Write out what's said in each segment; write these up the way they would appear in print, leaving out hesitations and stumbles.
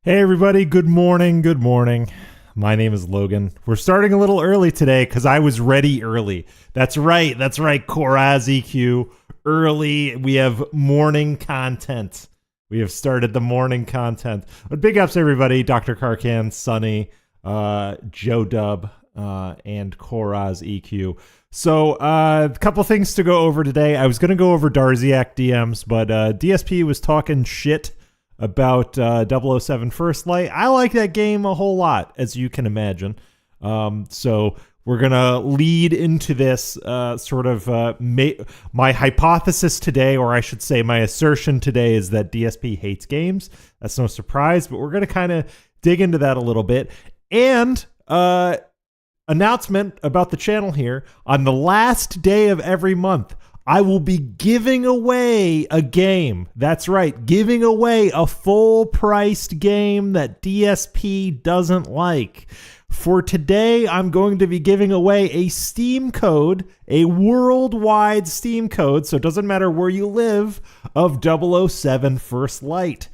Hey everybody, good morning, good morning. My name is Logan. We're starting a little early today because I was ready early. That's right, Coraz EQ. Early, we have morning content. We have started the morning content. But big ups everybody, Dr. Karkan, Sunny, Joe Dub, and Coraz EQ. So a couple things to go over today. I was going to go over Darziak DMs, but DSP was talking shit about 007 First Light. I like that game a whole lot, as you can imagine. So we're going to lead into this my hypothesis today, or I should say my assertion today, is that DSP hates games. That's no surprise, but we're going to kind of dig into that a little bit. And announcement about the channel here. On the last day of every month, I will be giving away a game. That's right, giving away a full-priced game that DSP doesn't like. For today, I'm going to be giving away a Steam code, a worldwide Steam code, so it doesn't matter where you live, of 007 First Light.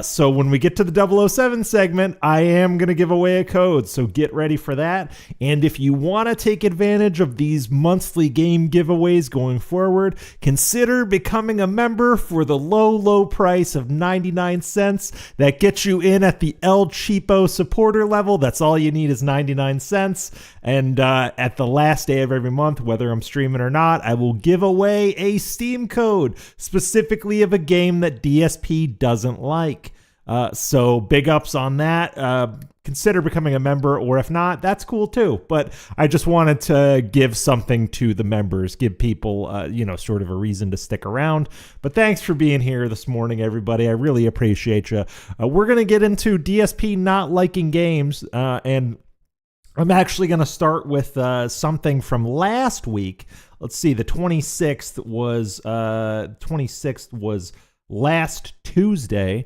So when we get to the 007 segment, I am going to give away a code, so get ready for that. And if you want to take advantage of these monthly game giveaways going forward, consider becoming a member for the low price of 99 cents. That gets you in at the El Cheapo supporter level. That's all you need is 99 cents. And at the last day of every month, whether I'm streaming or not, I will give away a Steam code, specifically of a game that DSP doesn't like. So big ups on that. Consider becoming a member, or if not, that's cool too. But I just wanted to give something to the members, give people, sort of a reason to stick around. But thanks for being here this morning, everybody. I really appreciate you. We're going to get into DSP not liking games, and I'm actually going to start with something from last week. Let's see, the 26th was last Tuesday.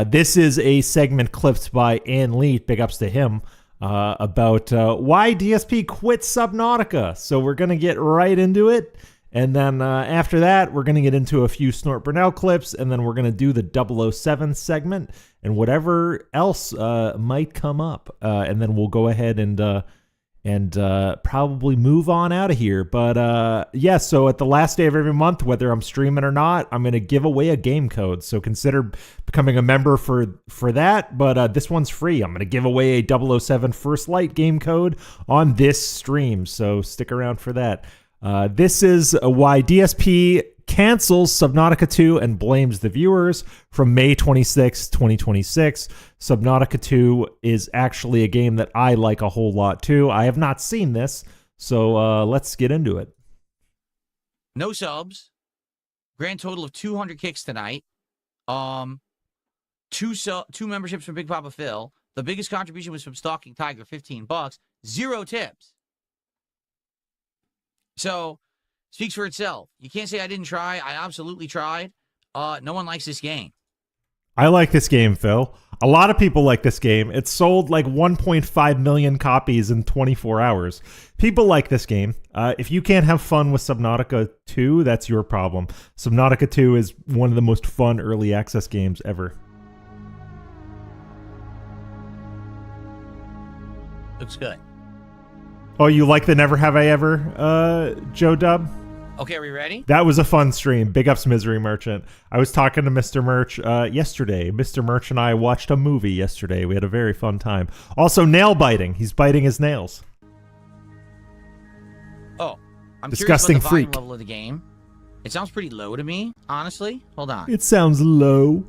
This is a segment clipped by Ann Lee, big ups to him, about why DSP quit Subnautica. So we're going to get right into it. And then after that, we're going to get into a few Snort Burnell clips, and then we're going to do the 007 segment and whatever else might come up. And then we'll go ahead and probably move on out of here. But so at the last day of every month, whether I'm streaming or not, I'm going to give away a game code. So consider becoming a member for that. But this one's free. I'm going to give away a 007 First Light game code on this stream. So stick around for that. This is why DSP cancels Subnautica 2 and blames the viewers, from May 26, 2026. Subnautica 2 is actually a game that I like a whole lot too. I have not seen this, so let's get into it. No subs. Grand total of 200 kicks tonight. Two memberships from Big Papa Phil. The biggest contribution was from Stalking Tiger, $15. 0 tips. So, speaks for itself. You can't say I didn't try. I absolutely tried. No one likes this game. I like this game, Phil. A lot of people like this game. It sold like 1.5 million copies in 24 hours. People like this game. If you can't have fun with Subnautica 2, that's your problem. Subnautica 2 is one of the most fun early access games ever. Looks good. Oh, you like the Never Have I Ever, Joe Dub? Okay, are we ready? That was a fun stream. Big ups, Misery Merchant. I was talking to Mr. Merch yesterday. Mr. Merch and I watched a movie yesterday. We had a very fun time. Also, nail biting. He's biting his nails. Oh, I'm disgusting curious about the freak. volume level of the game. It sounds pretty low to me, honestly. Hold on. It sounds low.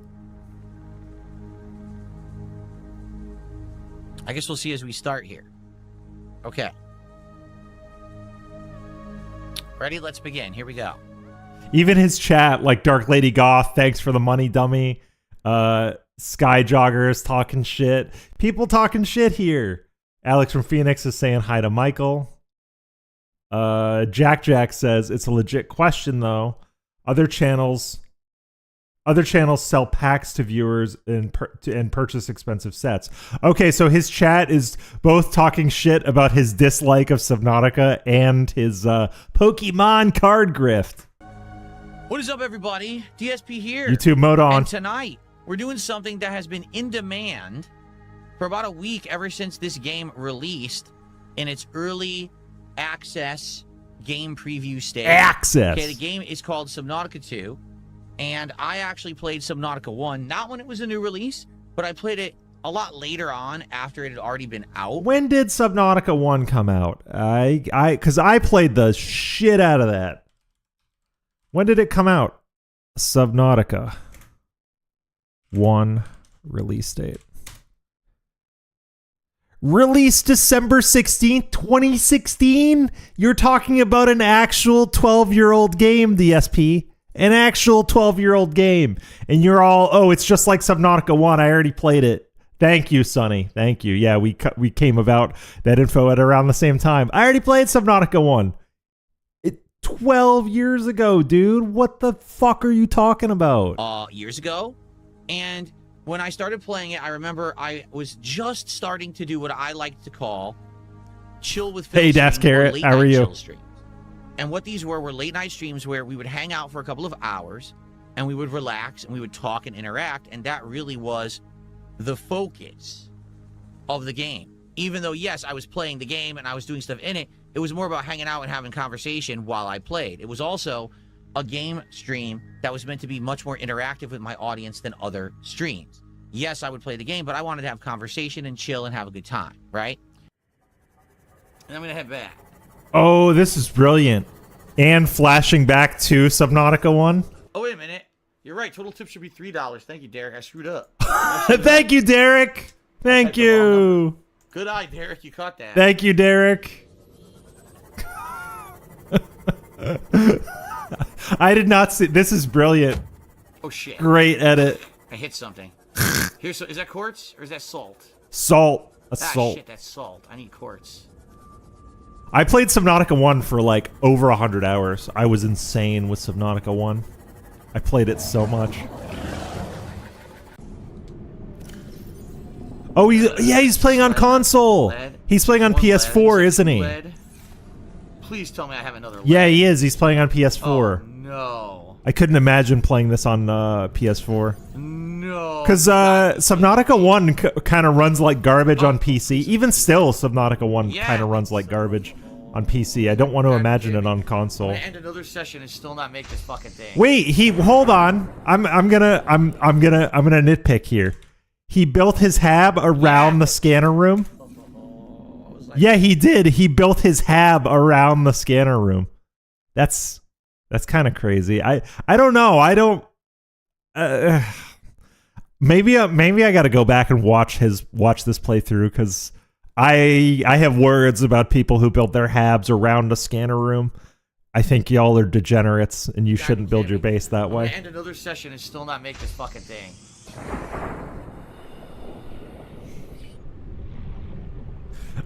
I guess we'll see as we start here. Okay. Ready? Let's begin. Here we go. Even his chat, like Dark Lady Goth, thanks for the money, dummy. Sky Joggers talking shit. People talking shit here. Alex from Phoenix is saying hi to Michael. Jack says it's a legit question though. Other channels sell packs to viewers and purchase expensive sets. Okay, so his chat is both talking shit about his dislike of Subnautica and his Pokemon card grift. What is up, everybody? DSP here. YouTube mode on. And tonight, we're doing something that has been in demand for about a week ever since this game released in its early access game preview stage. Access. Okay, the game is called Subnautica 2, and I actually played Subnautica 1, not when it was a new release, but I played it a lot later on after it had already been out. When did Subnautica 1 come out? Because I played the shit out of that. When did it come out? Subnautica 1 release date. Released December 16th, 2016? You're talking about an actual 12-year-old game, DSP. An actual 12-year-old game. And you're all, oh, it's just like Subnautica 1. I already played it. Thank you, Sonny. Thank you. Yeah, we came about that info at around the same time. I already played Subnautica 1. 12 years ago, dude. What the fuck are you talking about? Years ago. And when I started playing it, I remember I was just starting to do what I like to call chill with Phil. Hey, Das Carrot, how are you? Streams. And what these were late night streams where we would hang out for a couple of hours and we would relax and we would talk and interact. And that really was the focus of the game. Even though, yes, I was playing the game and I was doing stuff in it, it was more about hanging out and having conversation while I played. It was also a game stream that was meant to be much more interactive with my audience than other streams. Yes, I would play the game, but I wanted to have conversation and chill and have a good time, right? And I'm going to head back. Oh, this is brilliant. And flashing back to Subnautica 1. Oh, wait a minute. You're right. Total tip should be $3. Thank you, Derek. I screwed up. Thank you, Derek. Thank you. Good eye, Derek. You caught that. Thank you, Derek. I did not see. This is brilliant. Oh, shit. Great edit. I hit something. Here's. Is that quartz or is that salt? Salt. Salt. Shit, that's salt. I need quartz. I played Subnautica 1 for like over 100 hours. I was insane with Subnautica 1. I played it so much. Oh, he's playing on console. He's playing on PS4, isn't he? Please tell me I have another lead. Yeah, he is. He's playing on PS4. Oh, no. I couldn't imagine playing this on PS4. No. Because Subnautica 1 kind of runs like garbage on PC. Even still, Subnautica 1 kind of runs like garbage on PC. I don't want to imagine it on console. I'm gonna end another session and still not make this fucking thing. Wait, hold on. I'm gonna nitpick here. He built his hab around the scanner room. Yeah, he did. He built his hab around the scanner room. That's kind of crazy. I don't know. I don't. Maybe I got to go back and watch this playthrough because I have words about people who built their habs around a scanner room. I think y'all are degenerates and you shouldn't build your base that way. I'm gonna end another session and still not make this fucking thing.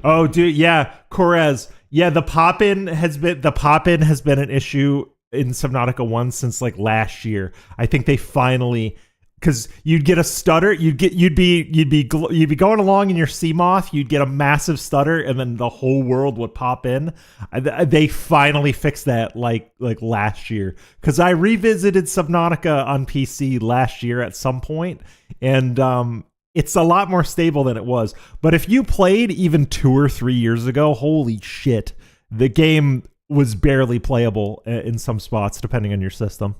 Oh, dude, yeah, Corez. Yeah, the pop-in has been an issue in Subnautica 1 since like last year. I think they finally, because you'd get a stutter, you'd be going along in your Seamoth, you'd get a massive stutter, and then the whole world would pop in. They finally fixed that like last year, because I revisited Subnautica on PC last year at some point, and it's a lot more stable than it was. But if you played even 2 or 3 years ago, holy shit, the game was barely playable in some spots, depending on your system.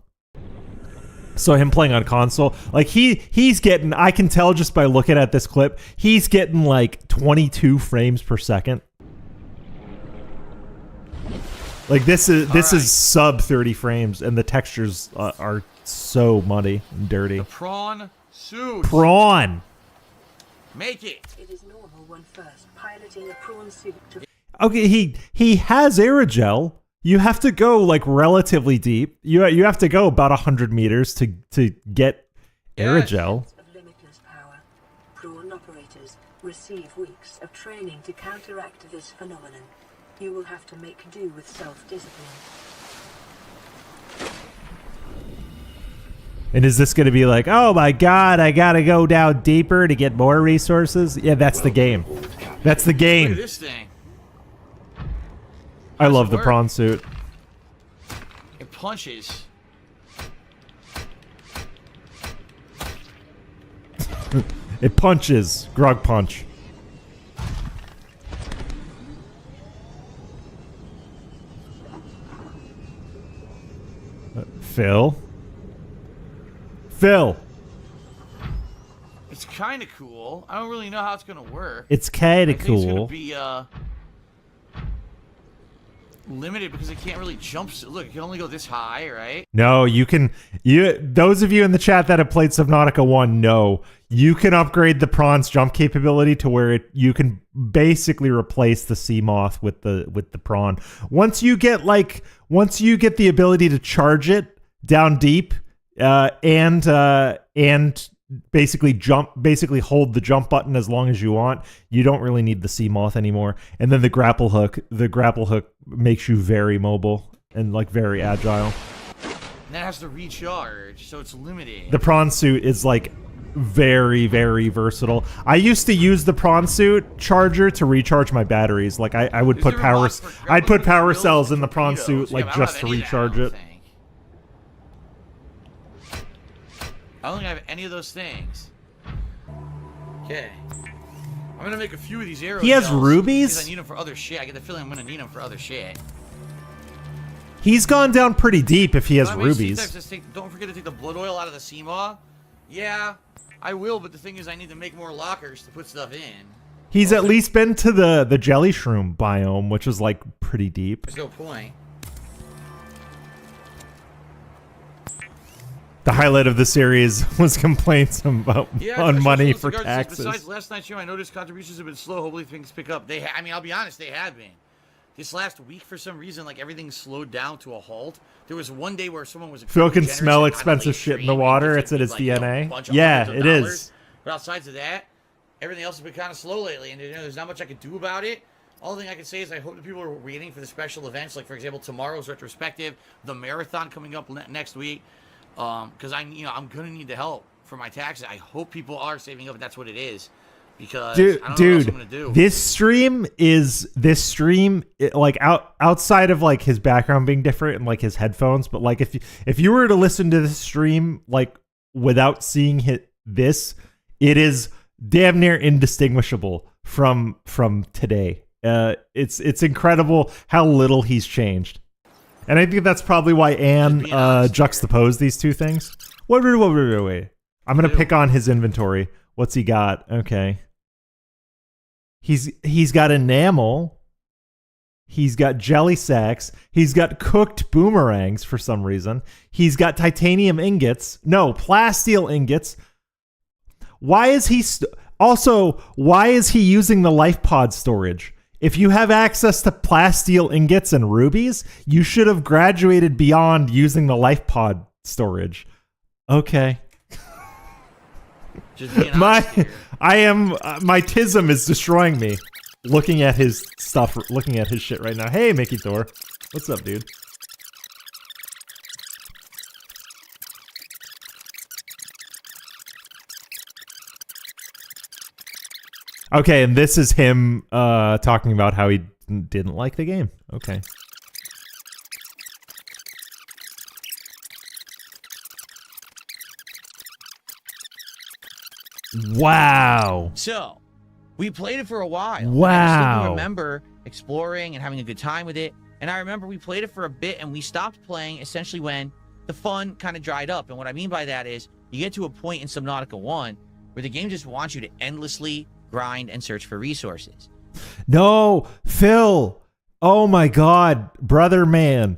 So him playing on console, like he's getting, I can tell just by looking at this clip, he's getting like 22 frames per second. Like this is sub 30 frames, and the textures are so muddy and dirty. The prawn suit. Prawn. Make it. It is normal when first piloting a prawn suit to... Okay, he has aerogel. You have to go like relatively deep. You have to go about 100 meters to get aerogel. Of limitless power. Prawn operators receive weeks of training to counteract this phenomenon. You will have to make do with self-discipline. And is this going to be like, oh my god, I got to go down deeper to get more resources? Yeah, that's the game. That's the Look game. at this thing. I love the prawn suit. It punches. It punches. Grog punch. Phil? Phil! It's kind of cool. I don't really know how it's gonna work. It's kinda I think it's gonna cool. be limited because it can't really jump. Look, it can only go this high, right? No, you can. Those of you in the chat that have played Subnautica 1 know you can upgrade the prawn's jump capability to where you can basically replace the sea moth with the prawn. Once you get the ability to charge it down deep, and basically hold the jump button as long as you want, you don't really need the sea moth anymore. And then the grapple hook makes you very mobile and like very agile. And that has to recharge, so it's limited. The prawn suit is like very, very versatile. I used to use the prawn suit charger to recharge my batteries. Like I would put I'd put power cells in the prawn suit like just to recharge it. I don't think I have any of those things. Okay. I'm gonna make a few of these arrows. He has rubies? Because I need them for other shit. I get the feeling I'm gonna need them for other shit. He's gone down pretty deep if he has I mean, rubies. Don't forget to take the blood oil out of the Seamaw. Yeah, I will, but the thing is I need to make more lockers to put stuff in. He's at least been to the jelly shroom biome, which is like pretty deep. There's no point. The highlight of the series was complaints about on money for taxes. Besides last night's show, I noticed contributions have been slow. Hopefully things pick up. I mean, I'll be honest, they have been. This last week, for some reason, like everything slowed down to a halt. There was one day where someone was. Phil can smell expensive shit in the water. It's in his DNA. Yeah, it is. But outside of that, everything else has been kind of slow lately, and there's not much I can do about it. All thing I can say is I hope that people are waiting for the special events, like for example tomorrow's retrospective, the marathon coming up next week. Because I'm gonna need the help for my taxes. I hope people are saving up. If that's what it is, because I don't know what else I'm gonna do. This stream like outside of like his background being different and like his headphones, but like if you were to listen to this stream like without seeing this, it is damn near indistinguishable from today. It's incredible how little he's changed. And I think that's probably why Anne juxtaposed these two things. Wait. I'm going to pick on his inventory. What's he got? Okay. He's got enamel. He's got jelly sacks. He's got cooked boomerangs for some reason. He's got titanium ingots. No, plasteel ingots. Why is he using the life pod storage? If you have access to plasteel ingots and rubies, you should have graduated beyond using the life pod storage. Okay. Just being honest here. My tism is destroying me. Looking at his stuff, looking at his shit right now. Hey, Mickey Thor. What's up, dude? Okay, and this is him talking about how he didn't like the game. Okay. Wow. So, we played it for a while. Wow. I still remember exploring and having a good time with it. And I remember we played it for a bit and we stopped playing essentially when the fun kind of dried up. And what I mean by that is you get to a point in Subnautica 1 where the game just wants you to endlessly grind and search for resources. No, Phil. Oh my God, brother man.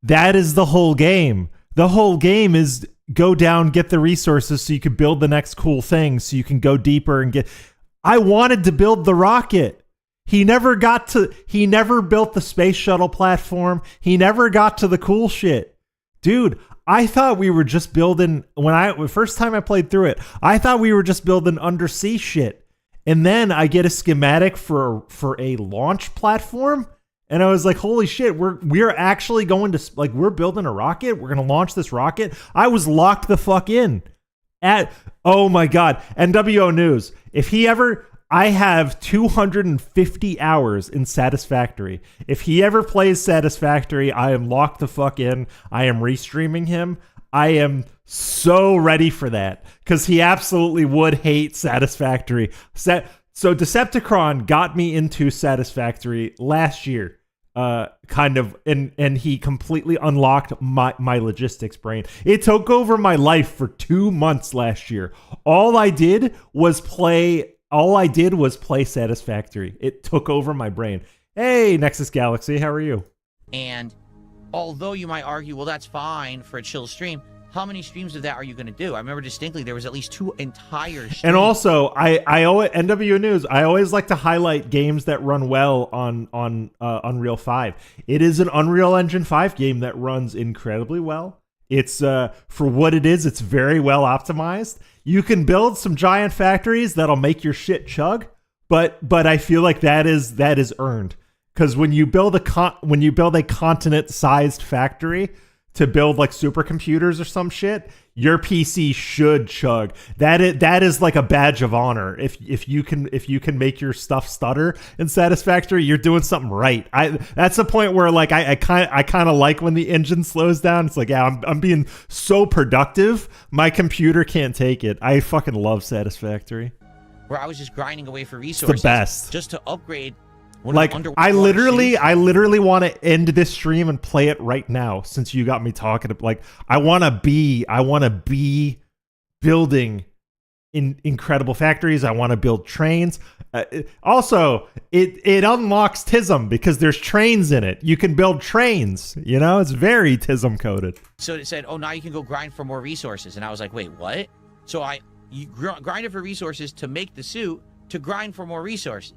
That is the whole game. The whole game is go down, get the resources so you can build the next cool thing, so you can go deeper and get... I wanted to build the rocket. He never built the space shuttle platform. He never got to the cool shit. Dude, I thought we were just building... the first time I played through it, I thought we were just building undersea shit. And then I get a schematic for a launch platform, and I was like, "Holy shit! We're actually going to we're building a rocket. We're gonna launch this rocket." I was locked the fuck in. Oh my God! NWO News. I have 250 hours in Satisfactory. If he ever plays Satisfactory, I am locked the fuck in. I am restreaming him. I am so ready for that because he absolutely would hate Satisfactory. So Decepticon got me into Satisfactory last year, kind of, and he completely unlocked my logistics brain. It took over my life for 2 months last year. All I did was play Satisfactory. It took over my brain. Hey, Nexus Galaxy, how are you? And although you might argue, well, that's fine for a chill stream, how many streams of that are you going to do? I remember distinctly there was at least 2 entire streams. And also, I always, NW News, I always like to highlight games that run well on Unreal 5. It is an Unreal Engine 5 game that runs incredibly well. It's for what it is, it's very well optimized. You can build some giant factories that'll make your shit chug, but I feel like that is earned. Because when you build a continent-sized factory to build like supercomputers or some shit, your PC should chug. That is like a badge of honor. If you can make your stuff stutter in Satisfactory, you're doing something right. That's the point where like I kind of like when the engine slows down. It's like, yeah, I'm being so productive, my computer can't take it. I fucking love Satisfactory. Where I was just grinding away for resources. It's the best. Just to upgrade. Like I literally want to end this stream and play it right now since you got me talking. Like I want to be building incredible factories. I want to build trains. Also, it unlocks TISM because there's trains in it. You can build trains. You know, it's very TISM coded. So it said, oh, now you can go grind for more resources, and I was like, wait, what? So you grinded for resources to make the suit to grind for more resources.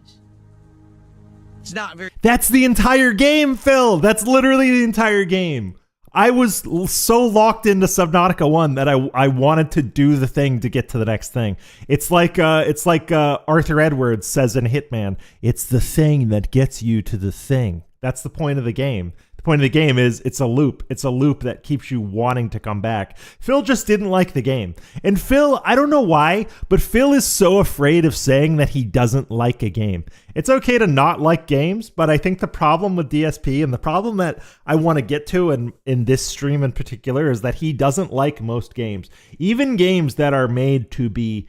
It's not very. That's the entire game, Phil. That's literally the entire game. I was so locked into Subnautica 1 that I wanted to do the thing to get to the next thing. It's like Arthur Edwards says in Hitman. It's the thing that gets you to the thing. That's the point of the game. The point of the game is it's a loop. It's a loop that keeps you wanting to come back. Phil just didn't like the game. And Phil, I don't know why, but Phil is so afraid of saying that he doesn't like a game. It's okay to not like games, but I think the problem with DSP and the problem that I want to get to in this stream in particular is that he doesn't like most games. Even games that are made to be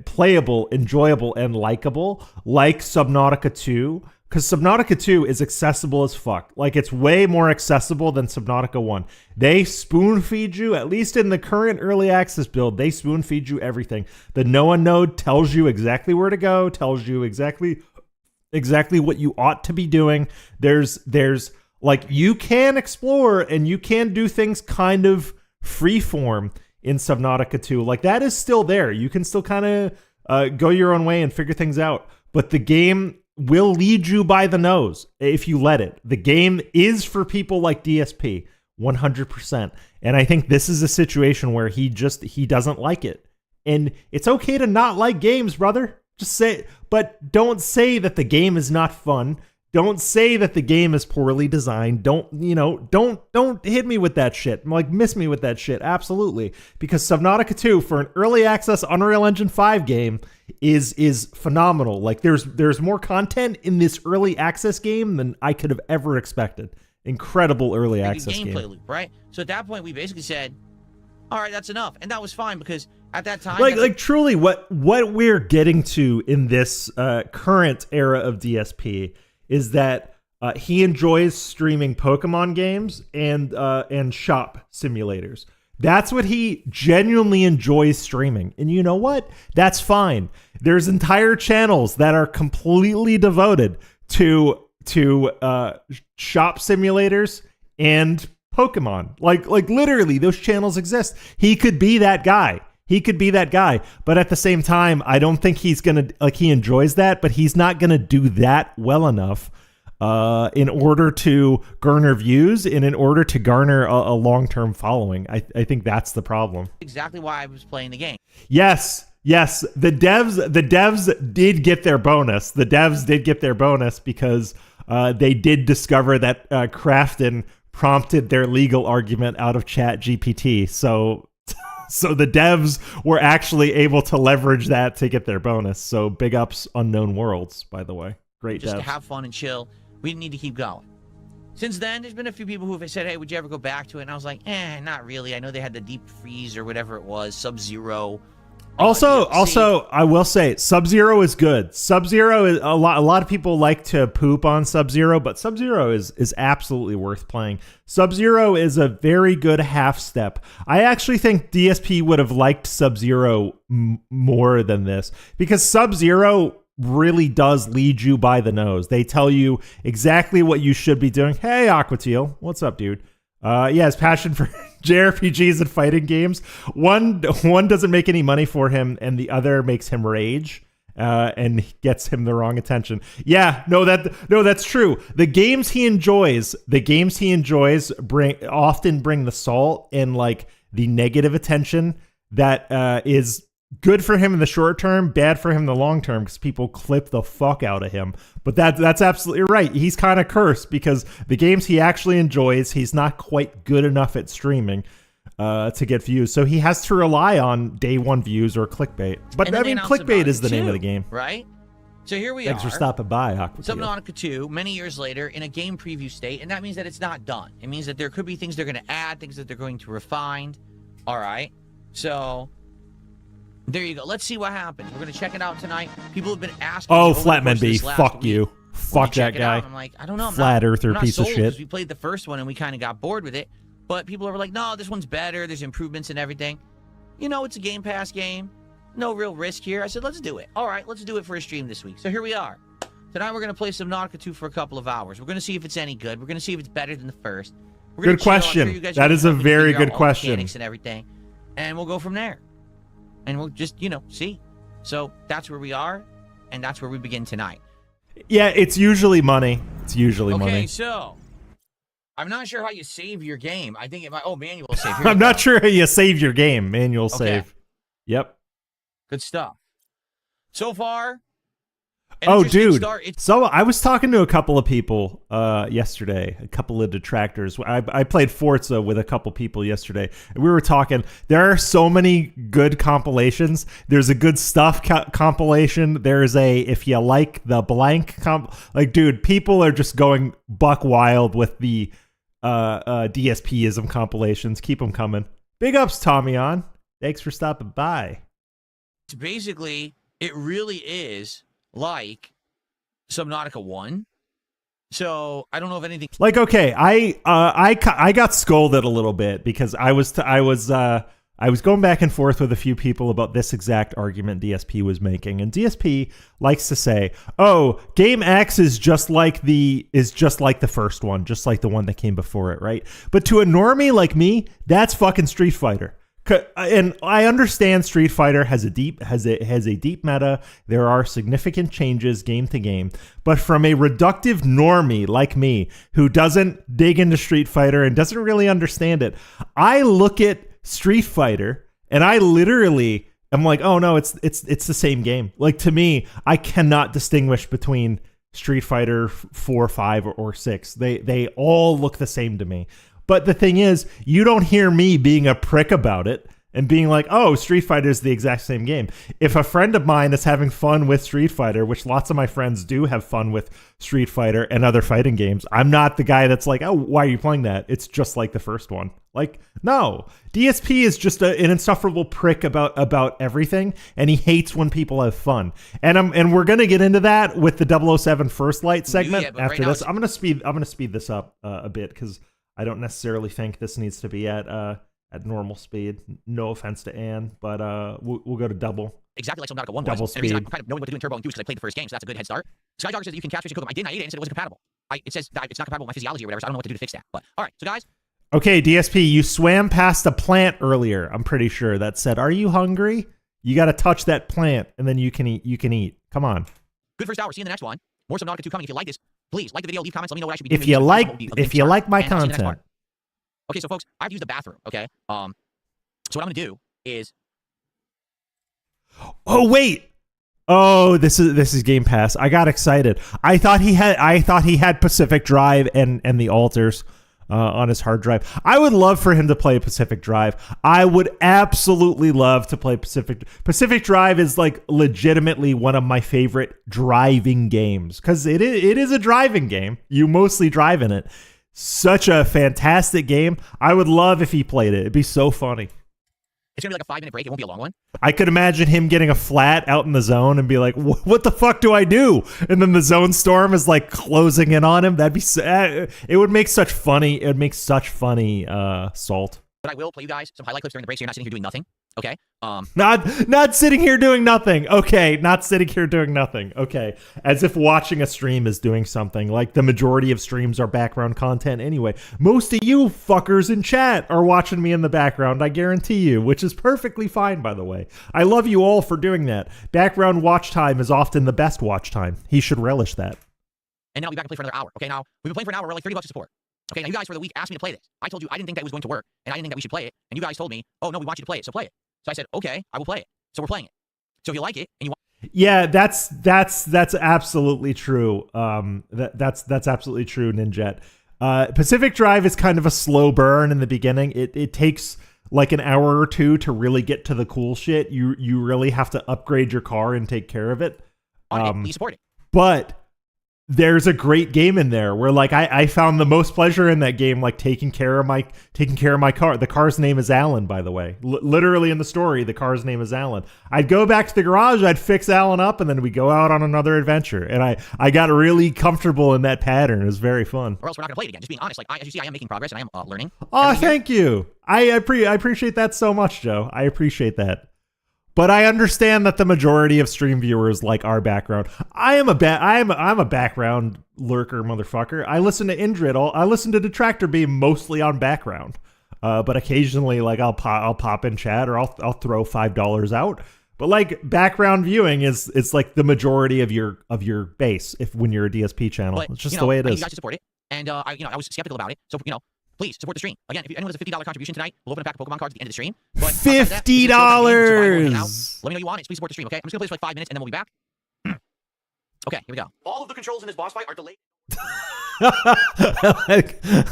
playable, enjoyable, and likable, like Subnautica 2, because Subnautica 2 is accessible as fuck. Like, it's way more accessible than Subnautica 1. They spoon feed you, at least in the current early access build, they spoon feed you everything. The NOAA node tells you exactly where to go, tells you exactly what you ought to be doing. There's like, you can explore and you can do things kind of freeform in Subnautica 2. Like, that is still there. You can still kind of go your own way and figure things out. But the game will lead you by the nose if you let it. The game is for people like DSP, 100%. And I think this is a situation where he doesn't like it. And it's okay to not like games, brother. Just say, but don't say that the game is not fun. Don't say that the game is poorly designed. Don't hit me with that shit. Like, miss me with that shit. Absolutely. Because Subnautica 2 for an early access Unreal Engine 5 game is phenomenal. Like, there's more content in this early access game than I could have ever expected. Incredible early access game. Gameplay loop, right? So at that point we basically said, all right, that's enough. And that was fine because at that time, like truly what we're getting to in this current era of DSP is that he enjoys streaming Pokemon games and shop simulators. That's what he genuinely enjoys streaming. And you know what? That's fine. There's entire channels that are completely devoted to shop simulators and Pokemon. Like literally, those channels exist. He could be that guy. But at the same time, I don't think he's going to, like, he enjoys that, but he's not going to do that well enough in order to garner views and in order to garner a long-term following. I think that's the problem. Exactly why I was playing the game. Yes. The devs did get their bonus. The devs did get their bonus because they did discover that Krafton prompted their legal argument out of ChatGPT. So the devs were actually able to leverage that to get their bonus. So big ups Unknown Worlds, by the way. Great Just devs. to have fun and chill. We didn't need to keep going. Since then, there's been a few people who have said, hey, would you ever go back to it? And I was like, not really. I know they had the deep freeze or whatever it was, Sub-Zero. Also, DLC. I will say Sub-Zero is good. Sub-Zero is a lot of people like to poop on Sub-Zero, but Sub-Zero is absolutely worth playing. Sub-Zero is a very good half step. I actually think DSP would have liked Sub-Zero more than this, because Sub-Zero really does lead you by the nose. They tell you exactly what you should be doing. Hey, Aquateal, what's up, dude? His passion for JRPGs and fighting games. One doesn't make any money for him, and the other makes him rage, and gets him the wrong attention. Yeah, that's true. The games he enjoys often bring the salt and like the negative attention that is good for him in the short term, bad for him in the long term, because people clip the fuck out of him. But that's absolutely right. He's kind of cursed because the games he actually enjoys, he's not quite good enough at streaming to get views. So he has to rely on day one views or clickbait. But I mean, clickbait is the name of the game. Right? So here we Thanks are. for stopping by, Aquateal. Subnautica 2, many years later, in a game preview state, and that means that it's not done. It means that there could be things they're going to add, things that they're going to refine. All right? So there you go. Let's see what happens. We're going to check it out tonight. People have been asking. Oh, Flatman B, fuck you. Fuck that guy. I'm like, I don't know. Flat earther piece of shit. We played the first one and we kind of got bored with it. But people are like, no, this one's better. There's improvements and everything. You know, it's a Game Pass game. No real risk here. I said, let's do it. All right, let's do it for a stream this week. So here we are. Tonight we're going to play Subnautica 2 for a couple of hours. We're going to see if it's any good. We're going to see if it's better than the first. Good question. That is a very good question. Mechanics and everything. And we'll go from there. And we'll just, see. So that's where we are, and that's where we begin tonight. Yeah, it's usually money. Money. Okay, so I'm not sure how you save your game. I think manual save. I'm not sure how you save your game. Manual save. Yep. Good stuff. So far. Oh, dude. So I was talking to a couple of people yesterday, a couple of detractors. I played Forza with a couple people yesterday, and we were talking. There are so many good compilations. There's a good stuff compilation. There's a if you like the blank dude, people are just going buck wild with the DSP-ism compilations. Keep them coming. Big ups, Tommy on. Thanks for stopping by. Basically, it really is like Subnautica 1. So I don't know if anything. Like, okay, I got scolded a little bit because I was going back and forth with a few people about this exact argument DSP was making, and DSP likes to say, "Oh, Game X is just like the first one, just like the one that came before it, right?" But to a normie like me, that's fucking Street Fighter. And I understand Street Fighter has a deep meta. There are significant changes game to game, but from a reductive normie like me who doesn't dig into Street Fighter and doesn't really understand it, I look at Street Fighter and I literally am like, oh no, it's the same game. Like, to me, I cannot distinguish between Street Fighter 4, 5, or 6. They all look the same to me. But the thing is, you don't hear me being a prick about it and being like, oh, Street Fighter is the exact same game. If a friend of mine is having fun with Street Fighter, which lots of my friends do have fun with Street Fighter and other fighting games, I'm not the guy that's like, oh, why are you playing that? It's just like the first one. Like, no. DSP is just an insufferable prick about everything, and he hates when people have fun. And we're gonna get into that with the 007 First Light segment after this. I'm gonna speed this up a bit because I don't necessarily think this needs to be at normal speed. No offense to Anne, but we'll go to double. Exactly like Subnautica 1 double was. speed. And the reason I'm kind of knowing what to do in Turbo and Goose because I played the first game, so that's a good head start. Skydogger says that you can catch fish and cook them. I didn't. I ate it and said it wasn't compatible. It says that it's not compatible with my physiology or whatever, so I don't know what to do to fix that. But all right, so guys. Okay, DSP, you swam past a plant earlier. I'm pretty sure that said, "Are you hungry?" You got to touch that plant, and then you can eat. You can eat. Come on. Good first hour. See you in the next one. More Subnautica 2 coming. If you like this, please like the video. Leave comments. Let me know what I should be doing. If you like my content. Okay, so folks, I have to use the bathroom. Okay. So what I'm gonna do is. Oh wait. Oh, this is Game Pass. I got excited. I thought he had Pacific Drive and the alters on his hard drive. I would love for him to play Pacific Drive. I would absolutely love to play Pacific Drive is like legitimately one of my favorite driving games because it is a driving game. You mostly drive in it. Such a fantastic game. I would love if he played it. It'd be so funny. It's going to be like a 5-minute break. It won't be a long one. I could imagine him getting a flat out in the zone and be like, what the fuck do I do? And then the zone storm is like closing in on him. That'd be, it would make such funny, Salt. But I will play you guys some highlight clips during the break so you're not sitting here doing nothing. Okay? Not sitting here doing nothing. Okay. Not sitting here doing nothing. Okay. As if watching a stream is doing something. Like the majority of streams are background content anyway. Most of you fuckers in chat are watching me in the background, I guarantee you, which is perfectly fine, by the way. I love you all for doing that. Background watch time is often the best watch time. He should relish that. And now we'll be back and play for another hour. Okay, now we've been playing for an hour. We're like $30 to support. Okay, now you guys for the week asked me to play this. I told you I didn't think that was going to work, and I didn't think that we should play it. And you guys told me, oh no, we want you to play it, so play it. So I said, okay, I will play it. So we're playing it. So if you like it and you want, yeah, that's absolutely true. That's absolutely true, Ninjet. Pacific Drive is kind of a slow burn in the beginning. It takes like an hour or two to really get to the cool shit. You really have to upgrade your car and take care of it. please support it. But there's a great game in there where like I found the most pleasure in that game, like taking care of my car. The car's name is Alan, by the way. Literally in the story, the car's name is Alan. I'd go back to the garage, I'd fix Alan up, and then we go out on another adventure. And I got really comfortable in that pattern. It was very fun. Or else we're not gonna play it again. Just being honest, like as you see, I am making progress and I am learning. Oh, thank you. I appreciate that so much, Joe. I appreciate that. But I understand that the majority of stream viewers like our background. I'm a background lurker, motherfucker. I listen to Indrid. I listen to Detractor Beam mostly on background. But occasionally, like I'll pop in chat or I'll throw $5 out. But like background viewing it's like the majority of your base when you're a DSP channel. But, it's just the way it is. You guys should support it, and I was skeptical about it. So please support the stream. Again, if anyone has a $50 contribution tonight, we'll open a pack of Pokemon cards at the end of the stream. But $50. Let me know you want it. Please support the stream, okay? I'm just gonna play this for like 5 minutes and then we'll be back. Okay, here we go. All of the controls in this boss fight are delayed.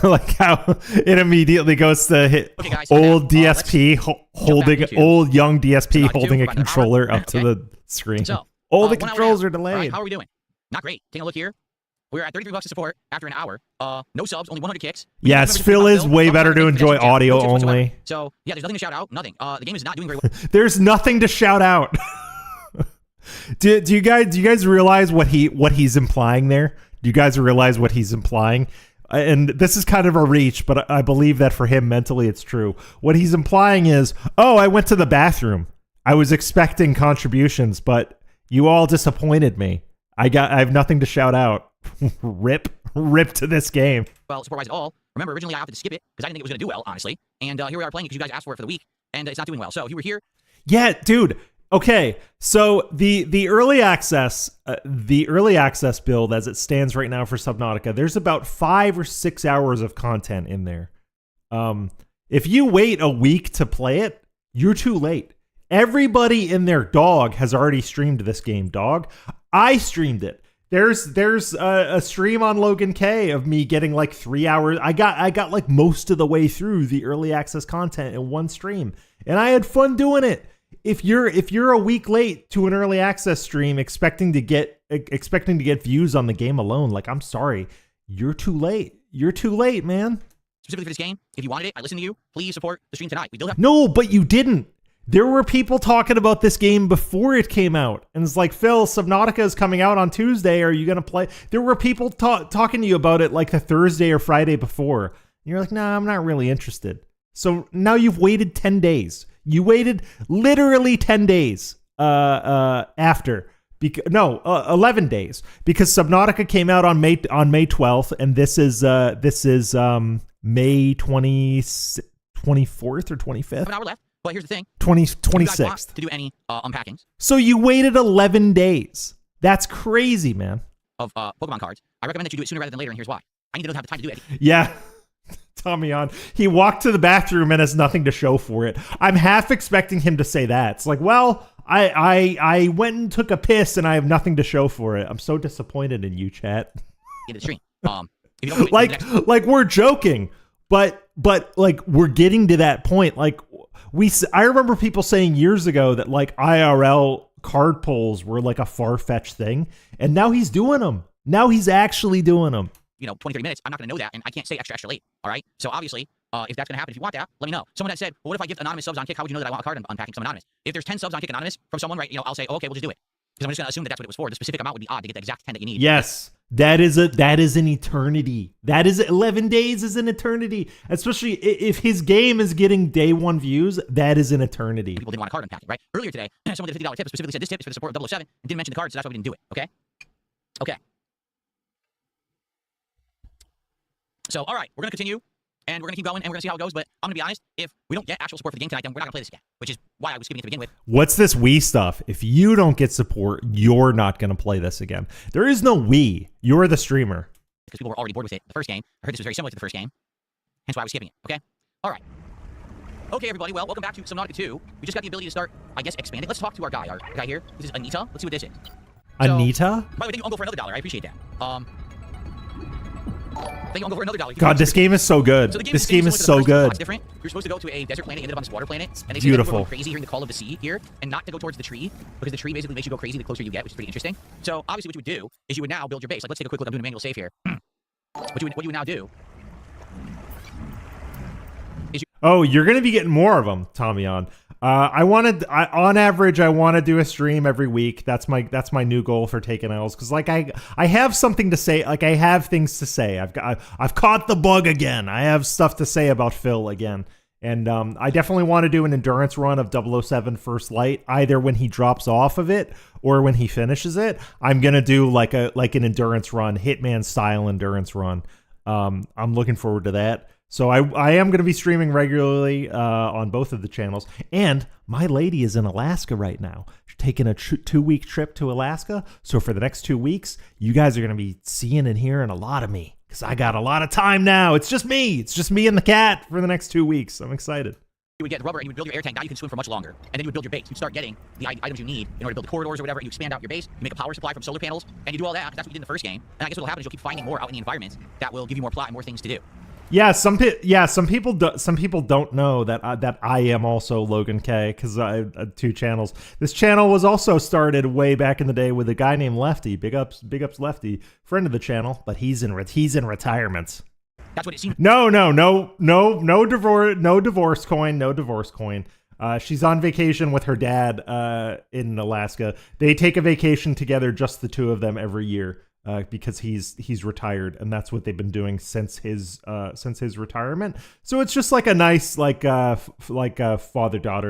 like how it immediately goes to hit Okay, guys, old now, DSP holding old young DSP holding a controller up to the screen. So, all the 1 hour controls now. are delayed. All right, how are we doing? Not great. Taking a look here. We're at $33 to support after an hour. No subs, only 100 kicks. Yes, Phil is way better to enjoy audio only. So yeah, there's nothing to shout out. Nothing. The game is not doing very well. There's nothing to shout out. Do you guys realize what he's implying there? Do you guys realize what he's implying? And this is kind of a reach, but I believe that for him mentally it's true. What he's implying is, oh, I went to the bathroom. I was expecting contributions, but you all disappointed me. I have nothing to shout out. Rip to this game. Well, support-wise at all. Remember, originally I opted to skip it because I didn't think it was going to do well, honestly. And here we are playing it because you guys asked for it for the week, and it's not doing well. So you were here. Yeah, dude. Okay, so the early access build as it stands right now for Subnautica, there's about 5 or 6 hours of content in there. If you wait a week to play it, you're too late. Everybody and their dog has already streamed this game, dog. I streamed it. There's a stream on Logan K of me getting like 3 hours. I got like most of the way through the early access content in one stream, and I had fun doing it. If you're a week late to an early access stream expecting to get views on the game alone, like I'm sorry, you're too late. You're too late, man. Specifically for this game, if you wanted it, I listened to you. Please support the stream tonight. We still have No, but you didn't. There were people talking about this game before it came out. And it's like, Phil, Subnautica is coming out on Tuesday. Are you going to play? There were people talking to you about it like the Thursday or Friday before. And you're like, nah, I'm not really interested. So now you've waited 10 days. You waited literally 10 days after. 11 days. Because Subnautica came out on May 12th. And this is May 24th or 25th. an hour left. But here's the thing. 26th. To do any unpackings So you waited 11 days. That's crazy, man. of Pokemon cards, I recommend that you do it sooner rather than later, and here's why. I need to have the time to do it. Yeah. Tommy on. He walked to the bathroom and has nothing to show for it. I'm half expecting him to say that. It's like, well, I went and took a piss and I have nothing to show for it. I'm so disappointed in you, chat. In the stream. If you don't wait for the next- like we're joking, but like we're getting to that point. Like I remember people saying years ago that like IRL card pulls were like a far-fetched thing, and now he's doing them. Now he's actually doing them. 20, 30 minutes, I'm not going to know that, and I can't say extra late. All right. So obviously, if that's going to happen, if you want that, let me know. Someone had said, well, what if I give anonymous subs on Kick? How would you know that I want a card unpacking some anonymous? If there's 10 subs on Kick anonymous from someone, right, I'll say, okay, we'll just do it. Because I'm just going to assume that that's what it was for. The specific amount would be odd to get the exact 10 that you need. Yes. That is an eternity. That is 11 days is an eternity. Especially if his game is getting day one views, that is an eternity. People didn't want a card unpacking, right? Earlier today, someone did a $50 tip, specifically said this tip is for the support of 007, and didn't mention the card, so that's why we didn't do it. Okay? Okay. So, all right, we're going to continue, and we're going to keep going, and we're going to see how it goes, but I'm going to be honest, if we don't get actual support for the game tonight, then we're not going to play this again, which is why I was skipping it to begin with. What's this Wii stuff? If you don't get support, you're not going to play this again. There is no Wii. You're the streamer. Because people were already bored with it the first game. I heard this was very similar to the first game, hence why I was skipping it, okay? All right. Okay, everybody, well, welcome back to Subnautica 2. We just got the ability to start, I guess, expanding. Let's talk to our guy here. This is Anita. Let's see what this is. So, Anita? by the way, thank you, Uncle, for another $1. I appreciate that. Thank you, Uncle, for another $1. God, this game is so good. So the This game is so good. It's different. You're supposed to go to a desert planet, you ended up on this water planet, and they say Beautiful. that you're going crazy hearing the call of the sea here, and not to go towards the tree, because the tree basically makes you go crazy the closer you get, which is pretty interesting. So obviously what you would do is you would now build your base. Like, let's take a quick look. I'm doing a manual save here. What you would now do is Oh, you're going to be getting more of them, Tommy on. On average, I want to do a stream every week. That's my new goal for Taking L's, because like I have something to say. Like, I have things to say. I've caught the bug again. I have stuff to say about Phil again, and I definitely want to do an endurance run of 007 First Light, either when he drops off of it or when he finishes it. I'm gonna do like an endurance run, Hitman style endurance run. I'm looking forward to that. So I am going to be streaming regularly on both of the channels. And my lady is in Alaska right now. She's taking a 2-week trip to Alaska. So for the next 2 weeks, you guys are going to be seeing and hearing a lot of me, because I got a lot of time now. It's just me. It's just me and the cat for the next 2 weeks. I'm excited. you would get rubber and you would build your air tank. Now you can swim for much longer. And then you would build your base. You'd start getting the items you need in order to build the corridors or whatever. You expand out your base. You make a power supply from solar panels. And you do all that. That's what you did in the first game. And I guess what will happen is you'll keep finding more out in the environment that will give you more plot and more things to do. Yeah, some people don't know that that I am also Logan K, because I have 2 channels. This channel was also started way back in the day with a guy named Lefty. Big ups Lefty, friend of the channel, but he's in retirement. That's what it seems. No divorce coin. She's on vacation with her dad in Alaska. They take a vacation together, just the 2 of them, every year. Because he's retired, and that's what they've been doing since his retirement. So it's just like a nice father-daughter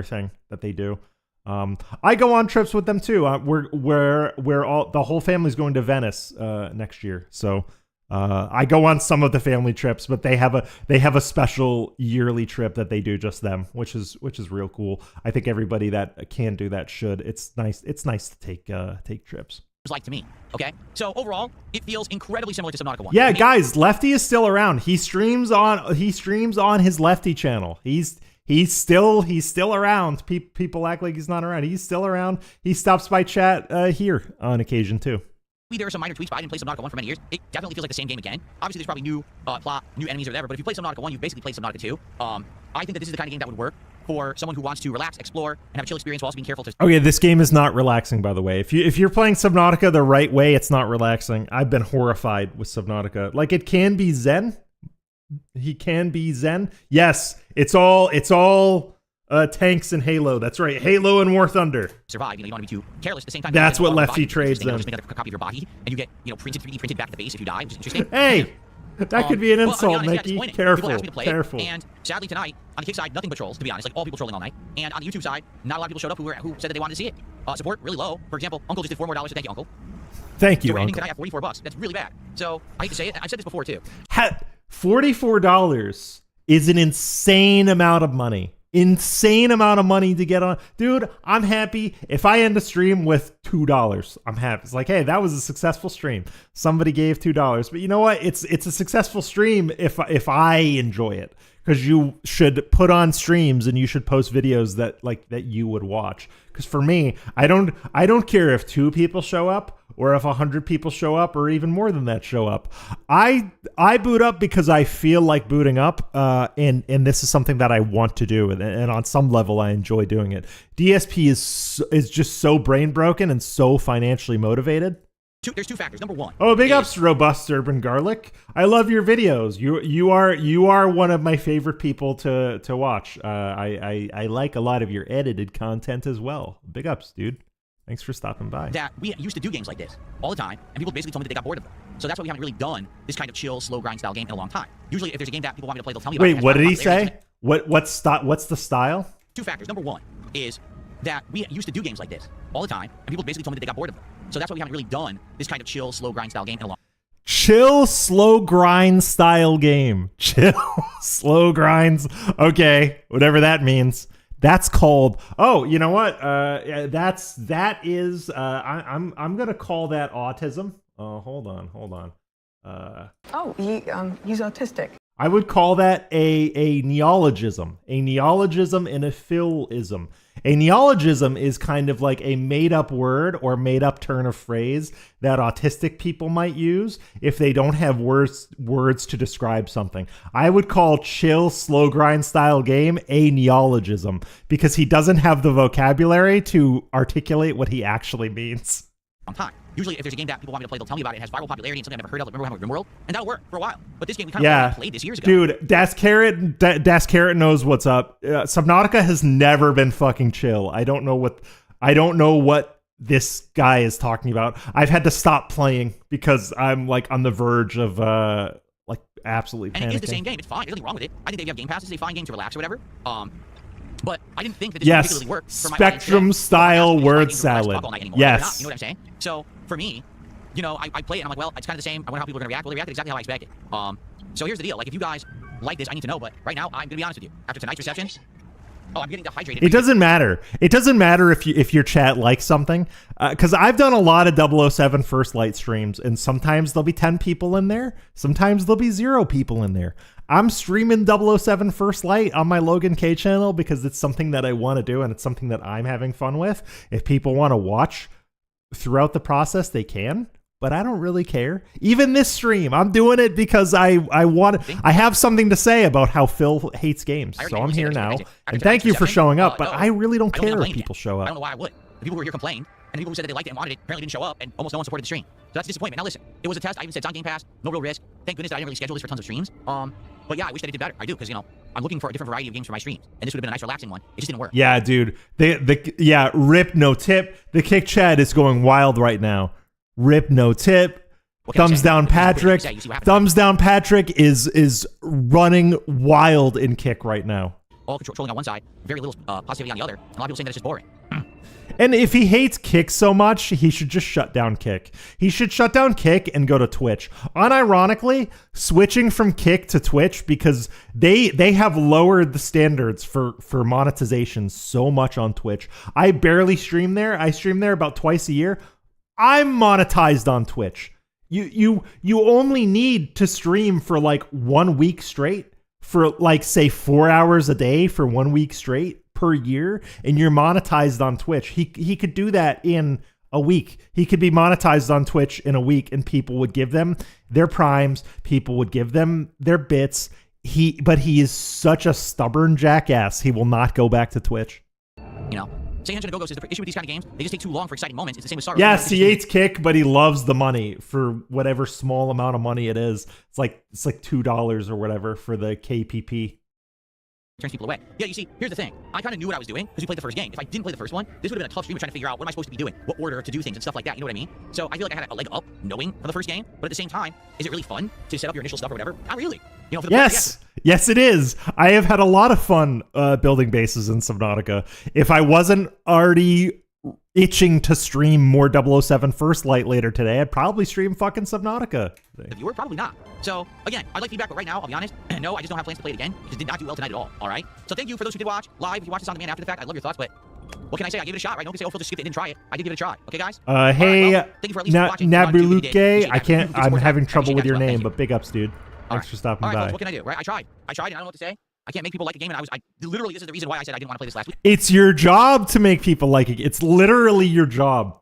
thing that they do. I go on trips with them too. We're all, the whole family's going to Venice next year. So I go on some of the family trips, but they have a special yearly trip that they do just them, which is real cool. I think everybody that can do that should. It's nice to take trips. Like to me. Okay, so overall, it feels incredibly similar to Subnautica 1. Yeah, guys, Lefty is still around. He streams on his Lefty channel. He's still around. People act like he's not around. He's still around. He stops by chat here on occasion too. There are some minor tweaks, but I didn't play Subnautica 1 for many years. It definitely feels like the same game again. Obviously, there's probably new plot, new enemies or whatever, but if you play Subnautica 1, you basically played Subnautica 2. I think that this is the kind of game that would work for someone who wants to relax, explore, and have a chill experience while also being careful to... Okay, this game is not relaxing, by the way. If you're playing Subnautica the right way, it's not relaxing. I've been horrified with Subnautica. Like, it can be zen. He can be zen. Yes, it's all tanks and Halo. That's right, Halo and War Thunder. Survive. You don't want to be too careless at the same time. That's what Lefty trades in. Just make a copy of your body, and you get 3D printed back at the base if you die, which is interesting. Hey! That could be an insult, honest, Mickey. Yeah, Careful, people asked me to play careful. It, and sadly tonight, on the Kick side, nothing but trolls, to be honest. Like, all people trolling all night. And on the YouTube side, not a lot of people showed up who said that they wanted to see it. Support, really low. For example, Uncle just did $4 more, so thank you, Uncle. Thank you, so Uncle. Tonight at $44. That's really bad. So, I hate to say it. I've said this before, too. $44 is an insane amount of money. Insane amount of money to get on. Dude, I'm happy if I end a stream with $2. I'm happy. It's like, hey, that was a successful stream. Somebody gave $2. But you know what? It's a successful stream if I enjoy it. Because you should put on streams and you should post videos that you would watch. Because for me, I don't care if 2 people show up or if 100 people show up or even more than that show up. I boot up because I feel like booting up, and this is something that I want to do, and on some level I enjoy doing it. DSP is just so brain broken and so financially motivated There's two factors. Number one. Oh, big ups, Robust Urban Garlic. I love your videos. You are one of my favorite people to watch. I like a lot of your edited content as well. Big ups, dude. Thanks for stopping by. That we used to do games like this all the time, and people basically told me that they got bored of them. So that's why we haven't really done this kind of chill, slow grind style game in a long time. Usually, if there's a game that people want me to play, they'll tell me about it. Wait, what did he say? What's the style? Two factors. Number one is that we used to do games like this all the time, and people basically told me that they got bored of them. So that's why we haven't really done this kind of chill, slow grind style game in a long time. Chill, slow grind style game. Chill, slow grinds. Okay, whatever that means. That's called. Oh, you know what? I'm gonna call that autism. Hold on. He's autistic. I would call that a neologism. A neologism and a philism. A neologism is kind of like a made-up word or made-up turn of phrase that autistic people might use if they don't have words to describe something. I would call chill, slow grind style game a neologism because he doesn't have the vocabulary to articulate what he actually means. Time. Usually, if there's a game that people want me to play, they'll tell me about it. It has viral popularity and something I've never heard of. Like, remember RimWorld? And that'll work for a while. But this game we kind of played this years ago. Dude, Das Carrot knows what's up. Subnautica has never been fucking chill. I don't know what this guy is talking about. I've had to stop playing because I'm like on the verge of like absolutely panicking. And it is the same game. It's fine. There's nothing wrong with it. I think if you have Game Pass, it's a fine game to relax or whatever. But I didn't think that this would particularly work for my Spectrum style word salad. Yes. You know what I'm saying? So for me, you know, I play it and I'm like, well, it's kind of the same. I wonder how people are going to react. Well, they reacted exactly how I expected. So here's the deal. Like, if you guys like this, I need to know. But right now, I'm going to be honest with you. After tonight's reception, I'm getting dehydrated. It doesn't matter. It doesn't matter if your chat likes something. Because I've done a lot of 007 First Light streams, and sometimes there'll be 10 people in there. Sometimes there'll be 0 people in there. I'm streaming 007 First Light on my Logan K channel because it's something that I want to do, and it's something that I'm having fun with. If people want to watch throughout the process, they can. But I don't really care. Even this stream, I'm doing it because I have something to say about how Phil hates games. So I'm here now. And thank you for showing up, but I really don't care if people show up. I don't know why I would. The people who were here complained, and the people who said that they liked it and wanted it apparently didn't show up, and almost no one supported the stream. So that's a disappointment. Now listen, it was a test. I even said it's on Game Pass, no real risk. Thank goodness that I didn't really schedule this for tons of streams. But yeah, I wish that it did better. I do, because, you know, I'm looking for a different variety of games for my streams, and this would have been a nice relaxing one. It just didn't work. Yeah, dude. Rip no tip. The kick chat is going wild right now. Rip no tip. Thumbs down Patrick. Thumbs down Patrick is running wild in kick right now. All controlling on one side, very little positivity on the other, and a lot of people saying that it's just boring. And if he hates Kick so much, he should just shut down Kick. He should shut down Kick and go to Twitch. Unironically, switching from Kick to Twitch, because they have lowered the standards for monetization so much on Twitch. I barely stream there. I stream there about twice a year. I'm monetized on Twitch. You only need to stream for like 1 week straight, for like say 4 hours a day for 1 week straight per year, and you're monetized on Twitch. He could do that in a week. He could be monetized on Twitch in a week, and people would give them their primes. People would give them their bits. But he is such a stubborn jackass. He will not go back to Twitch. You know, Satan Go says the issue with these kind of games, they just take too long for exciting moments. It's the same with Star Wars. Yes, he hates Kick, but he loves the money for whatever small amount of money it is. It's like $2 or whatever for the KPP. Turns people away. Yeah, you see, here's the thing. I kind of knew what I was doing because we played the first game. If I didn't play the first one, this would have been a tough stream of trying to figure out what am I supposed to be doing, what order to do things and stuff like that. You know what I mean? So I feel like I had a leg up knowing for the first game, but at the same time, is it really fun to set up your initial stuff or whatever? Not really. You know, for the Yes, it is. I have had a lot of fun building bases in Subnautica. If I wasn't already itching to stream more 007 First Light later today, I'd probably stream fucking Subnautica. If you were, probably not. So, again, I'd like feedback, but right now, I'll be honest, no, I just don't have plans to play it again, because it did not do well tonight at all, all right? So thank you for those who did watch live. If you watch this on demand after the fact, I love your thoughts, but what can I say? I gave it a shot, right? No one can say, oh, Phil just skipped it and didn't try it. I did give it a try. Okay, guys? Hey, well, thank you for at least watching. Nabuluke, I'm having trouble with your name, but big ups, dude. Thanks for stopping by. Folks, what can I do, right? I tried, and I don't know what to say. I can't make people like a game, and literally, this is the reason why I said I didn't want to play this last week. It's your job to make people like it. It's literally your job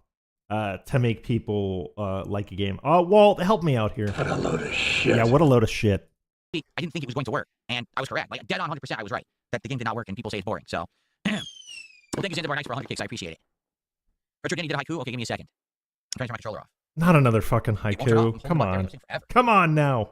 to make people like a game. Walt, help me out here. What a load of shit. Yeah, what a load of shit. I didn't think it was going to work, and I was correct. Like, dead on 100%, I was right. That the game did not work, and people say it's boring. So, well, thank you, Xander Nights, for 100 kicks. I appreciate it. Retro Danny did a haiku. Okay, give me a second. I'm trying to turn my controller off. Not another fucking It won't turn off. haiku. Come I'm holding on. the button forever. Come on now.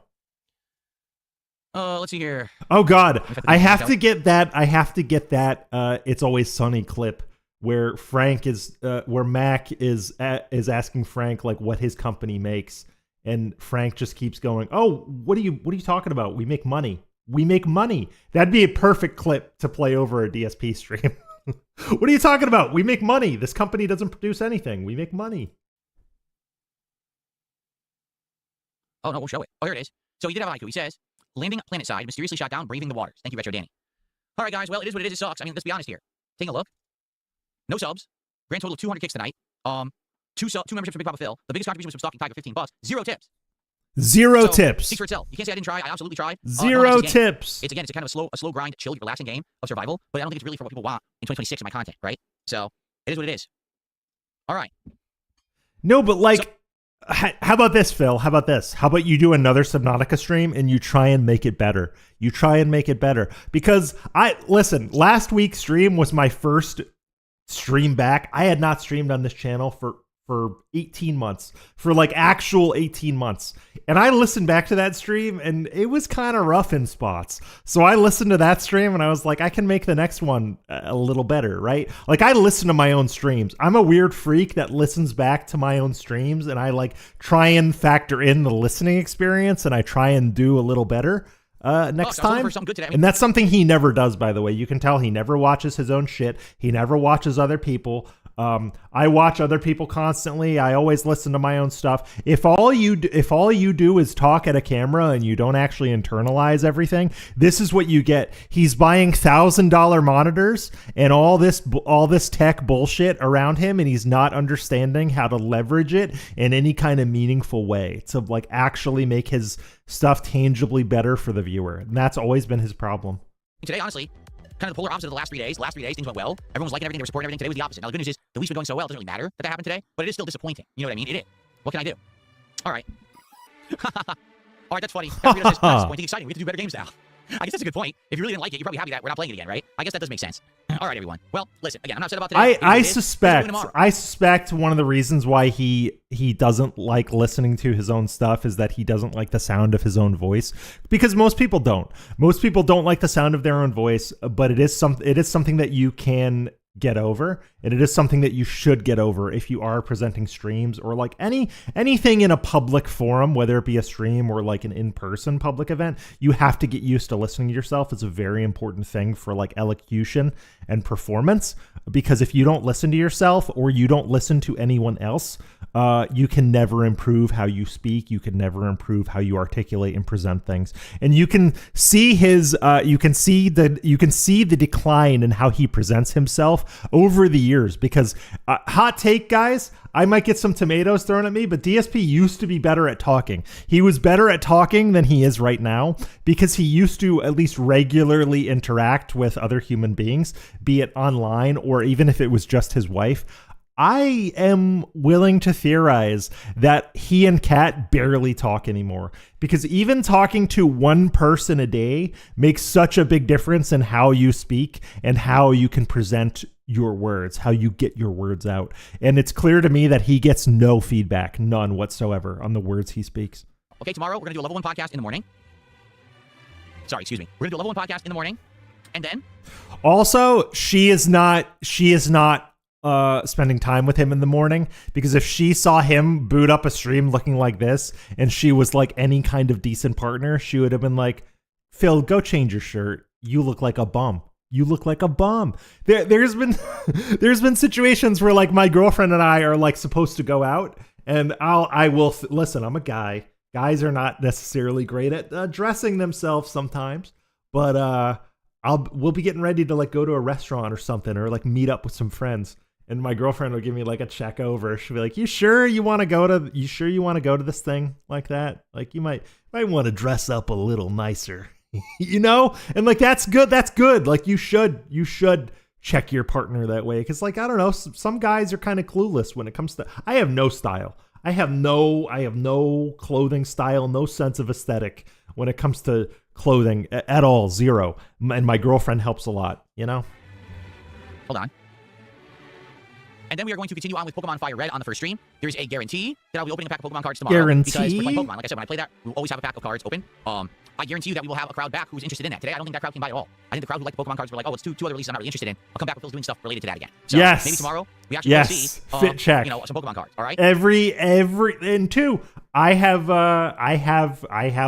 Let's see here. Oh God, Let me I have check to get that. I have to get that. It's Always Sunny clip where where Mac is asking Frank like what his company makes, and Frank just keeps going, "Oh, what are you talking about? We make money. We make money." That'd be a perfect clip to play over a DSP stream. What are you talking about? We make money. This company doesn't produce anything. We make money. Oh, no, we'll show it. Oh, here it is. So he did have a haiku. He says, landing planet side, mysteriously shot down, braving the waters. Thank you, Retro Danny. All right, guys. Well, it is what it is. It sucks. I mean, let's be honest here. Taking a look. No subs. Grand total of 200 kicks tonight. Two memberships from Big Papa Phil. The biggest contribution was from Stalking Tiger, $15. 0 tips. Zero So, tips. Speaks for itself. You can't say I didn't try. I absolutely tried. Zero It's tips. It's kind of a slow grind, chill, relaxing game of survival. But I don't think it's really for what people want in 2026 in my content, right? So it is what it is. All right. No, but like, how about this, Phil? How about this? How about you do another Subnautica stream and you try and make it better? You try and make it better. Because last week's stream was my first stream back. I had not streamed on this channel for 18 months, for like actual 18 months. And I listened back to that stream and it was kind of rough in spots. So I listened to that stream and I was like, I can make the next one a little better, right? Like I listen to my own streams. I'm a weird freak that listens back to my own streams and I like try and factor in the listening experience and I try and do a little better next time. And that's something he never does, by the way. You can tell he never watches his own shit. He never watches other people. I watch other people constantly. I always listen to my own stuff. If all you do is talk at a camera and you don't actually internalize everything, this is what you get. He's buying $1,000 monitors and all this tech bullshit around him, and he's not understanding how to leverage it in any kind of meaningful way to like actually make his stuff tangibly better for the viewer. And that's always been his problem. Today, honestly, kind of the polar opposite of the last 3 days. The last 3 days, things went well. Everyone was liking everything. They were supporting everything. Today was the opposite. Now, the good news is the week's been going so well, it doesn't really matter that happened today, but it is still disappointing. You know what I mean? It is. What can I do? All right. All right, that's funny. That's disappointing, exciting. We have to do better games now. I guess that's a good point. If you really didn't like it, you're probably happy that we're not playing it again, right? I guess that does make sense. All right, everyone. Well, listen, again, I'm not upset about today. I suspect one of the reasons why he doesn't like listening to his own stuff is that he doesn't like the sound of his own voice, because most people don't. Most people don't like the sound of their own voice, but it is something that you can get over, and it is something that you should get over if you are presenting streams or like anything in a public forum, whether it be a stream or like an in-person public event. You have to get used to listening to yourself. It's a very important thing for like elocution and performance, because if you don't listen to yourself or you don't listen to anyone else, you can never improve how you speak. You can never improve how you articulate and present things. And you can see you can see the decline in how he presents himself over the years, because hot take, guys, I might get some tomatoes thrown at me, but DSP used to be better at talking. He was better at talking than he is right now, because he used to at least regularly interact with other human beings, be it online or even if it was just his wife. I am willing to theorize that he and Kat barely talk anymore, because even talking to one person a day makes such a big difference in how you speak and how you can present your words, how you get your words out. And it's clear to me that he gets no feedback, none whatsoever, on the words he speaks. Okay, tomorrow we're going to do a level 1 podcast in the morning. Sorry, excuse me. We're going to do a level 1 podcast in the morning. And then? Also, she is not spending time with him in the morning, because if she saw him boot up a stream looking like this and she was like any kind of decent partner, she would have been like, Phil, go change your shirt. You look like a bum. You look like a bum. There's been situations where like my girlfriend and I are like supposed to go out, and listen, I'm a guy. Guys are not necessarily great at dressing themselves sometimes, but we'll be getting ready to like go to a restaurant or something, or like meet up with some friends. And my girlfriend will give me like a check over. She'll be like, you sure you want to go to this thing like that? Like you might want to dress up a little nicer, you know? And like, that's good. That's good. Like you should check your partner that way. Cause like, I don't know, some guys are kind of clueless when it comes to, I have no style. I have no clothing style, no sense of aesthetic when it comes to clothing at all. Zero. And my girlfriend helps a lot, you know? Hold on. And then we are going to continue on with Pokemon Fire Red on the first stream. There's a guarantee that I'll be opening a pack of Pokemon cards tomorrow. Because we're playing Pokemon. Like I said, when I play that, we will always have a pack of cards open. I guarantee you that we will have a crowd back who's interested in that. Today, I don't think that crowd came by at all. I think the crowd who liked the Pokemon cards were like, oh, it's two other releases I'm not really interested in. I'll come back with Phil's doing stuff related to that again. So yes. Maybe tomorrow we actually will see fit check. You know, some Pokemon cards. All right. Every and two. I have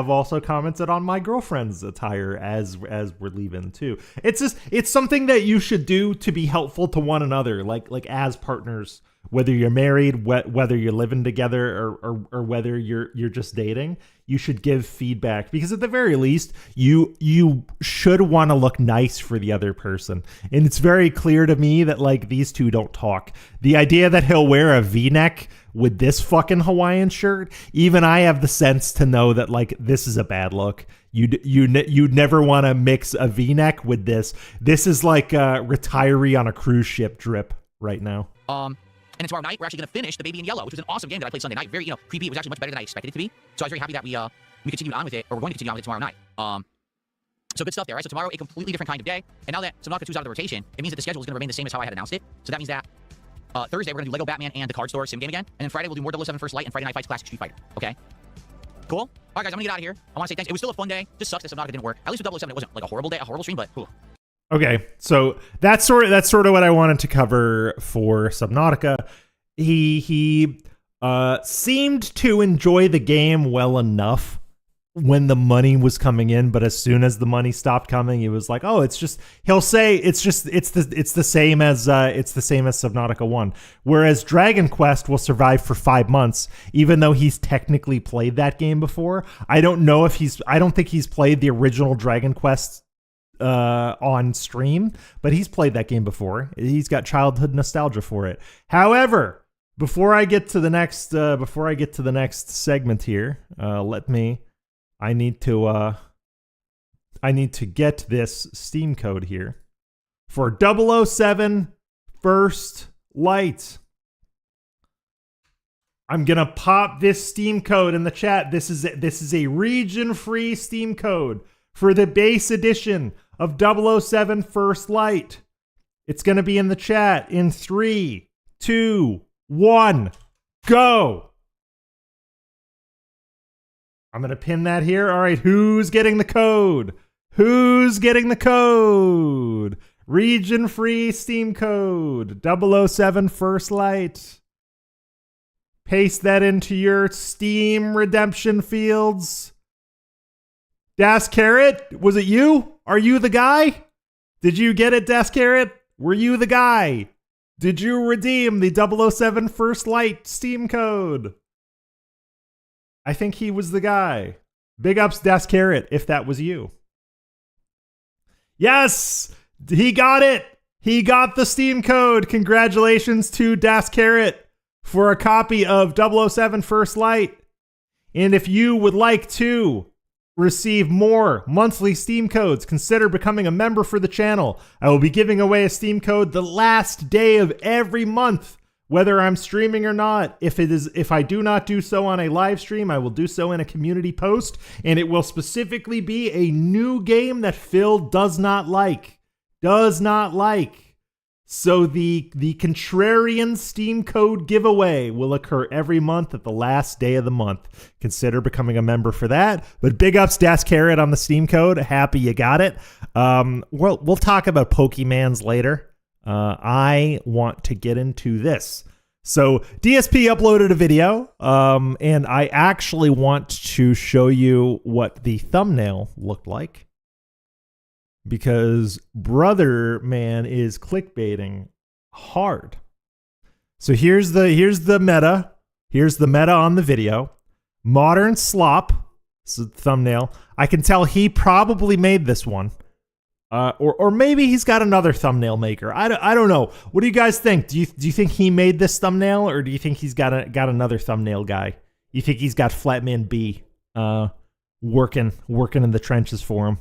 also commented on my girlfriend's attire as we're leaving too. It's something that you should do to be helpful to one another, like as partners, whether you're married, whether you're living together, or whether you're just dating. You should give feedback, because at the very least, you should want to look nice for the other person. And it's very clear to me that like these two don't talk. The idea that he'll wear a V-neck with this fucking Hawaiian shirt, even I have the sense to know that like this is a bad look. You'd never want to mix a V-neck with this. This is like a retiree on a cruise ship drip right now. And then tomorrow night, we're actually going to finish The Baby in Yellow, which was an awesome game that I played Sunday night. Very, creepy. It was actually much better than I expected it to be. So I was very happy that we continued on with it, or we're going to continue on with it tomorrow night. So good stuff there, right? So tomorrow, a completely different kind of day. And now that Subnautica 2 is out of the rotation, it means that the schedule is going to remain the same as how I had announced it. So that means that Thursday, we're going to do Lego Batman and the Card Store sim game again. And then Friday, we'll do more 007 First Light and Friday Night Fights Classic Street Fighter. Okay? Cool? All right, guys, I'm going to get out of here. I want to say thanks. It was still a fun day. Just sucks that Subnautica didn't work. At least with 007, it wasn't like a horrible day, a horrible stream, but whew. Okay, so that's sort of what I wanted to cover for Subnautica. He seemed to enjoy the game well enough when the money was coming in, but as soon as the money stopped coming, he was like, "Oh, he'll say it's the same as Subnautica 1." Whereas Dragon Quest will survive for 5 months, even though he's technically played that game before. I don't think he's played the original Dragon Quest on stream, but he's played that game before. He's got childhood nostalgia for it. However, before I get to the next segment here, I need to get this Steam code here for 007 First Light. I'm gonna pop this Steam code in the chat. This is a region-free Steam code for the base edition of 007 First Light. It's gonna be in the chat in 3, 2, 1, go. I'm going to pin that here. All right, who's getting the code? Region free Steam code 007 First Light. Paste that into your Steam redemption fields. Das Carrot, was it you? Are you the guy? Did you get it, Das Carrot? Were you the guy? Did you redeem the 007 First Light Steam code? I think he was the guy. Big ups, Das Carrot, if that was you. Yes! He got it! He got the Steam code. Congratulations to Das Carrot for a copy of 007 First Light. And if you would like to receive more monthly Steam codes, consider becoming a member for the channel. I will be giving away a Steam code the last day of every month, whether I'm streaming or not. If I do not do so on a live stream, I will do so in a community post, and it will specifically be a new game that Phil does not like. So the contrarian Steam code giveaway will occur every month at the last day of the month. Consider becoming a member for that. But big ups, Das Carrot, on the Steam code. Happy you got it. We'll talk about Pokemans later. I want to get into this. So DSP uploaded a video, and I actually want to show you what the thumbnail looked like, because brother man is clickbaiting hard. So here's the meta. Here's the meta on the video. Modern Slop. This is the thumbnail. I can tell he probably made this one. Or maybe he's got another thumbnail maker. I don't know. What do you guys think? Do you think he made this thumbnail, or do you think he's got another thumbnail guy? You think he's got Flatman B working in the trenches for him?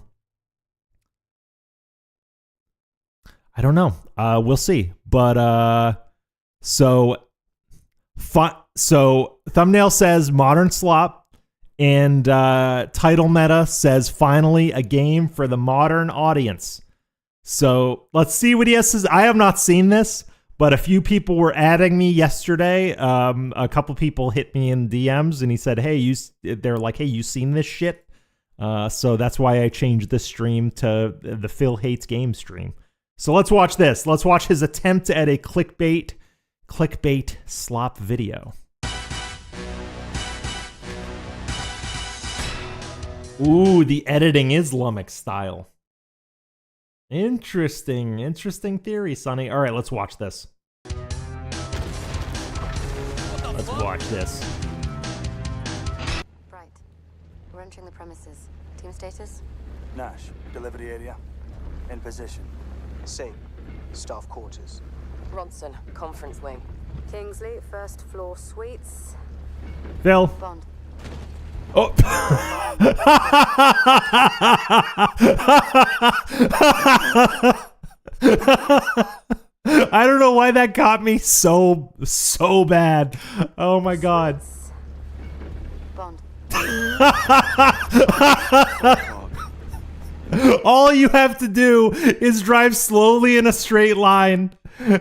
I don't know. We'll see. But so thumbnail says Modern Slop, and title meta says finally a game for the modern audience. So let's see what he has to say. I have not seen this, but a few people were adding me yesterday. A couple people hit me in DMs, and he said, "Hey, they're like, hey, you seen this shit?" So that's why I changed the stream to the Phil Hates Game stream. So let's watch this. Let's watch his attempt at a clickbait slop video. Ooh, the editing is Lummox style. Interesting theory, Sonny. All right, let's watch this. Let's watch this. Right. We're entering the premises. Team status? Nash, deliver the area. In position. Same. Staff quarters. Ronson, conference wing. Kingsley, first floor suites. Phil. Bond. Oh. I don't know why that got me so bad. Oh my god. Bond. All you have to do is drive slowly in a straight line.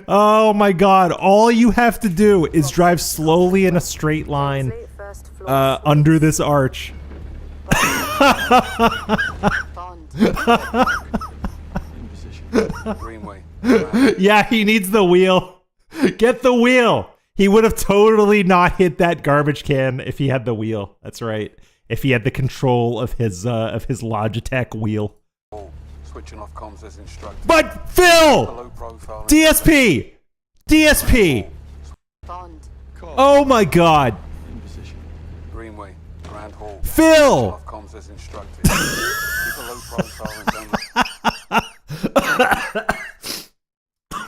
Oh my god. All you have to do is drive slowly in a straight line Kingsley, first floor under this arch. Bond. In position. Greenway. Yeah, he needs the wheel. Get the wheel. He would have totally not hit that garbage can if he had the wheel. That's right. If he had the control of his Logitech wheel. Switching off comms as instructed. But Phil! Low profile. DSP! DSP! Bond. Oh my god. In position. Greenway. Grand Hall. Phil! Off comms as instructed. Keep a low profile and don't.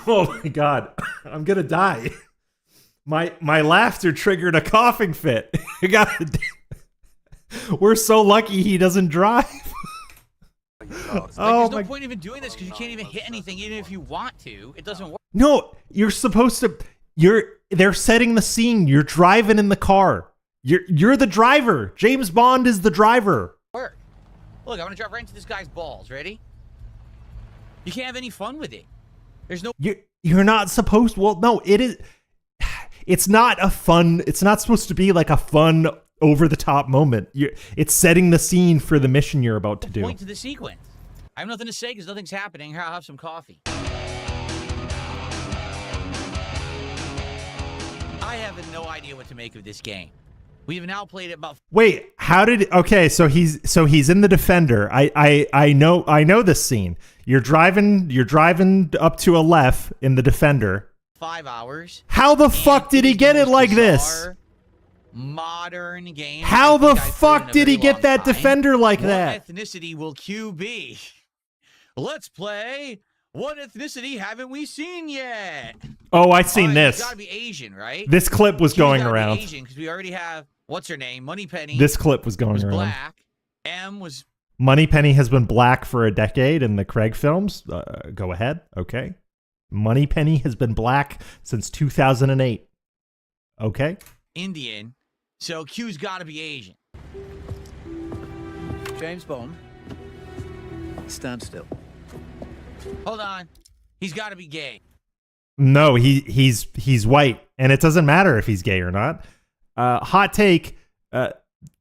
Oh my god. I'm gonna die. My laughter triggered a coughing fit. We're so lucky he doesn't drive. Oh There's my no point even doing this because you can't even hit anything, even if you want to. It doesn't work. No, you're supposed to. They're setting the scene. You're driving in the car. You're the driver. James Bond is the driver. Look, I'm gonna drive right into this guy's balls. Ready? You can't have any fun with it. There's no. You're not supposed. Well, no, it is. It's not a fun. It's not supposed to be like a fun, over the top moment. It's setting the scene for the mission you're about to do. Point to the sequence. I have nothing to say because nothing's happening. Here, I'll have some coffee. I have no idea what to make of this game. We've now played it about. Wait, how did? Okay, so he's in the Defender. I know this scene. You're driving up to a left in the Defender. 5 hours. How the fuck did he get it like this? Modern game. How the fuck did he get that Defender like that? What ethnicity will Q be? Let's play. What ethnicity haven't we seen yet? Oh, I've seen this. It's gotta be Asian, right? This clip was going around. Asian because we already have what's her name, Moneypenny. This clip was going was around. Black. M was. Moneypenny has been black for a decade in the Craig films. Go ahead. Okay. Moneypenny has been black since 2008. Okay. Indian. So Q's got to be Asian. James Bond. Stand still. Hold on. He's got to be gay. No, he's white, and it doesn't matter if he's gay or not. Hot take.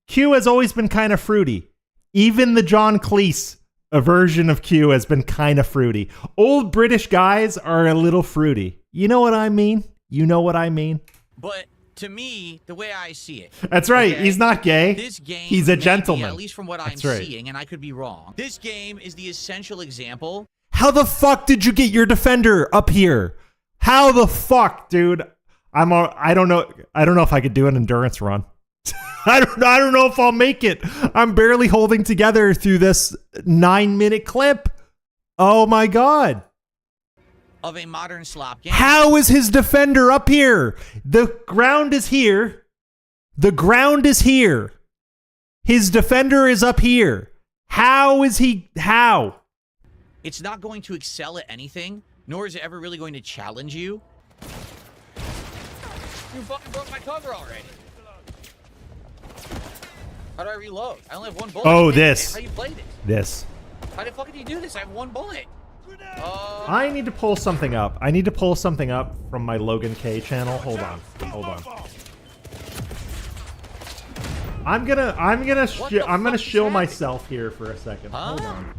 Q has always been kind of fruity. Even the John Cleese version of Q has been kind of fruity. Old British guys are a little fruity. You know what I mean? You know what I mean? But to me, the way I see it. That's right. Okay, He's not gay. This game He's a may be, gentleman. at least from what That's I'm right. seeing, and I could be wrong. This game is the essential example. How the fuck did you get your Defender up here? How the fuck, dude? I don't know if I could do an endurance run. I don't know if I'll make it. I'm barely holding together through this 9-minute clip. Oh my god. Of a modern slop game. How is his Defender up here? The ground is here. The ground is here. His Defender is up here. How is he? How? It's not going to excel at anything, nor is it ever really going to challenge you. You fucking broke my cover already. How do I reload? I only have one bullet. Oh, Damn, this. How do you play this? This. How the fuck did you do this? I have one bullet. I need to pull something up. I need to pull something up from my Logan K channel. Hold on. Hold on. I'm gonna shill myself here for a second. Hold on.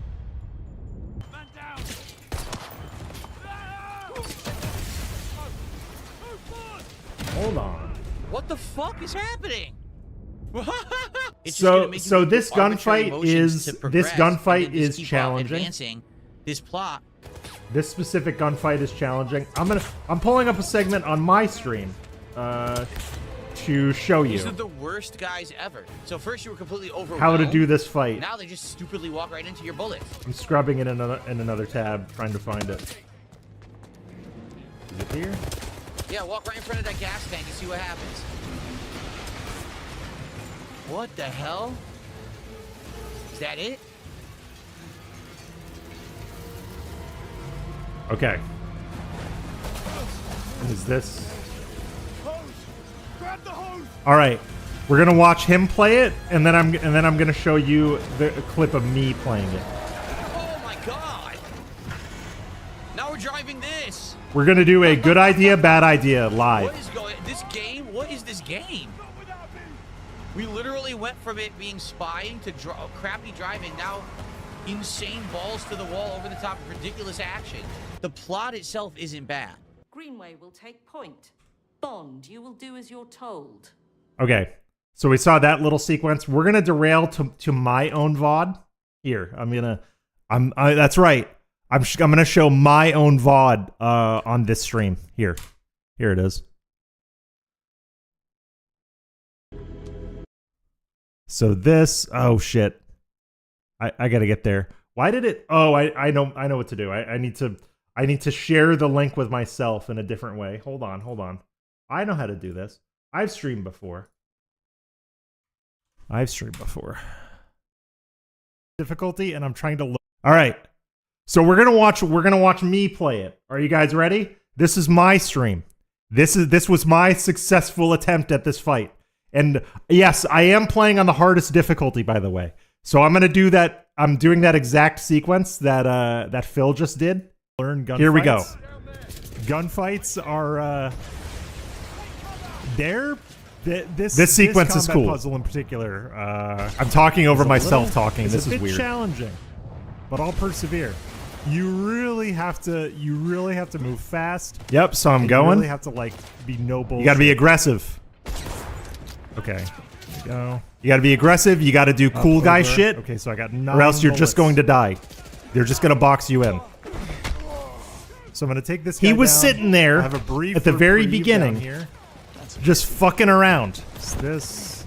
Hold on. What the fuck is happening? It's just So gonna make you so do this arbitrary gunfight motions is to progress, and then just is keep on challenging. advancing this plot. This specific gunfight is challenging. I'm pulling up a segment on my stream to show These are you the worst guys ever. So first you were completely overwhelmed. how to do this fight. Now they just stupidly walk right into your bullets. I'm scrubbing in another tab trying to find it. Is it here? Yeah, walk right in front of that gas tank and see what happens. What the hell? Is that it? Okay. Is this? All right, we're gonna watch him play it, and then I'm gonna show you the clip of me playing it. Oh my god! Now we're driving this. We're gonna do a good idea, bad idea live. What is going? This game? What is this game? We literally went from it being spying to crappy driving. Now, insane balls to the wall, over the top, ridiculous action. The plot itself isn't bad. Greenway will take point. Bond, you will do as you're told. Okay, so we saw that little sequence. We're gonna derail to my own VOD. Here, that's right. I'm gonna show my own VOD on this stream. Here it is. So this, oh shit, I gotta get there. Why did it? Oh, I know what to do. I need to share the link with myself in a different way. Hold on. I know how to do this. I've streamed before. Difficulty, and I'm trying to look. All right. So we're gonna watch me play it. Are you guys ready? This is my stream. This was my successful attempt at this fight. And yes, I am playing on the hardest difficulty, by the way. So I'm gonna do that. I'm doing that exact sequence that Phil just did. Learn gunfights. Here we go. Gunfights are this sequence is cool. Puzzle in particular. I'm talking over myself talking. This is weird. Challenging, but I'll persevere. You really have to move fast. Yep. So I'm going. You really have to be no bullshit. You got to be aggressive. Okay. Go. You got to be aggressive. You got to do cool guy shit. Okay. So I got 9 or else you're just going to die. They're just going to box you in. So I'm going to take this guy He was down. Sitting there have a brief at the very beginning, here. Just fucking around. This.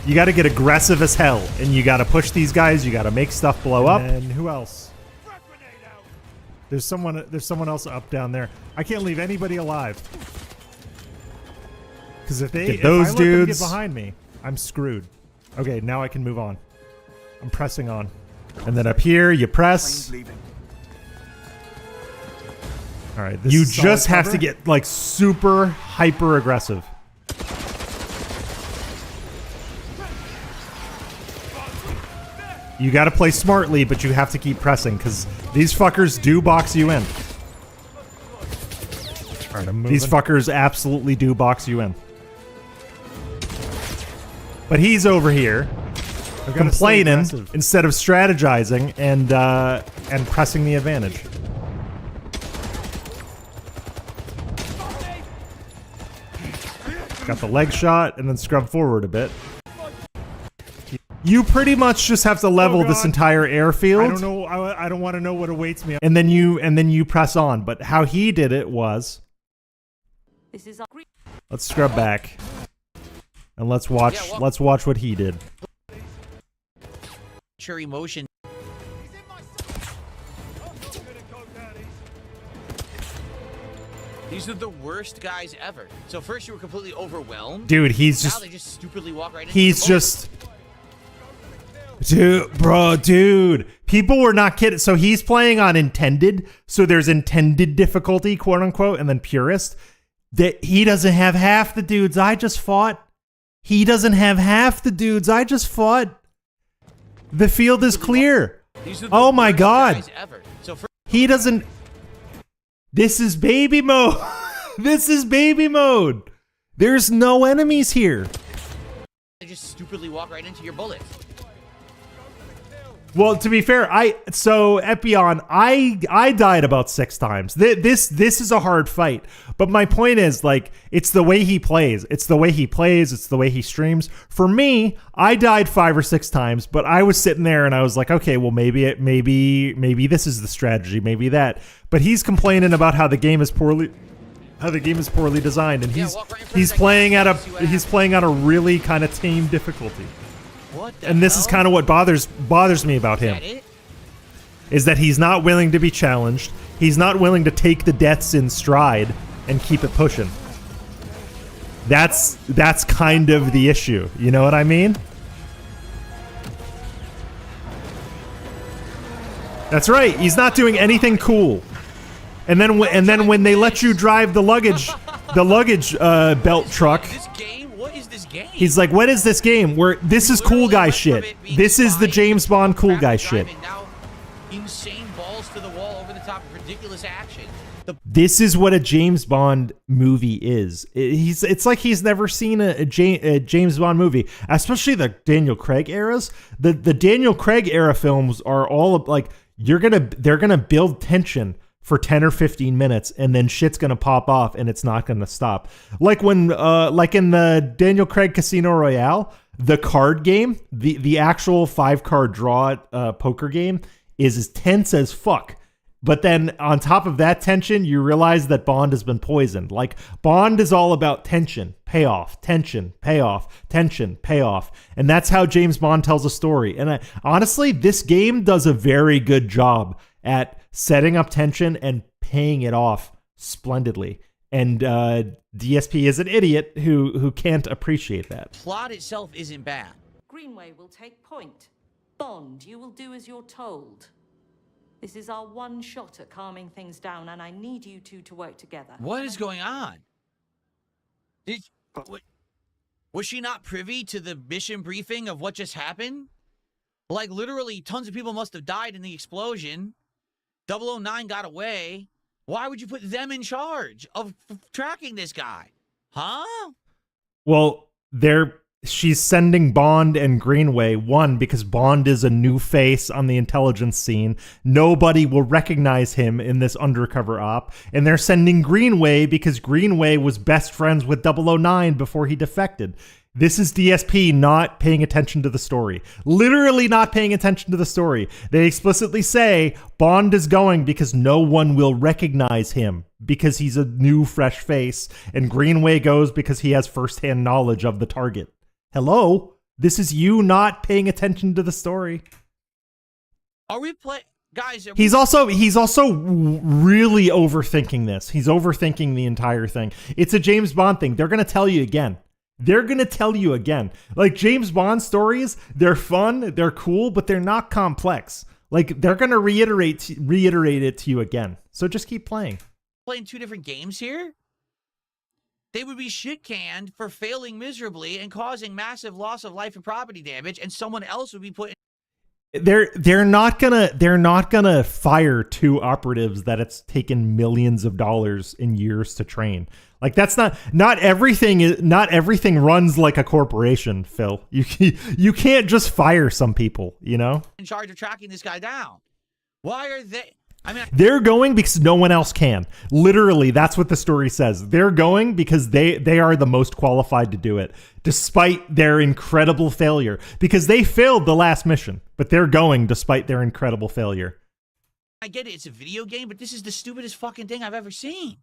You got to get aggressive as hell, and you got to push these guys. You got to make stuff blow up. And who else? There's someone else up down there. I can't leave anybody alive. Because if I let them get behind me, I'm screwed. Okay, now I can move on. I'm pressing on. And then up here, you press. All right, you just have to get super hyper aggressive. You got to play smartly, but you have to keep pressing because these fuckers do box you in. All right, I'm moving. These fuckers absolutely do box you in. But he's over here complaining instead of strategizing and pressing the advantage. Got the leg shot and then scrub forward a bit. You pretty much just have to level this entire airfield. I don't know. I don't want to know what awaits me. And then you press on. But how he did it was. Let's scrub back, and let's watch. Let's watch what he did. Emotion. These are the worst guys ever. So first you were completely overwhelmed. Dude, he's now they just stupidly walk right into He's just... Dude. People were not kidding. So he's playing on intended. So there's intended difficulty, quote unquote, and then purist. That he doesn't have half the dudes I just fought. He doesn't have half the dudes I just fought. The field is clear. Oh my god. So He doesn't. This is baby mode. This is baby mode. There's no enemies here. They just stupidly walk right into your bullets. Well, to be fair, so Epion, I died about 6 times. This is a hard fight, but my point is, like, it's the way he plays. It's the way he plays. It's the way he streams. For me, I died 5 or 6 times, but I was sitting there and I was like, okay, well, maybe this is the strategy, maybe that. But he's complaining about how the game is poorly designed, and he's playing at a really kind of tame difficulty. And this is kind of what bothers me about him. Is that he's not willing to be challenged. He's not willing to take the deaths in stride and keep it pushing. That's kind of the issue. You know what I mean? That's right. He's not doing anything cool. And then when they let you drive the luggage belt truck, he's like, what is this game? Where this is cool guy shit. This is the James Bond cool guy shit. Insane balls to the wall, over the top, ridiculous action. This is what a James Bond movie is. It's like he's never seen a James Bond movie, especially the Daniel Craig eras. The Daniel Craig era films are all like they're gonna build tension for 10 or 15 minutes, and then shit's gonna pop off and it's not gonna stop. Like when like in the Daniel Craig Casino Royale, the card game, the actual 5-card draw poker game is as tense as fuck. But then on top of that tension, you realize that Bond has been poisoned. Like, Bond is all about tension, payoff, tension, payoff, tension, payoff. And that's how James Bond tells a story. And honestly, this game does a very good job at setting up tension and paying it off splendidly. And DSP is an idiot who can't appreciate that. Plot itself isn't bad. Greenway will take point. Bond, you will do as you're told. This is our one shot at calming things down, and I need you two to work together. What is going on? Was she not privy to the mission briefing of what just happened? Like, literally, tons of people must have died in the explosion. 009 got away. Why would you put them in charge of tracking this guy? Huh? Well, she's sending Bond and Greenway, one, because Bond is a new face on the intelligence scene. Nobody will recognize him in this undercover op. And they're sending Greenway because Greenway was best friends with 009 before he defected. This is DSP not paying attention to the story. Literally not paying attention to the story. They explicitly say Bond is going because no one will recognize him because he's a new, fresh face. And Greenway goes because he has firsthand knowledge of the target. Hello? This is you not paying attention to the story. Are we playing... Guys, he's also really overthinking this. He's overthinking the entire thing. It's a James Bond thing. They're going to tell you again. Like, James Bond stories, they're fun, they're cool, but they're not complex. Like, they're going to reiterate it to you again. So just keep playing. Playing 2 different games here? They would be shit-canned for failing miserably and causing massive loss of life and property damage, and someone else would be put in... They're not gonna fire 2 operatives that it's taken millions of dollars in years to train. Like, that's not everything runs like a corporation, Phil. You can't just fire some people, you know? In charge of tracking this guy down. Why are they... I mean, they're going because no one else can. Literally, that's what the story says. They're going because they are the most qualified to do it, despite their incredible failure. Because they failed the last mission, but they're going despite their incredible failure. I get it, it's a video game, but this is the stupidest fucking thing I've ever seen.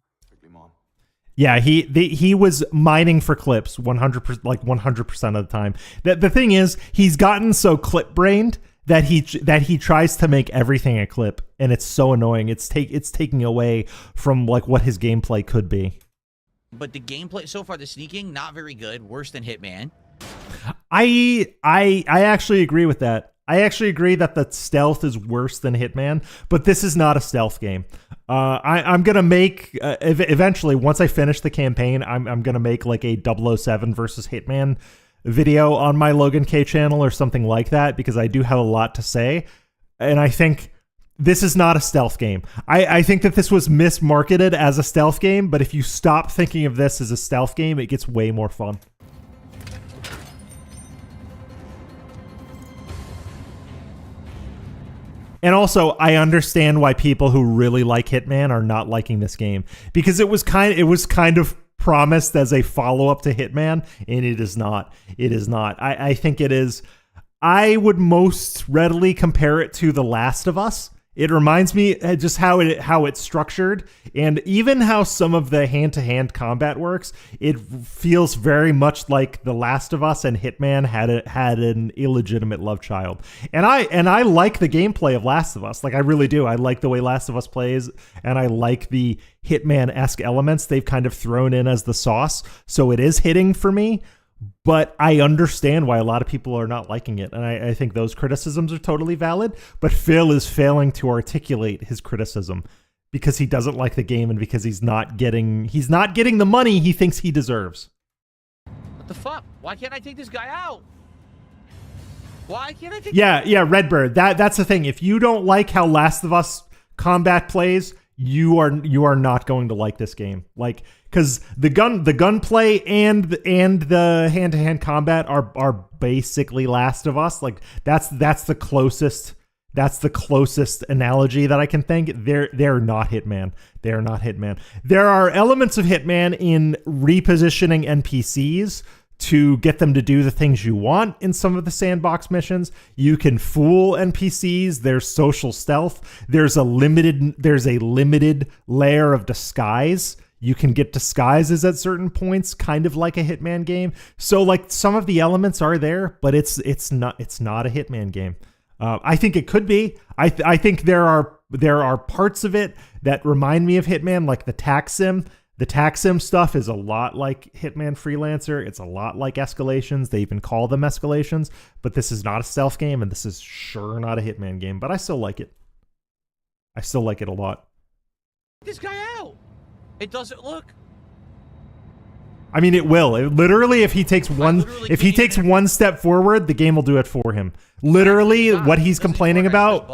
Yeah, he was mining for clips 100% of the time. The thing is, he's gotten so clip brained that he tries to make everything a clip, and it's so annoying. It's taking away from like what his gameplay could be. But the gameplay so far, the sneaking, not very good. Worse than Hitman. I actually agree with that. I actually agree that the stealth is worse than Hitman, but this is not a stealth game. I'm gonna make eventually, once I finish the campaign, I'm gonna make like a 007 versus Hitman video on my Logan K channel or something like that, because I do have a lot to say, and I think This is not a stealth game. I think that this was mismarketed as a stealth game, but if you stop thinking of this as a stealth game, it gets way more fun. And also, I understand why people who really like Hitman are not liking this game, because it was kind of promised as a follow-up to Hitman, and it is not. It is not. I think it is. I would most readily compare it to The Last of Us. It reminds me just how it's structured, and even how some of the hand-to-hand combat works. It feels very much like The Last of Us and Hitman had an illegitimate love child. And I like the gameplay of Last of Us. Like, I really do. I like the way Last of Us plays, and I like the Hitman-esque elements they've kind of thrown in as the sauce. So it is hitting for me. But I understand why a lot of people are not liking it. And I think those criticisms are totally valid. But Phil is failing to articulate his criticism because he doesn't like the game and because he's not getting the money he thinks he deserves. What the fuck? Why can't I take this guy out? Why can't I take Yeah, Redbird. That's the thing. If you don't like how Last of Us combat plays, you are not going to like this game. Like, because the gunplay and the hand-to-hand combat are basically Last of Us. Like, that's the closest analogy that I can think. They're not Hitman. They're not Hitman. There are elements of Hitman in repositioning NPCs to get them to do the things you want in some of the sandbox missions. You can fool NPCs. There's social stealth. There's a limited layer of disguise. You can get disguises at certain points, kind of like a Hitman game. So, like, some of the elements are there, but it's not a Hitman game. I think it could be. I think there are parts of it that remind me of Hitman, like the tax sim. The tax sim stuff is a lot like Hitman Freelancer. It's a lot like Escalations. They even call them Escalations. But this is not a stealth game, and this is sure not a Hitman game. But I still like it. I still like it a lot. this guy out? It doesn't look. I mean, it will. It, literally, if he takes one step forward, the game will do it for him. Literally, what he's complaining about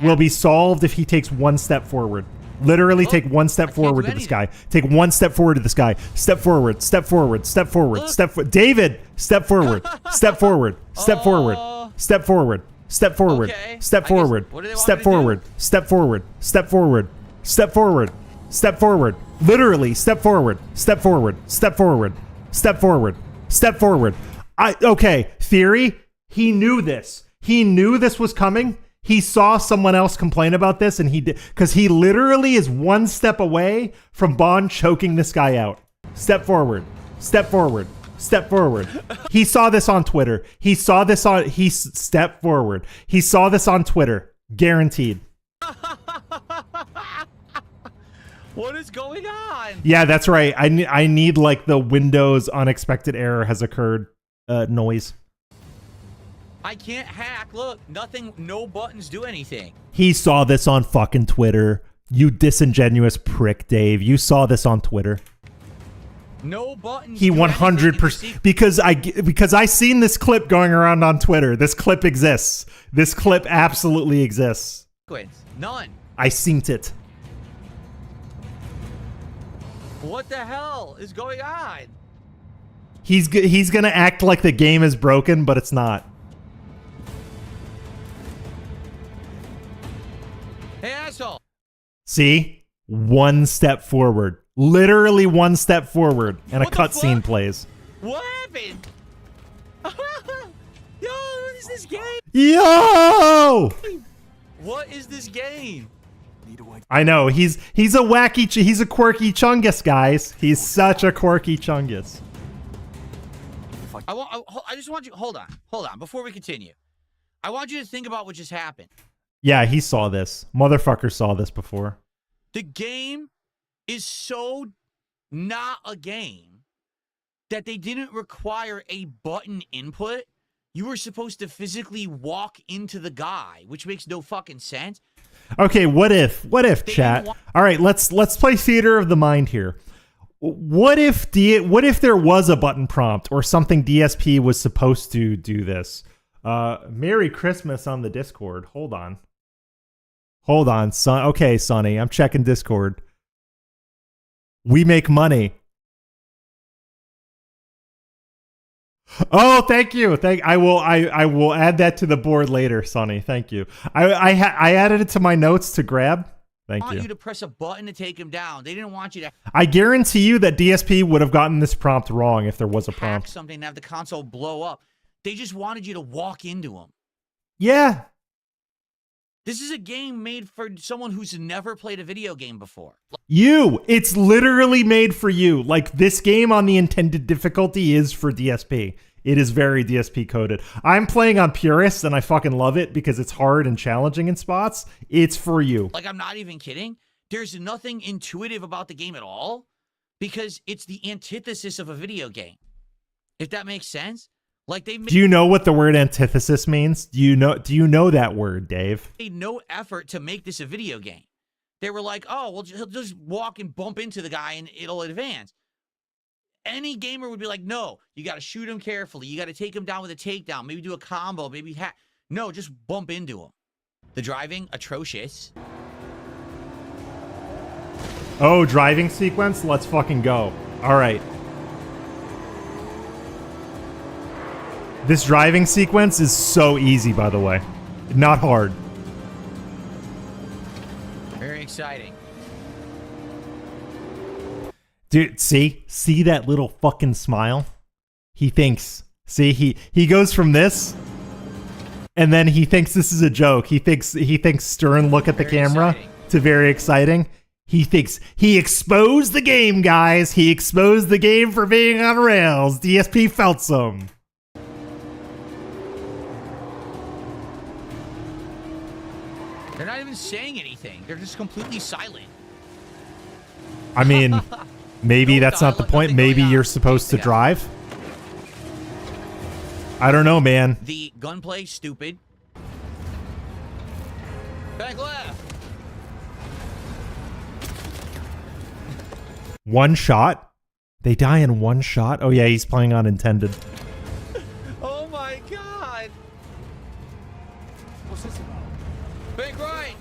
will be solved if he takes one step forward. Literally, take one step forward to this guy. Take one step forward to this guy. Step forward. Step forward. Step forward. David, step forward. Step forward. Step forward. Step forward. Step forward. Step forward. Step forward. Step forward. Step forward. Step forward. Step forward. Literally, step forward. Step forward. Step forward. Step forward. Step forward. Okay, theory. He knew this. He knew this was coming. He saw someone else complain about this, and he did, because he literally is one step away from Bond choking this guy out. Step forward. Step forward. Step forward. He saw this on Twitter. Step forward. He saw this on Twitter. Guaranteed. What is going on? Yeah, that's right. I need like the Windows unexpected error has occurred noise. I can't hack. Look, nothing, no buttons do anything. He saw this on fucking Twitter. You disingenuous prick, Dave. You saw this on Twitter. No buttons. He 100% because I seen this clip going around on Twitter. This clip exists. This clip absolutely exists. None. I seen it. What the hell is going on? He's gonna act like the game is broken, but it's not. Hey, asshole. See? One step forward. Literally one step forward. And What a the cutscene fuck? plays. What happened? Yo, what is this game? Yo! What is this game? I know. He's a quirky chungus, guys. He's such a quirky chungus. I just want you, hold on, before we continue. I want you to think about what just happened. Yeah, he saw this. Motherfucker saw this before. The game is so not a game that they didn't require a button input. You were supposed to physically walk into the guy, which makes no fucking sense. Okay, what if chat? All right, let's play theater of the mind here. What if there was a button prompt or something DSP was supposed to do this? Merry Christmas on the Discord. Hold on. Hold on, son. Okay, Sonny, I'm checking Discord. We make money. Oh, thank you. I will add that to the board later, Sonny. Thank you. I added it to my notes to grab. Thank want you. you to press a button to take him down. They didn't want you to I guarantee you that DSP would have gotten this prompt wrong if there was a hack prompt. something and have the console blow up. They just wanted you to walk into him. Yeah. This is a game made for someone who's never played a video game before. It's literally made for you. Like, this game on the intended difficulty is for DSP. It is very DSP coded. I'm playing on Purist and I fucking love it because it's hard and challenging in spots. It's for you. Like, I'm not even kidding. There's nothing intuitive about the game at all because it's the antithesis of a video game. If that makes sense. Like, they Do you know what the word antithesis means? Do you know that word, Dave? made no effort to make this a video game. They were like, oh, well, he'll just walk and bump into the guy and it'll advance. Any gamer would be like, no, you got to shoot him carefully. You got to take him down with a takedown. Maybe do a combo. Maybe no, just bump into him. The driving, atrocious. Oh, driving sequence? Let's fucking go. All right. This driving sequence is so easy, by the way. Not hard. Very exciting. Dude, see that little fucking smile? He thinks, he goes from this, and then he thinks this is a joke. He thinks stern look at the Very camera exciting. to very exciting. He thinks he exposed the game, guys. He exposed the game for being on rails. DSP felt some. They're not even saying anything. They're just completely silent. I mean, maybe No that's not the dialogue, point. nothing Maybe going on. you're supposed to Yeah. drive. I don't know, man. The gunplay, stupid. Back left. One shot? They die in one shot? Oh yeah, he's playing on intended. Oh my god. What's this about? Bank right.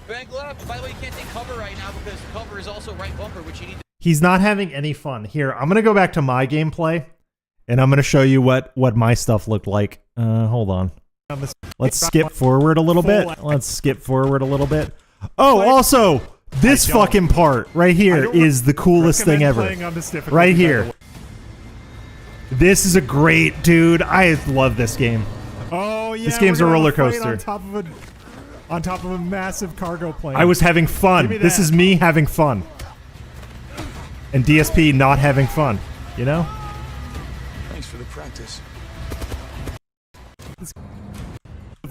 Bank left. By the way, you can't take cover right now because cover is also right bumper, which you need to He's not having any fun. Here, I'm gonna go back to my gameplay, and I'm gonna show you what my stuff looked like. Hold on. Let's skip forward a little bit. Let's skip forward a little bit. Oh, also, this fucking part right here is the coolest thing ever. Right here. This is a great, dude. I love this game. Oh yeah, This game's we're a gonna roller have fight coaster. on top of a massive cargo plane. I was having Give me fun. This that. is me having fun. And DSP not having fun, you know? Thanks for the practice.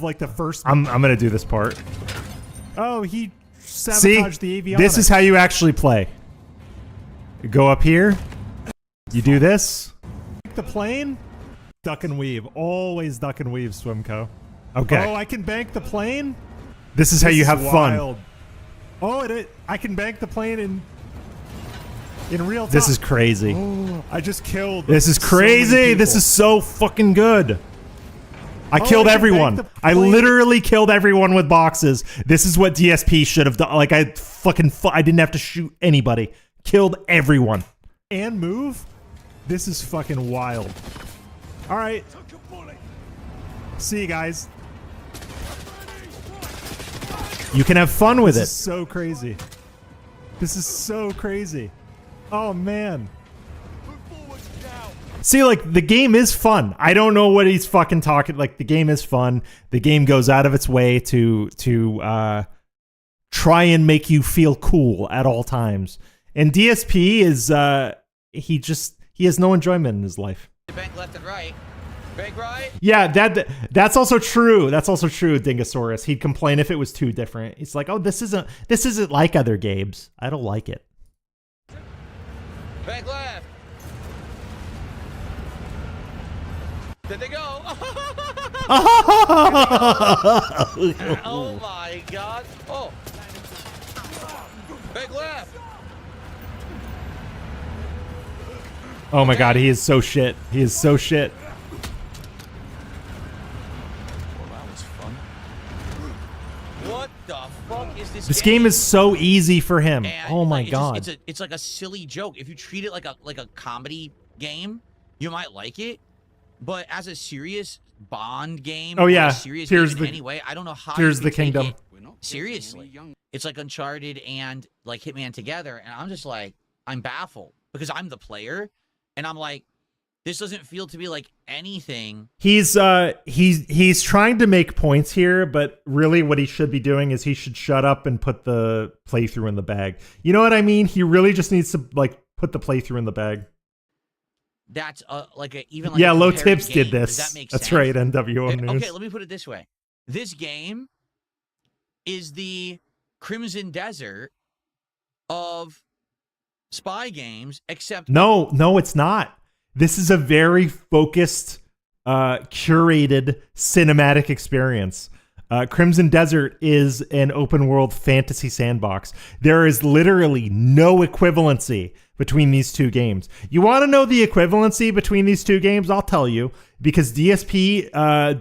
like the first. I'm gonna do this part. Oh, he See, sabotaged the avionics. this is how you actually play. You go up here. You do this. the plane. Duck and weave, always duck and weave, Swimco. Okay. Oh, I can bank the plane. This is how you have fun. wild. Oh, I can bank the plane in real time. This is crazy. Oh, I just killed. This is so many crazy. This people. is so fucking good. I Oh, killed I can everyone. bank the I plane. literally killed everyone with boxes. This is what DSP should have done. Like, I didn't have to shoot anybody. Killed everyone. and move. This is fucking wild. All right. See you guys. You can have fun with This it. is so crazy. This is so crazy. Oh man. See, like, the game is fun. I don't know what he's fucking talking. Like, the game is fun. The game goes out of its way to try and make you feel cool at all times. And DSP is he has no enjoyment in his life. bank left and right. Bank right. Yeah, that's also true. That's also true, Dingosaurus. He'd complain if it was too different. He's like, "Oh, this isn't like other games. I don't like it." Bank left. Did they go? Oh my god. Oh. Bank left. Oh my god, he is so shit. He is so shit. Well, that was fun. This game is so easy for him. And, Oh my like, god. it's like a silly joke. If you treat it like a comedy game, you might like it. But as a serious Bond game, Oh, or yeah. a serious Here's game in the- any way, I don't know how. Tears you of can the take Kingdom. it seriously. It's like Uncharted and like Hitman together, and I'm just like, I'm baffled because I'm the player, and I'm like, this doesn't feel to me like anything. He's trying to make points here, but really what he should be doing is he should shut up and put the playthrough in the bag. You know what I mean? He really just needs to like put the playthrough in the bag. That's even like Yeah, a Low compared Tips game. did this. Does that make That's sense? right, NWO News. Okay, let me put it this way. This game is the Crimson Desert of spy games, except No, it's not. This is a very focused, curated cinematic experience. Crimson Desert is an open world fantasy sandbox. There is literally no equivalency between these two games. You want to know the equivalency between these two games? I'll tell you, because DSP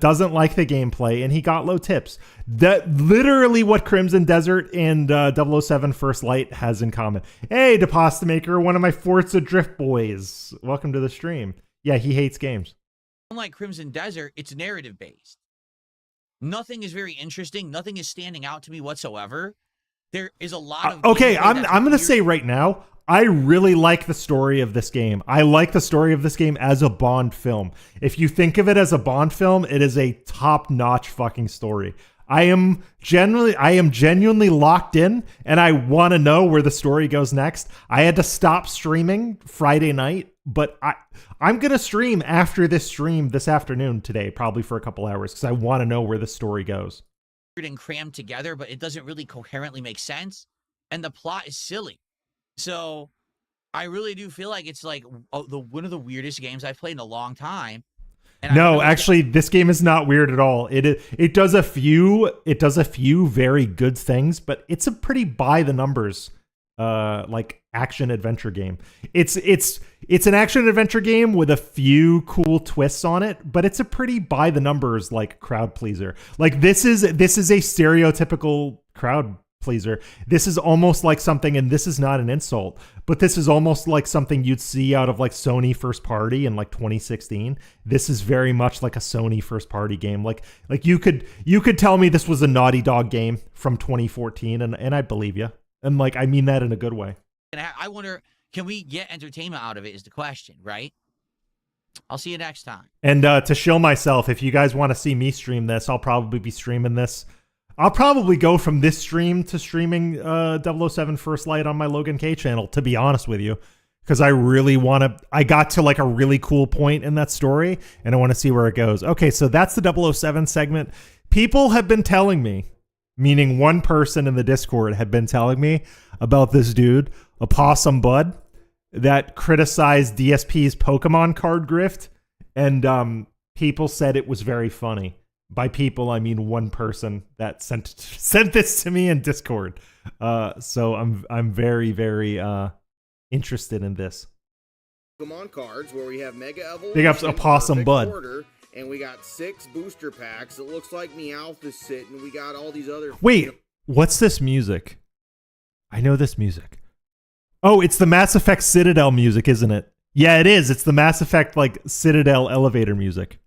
doesn't like the gameplay and he got Low Tips. That literally what Crimson Desert and 007 First Light has in common. Hey, Depasta Maker, one of my Forza Drift boys. Welcome to the stream. Yeah, he hates games. unlike Crimson Desert, it's narrative based. Nothing is very interesting. Nothing is standing out to me whatsoever. There is a lot of okay. gameplay that's I'm gonna weird. say right now, I really like the story of this game. I like the story of this game as a Bond film. If you think of it as a Bond film, it is a top-notch fucking story. I am genuinely locked in, and I want to know where the story goes next. I had to stop streaming Friday night, but I'm gonna stream after this stream this afternoon today, probably for a couple hours, because I want to know where the story goes. And crammed together, but it doesn't really coherently make sense, and the plot is silly. So I really do feel like it's like one of the weirdest games I've played in a long time. And No, actually, this game is not weird at all. It does a few very good things, but it's a pretty by the numbers like action adventure game. It's an action adventure game with a few cool twists on it, but it's a pretty by the numbers like crowd pleaser. Like this is a stereotypical crowd pleaser. This is almost like something, and this is not an insult, but this is almost like something you'd see out of like Sony first party in like 2016. This is very much like a Sony first party game. Like you could tell me this was a Naughty Dog game from 2014, and I believe you. And like I mean that in a good way. And I wonder, can we get entertainment out of it is the question, right? I'll see you next time. And to shill myself, if you guys want to see me stream this, I'll probably be streaming this. I'll probably go from this stream to streaming 007 First Light on my Logan K channel, to be honest with you. Because I really want to... I got to like a really cool point in that story, and I want to see where it goes. Okay, so that's the 007 segment. People have been telling me, meaning one person in the Discord had been telling me about this dude, Opossum Bud, that criticized DSP's Pokemon card grift, and people said it was very funny. By people, I mean one person that sent this to me in Discord. So I'm very, very interested in this. Pokemon cards where we have Mega Evolution, Big ups Opossum Bud. Order, and we got 6 booster packs. It looks like Meowth is sitting. We got all these other... Wait, what's this music? I know this music. Oh, it's the Mass Effect Citadel music, isn't it? Yeah, it is. It's the Mass Effect like Citadel elevator music.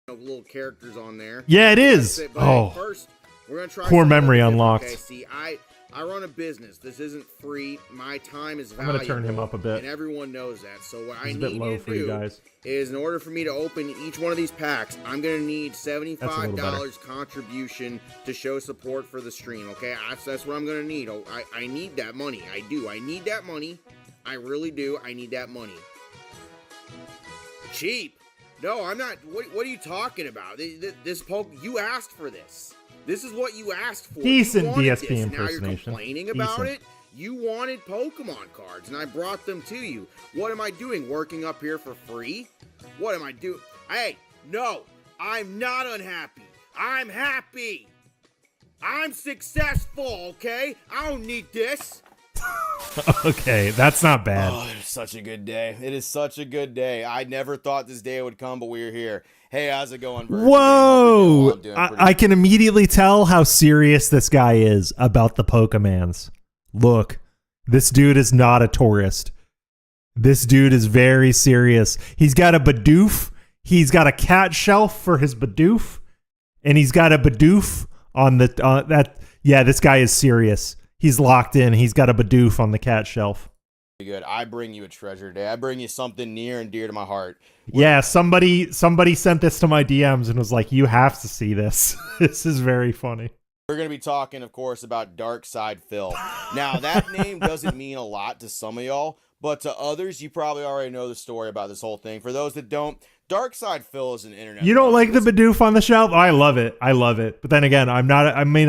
Little characters on there. Yeah, it is. Oh, first, we're gonna try core memory different. unlocked. Okay, see, I run a business. This isn't free. My time is I'm valuable. gonna turn him up a bit. And everyone knows that. So what He's I a bit need low you for to you do guys. is, in order for me to open each one of these packs, I'm gonna need $75 contribution to show support for the stream. Okay, that's what I'm gonna need. I need that money. I do. I need that money. I really do. I need that money. Cheap. No, I'm not. What are you talking about? This you asked for this. This is what you asked for. Decent you wanted DSP this. impersonation. Now you're complaining about Decent. it. You wanted Pokemon cards, and I brought them to you. What am I doing? Working up here for free? What am I doing? Hey, no, I'm not unhappy. I'm happy. I'm successful. Okay, I don't need this. Okay, that's not bad. Oh, it's such a good day. It is such a good day. I never thought this day would come, but we're here. Hey, how's it going, Virgin? Whoa! I'm doing pretty I can immediately tell how serious this guy is about the Pokemans. Look, this dude is not a tourist. This dude is very serious. He's got a Bidoof. He's got a cat shelf for his Bidoof. And he's got a Bidoof on the that. Yeah, this guy is serious. He's locked in. He's got a Bidoof on the cat shelf. good. I bring you a treasure today. I bring you something near and dear to my heart. Yeah, somebody sent this to my DMs and was like, "You have to see this. This is very funny." We're going to be talking, of course, about Dark Side Phil. Now, that name doesn't mean a lot to some of y'all, but to others, you probably already know the story about this whole thing. For those that don't, Dark Side Phil is an internet. You don't like the Bidoof on the shelf? I love it. I love it. But then again, I may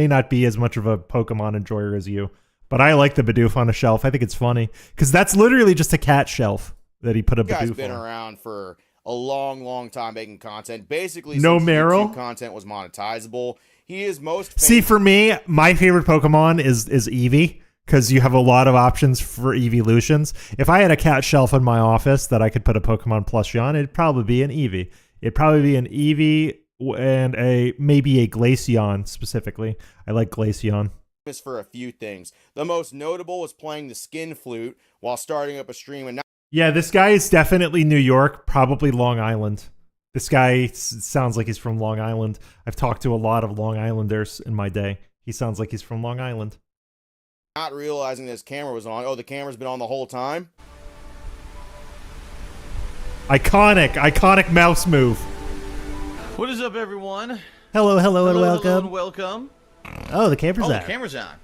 not be as much of a Pokemon enjoyer as you, but I like the Bidoof on a shelf. I think it's funny because that's literally just a cat shelf that he put a Bidoof on. This guy's been around for a long time making content. Basically, no since Meryl YouTube content was monetizable. He is most famous. See, for me, my favorite Pokemon is Eevee, because you have a lot of options for evolutions. If I had a cat shelf in my office that I could put a Pokemon plushie on, it'd probably be an Eevee. It'd probably be an Eevee and maybe a Glaceon specifically. I like Glaceon. For a few things. The most notable was playing the skin flute while starting up a stream. And now yeah, this guy is definitely New York, probably Long Island. This guy sounds like he's from Long Island. I've talked to a lot of Long Islanders in my day. He sounds like he's from Long Island. Not realizing this camera was on. Oh, the camera's been on the whole time? Iconic mouse move. What is up, everyone? Hello, and welcome. Hello, and welcome. Oh, the camera's on. The camera's on.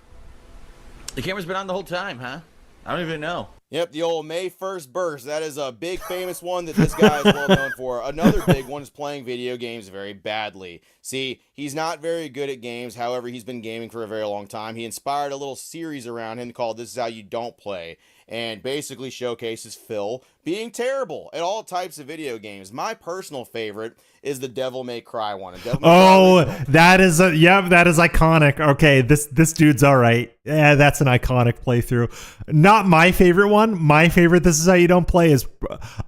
The camera's been on the whole time, huh? I don't even know. Yep, the old May 1st burst. That is a big famous one that this guy is well known for. Another big one is playing video games very badly. See, he's not very good at games. However, he's been gaming for a very long time. He inspired a little series around him called This Is How You Don't Play, and basically showcases Phil being terrible at all types of video games. My personal favorite is the Devil May Cry one. That is iconic. Okay, this dude's all right. Yeah, that's an iconic playthrough. Not my favorite one. My favorite This Is How You Don't Play is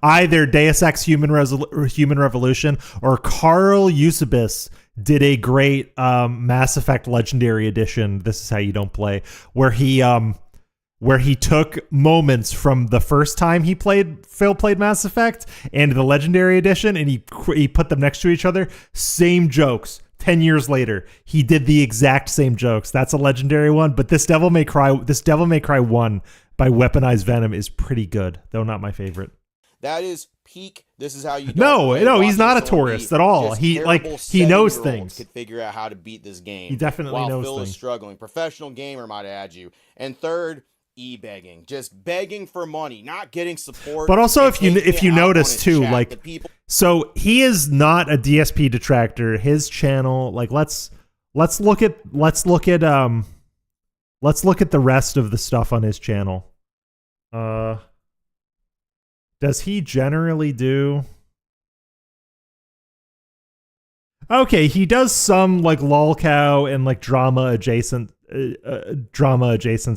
either Deus Ex Human Revolution or Carl Eusebis did a great Mass Effect Legendary Edition, This Is How You Don't Play, where he took moments from the first time Phil played Mass Effect and the Legendary Edition, and he put them next to each other. Same jokes. 10 years later, he did the exact same jokes. That's a legendary one. But this Devil May Cry 1 by Weaponized Venom is pretty good, though not my favorite. That is peak. This Is How You Don't Play. No, he's not a Watching tourist at all. He knows things. Could figure out how to beat this game. He definitely while knows Phil things. is struggling. Professional gamer, might add you. And third, e-begging, just begging for money, not getting support. But also, if you notice too, like, so he is not a DSP detractor. His channel, like, let's look at the rest of the stuff on his channel. Does he generally do? Okay, he does some like lolcow and like drama adjacent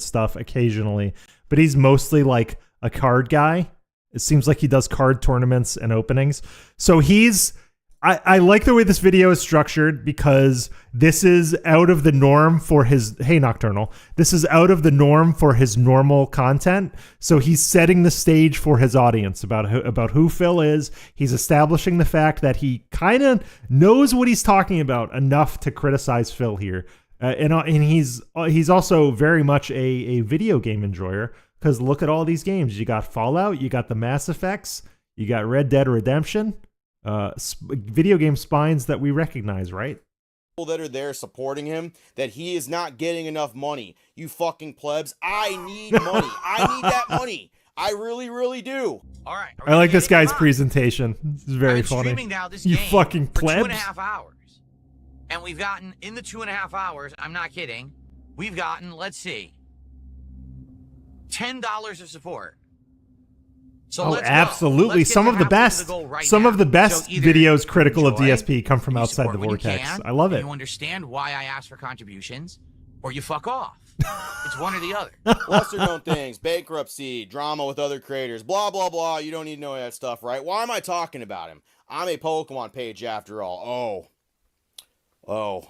stuff occasionally, but he's mostly like a card guy. It seems like he does card tournaments and openings. So I like the way this video is structured because this is out of the norm for his, hey Nocturnal, this is out of the norm for his normal content. So he's setting the stage for his audience about who Phil is. He's establishing the fact that he kind of knows what he's talking about enough to criticize Phil here. And he's also very much a video game enjoyer, because look at all these games. You got Fallout, you got the Mass Effects, you got Red Dead Redemption, video game spines that we recognize, right? People that are there supporting him, that he is not getting enough money. You fucking plebs, I need money. I need that money. I really, really do. All right. I like this guy's presentation. This is very funny. Streaming now this you game fucking for plebs. 2.5 hours. And we've gotten, in the 2.5 hours, I'm not kidding, we've gotten, let's see, $10 of support. So let's absolutely. Some of the best videos critical of DSP come from outside the vortex. I love it. You understand why I ask for contributions, or you fuck off. It's one or the other. Lesser known things, bankruptcy, drama with other creators, blah, blah, blah. You don't need to know that stuff, right? Why am I talking about him? I'm a Pokemon page after all. Oh.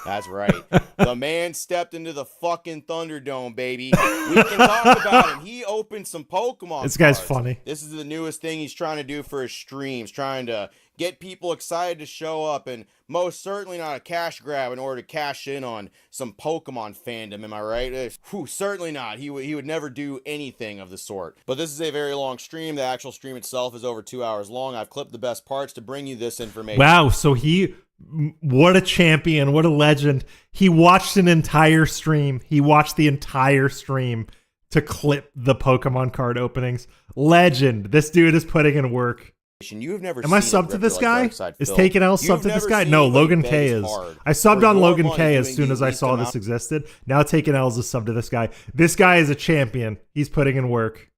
That's right. The man stepped into the fucking Thunderdome, baby. We can talk about him. He opened some Pokemon This guy's cards. funny. This is the newest thing he's trying to do for his streams, trying to get people excited to show up, and most certainly not a cash grab in order to cash in on some Pokemon fandom, am I right? Certainly not. He would never do anything of the sort. But this is a very long stream. The actual stream itself is over 2 hours long. I've clipped the best parts to bring you this information. Wow, so what a champion, what a legend. He watched an entire stream. He watched the entire stream to clip the Pokemon card openings. Legend. This dude is putting in work. You've never Am I seen a subbed to grifter this like guy? Darkside Is Phil. Taken L You've subbed to this never guy? seen No, anybody Logan beg K his is. hard I subbed for on your Logan money K as doing soon the as I least saw amount. this existed. Now Taken L is a sub to this guy. This guy is a champion. He's putting in work.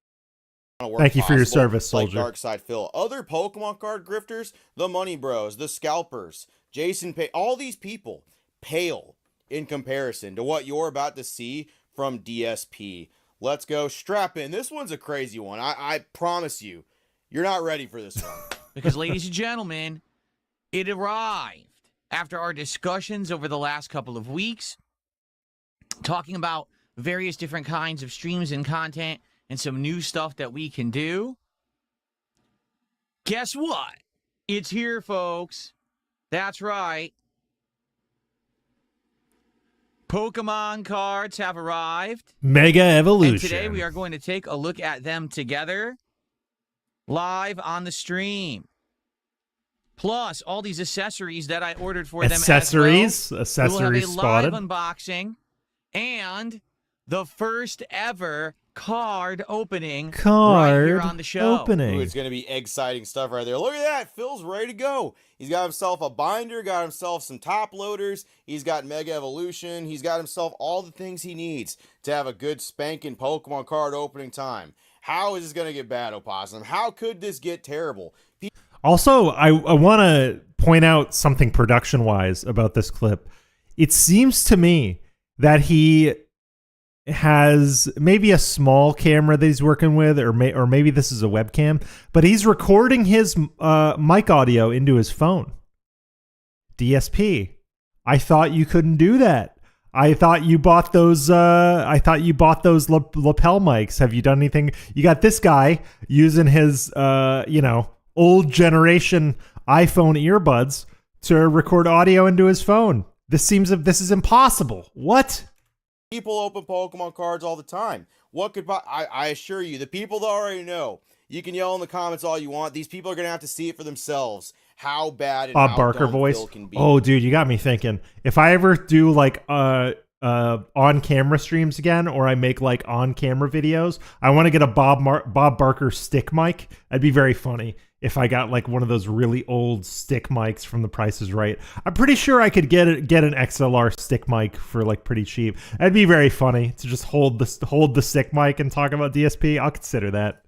Work Thank you for your possible, service, soldier. Like Darkside Phil. Other Pokemon card grifters, the Money Bros, the Scalpers, Jason Pay, all these people pale in comparison to what you're about to see from DSP. Let's go. Strap in. This one's a crazy one. I promise you, you're not ready for this one. Because, ladies and gentlemen, it arrived after our discussions over the last couple of weeks, talking about various different kinds of streams and content and some new stuff that we can do. Guess what? It's here, folks. That's right. Pokemon cards have arrived. Mega Evolution. And today we are going to take a look at them together live on the stream. Plus, all these accessories that I ordered for them as well. Accessories We will have a spotted. live unboxing and the first ever card opening right here on the show. opening. Ooh, it's going to be exciting stuff right there. Look at that. Phil's ready to go. He's got himself a binder, got himself some top loaders. He's got Mega Evolution. He's got himself all the things he needs to have a good spanking Pokemon card opening time. How is this going to get bad, Opossum? How could this get terrible? Also, I want to point out something production-wise about this clip. It seems to me that he has maybe a small camera that he's working with, or maybe this is a webcam, but he's recording his mic audio into his phone. DSP, I thought you couldn't do that. I thought you bought those. Lapel mics. Have you done anything? You got this guy using his, old generation iPhone earbuds to record audio into his phone. This is impossible. What? People open Pokemon cards all the time. What could I assure you, the people that already know, you can yell in the comments all you want. These people are going to have to see it for themselves. How bad and Bob how Barker dumb voice. Phil can be. Oh, dude, you got me thinking. If I ever do like on camera streams again, or I make like on camera videos, I want to get a Bob Barker stick mic. That'd be very funny if I got like one of those really old stick mics from The Price is Right. I'm pretty sure I could get an XLR stick mic for like pretty cheap. That'd be very funny to just hold the stick mic and talk about DSP. I'll consider that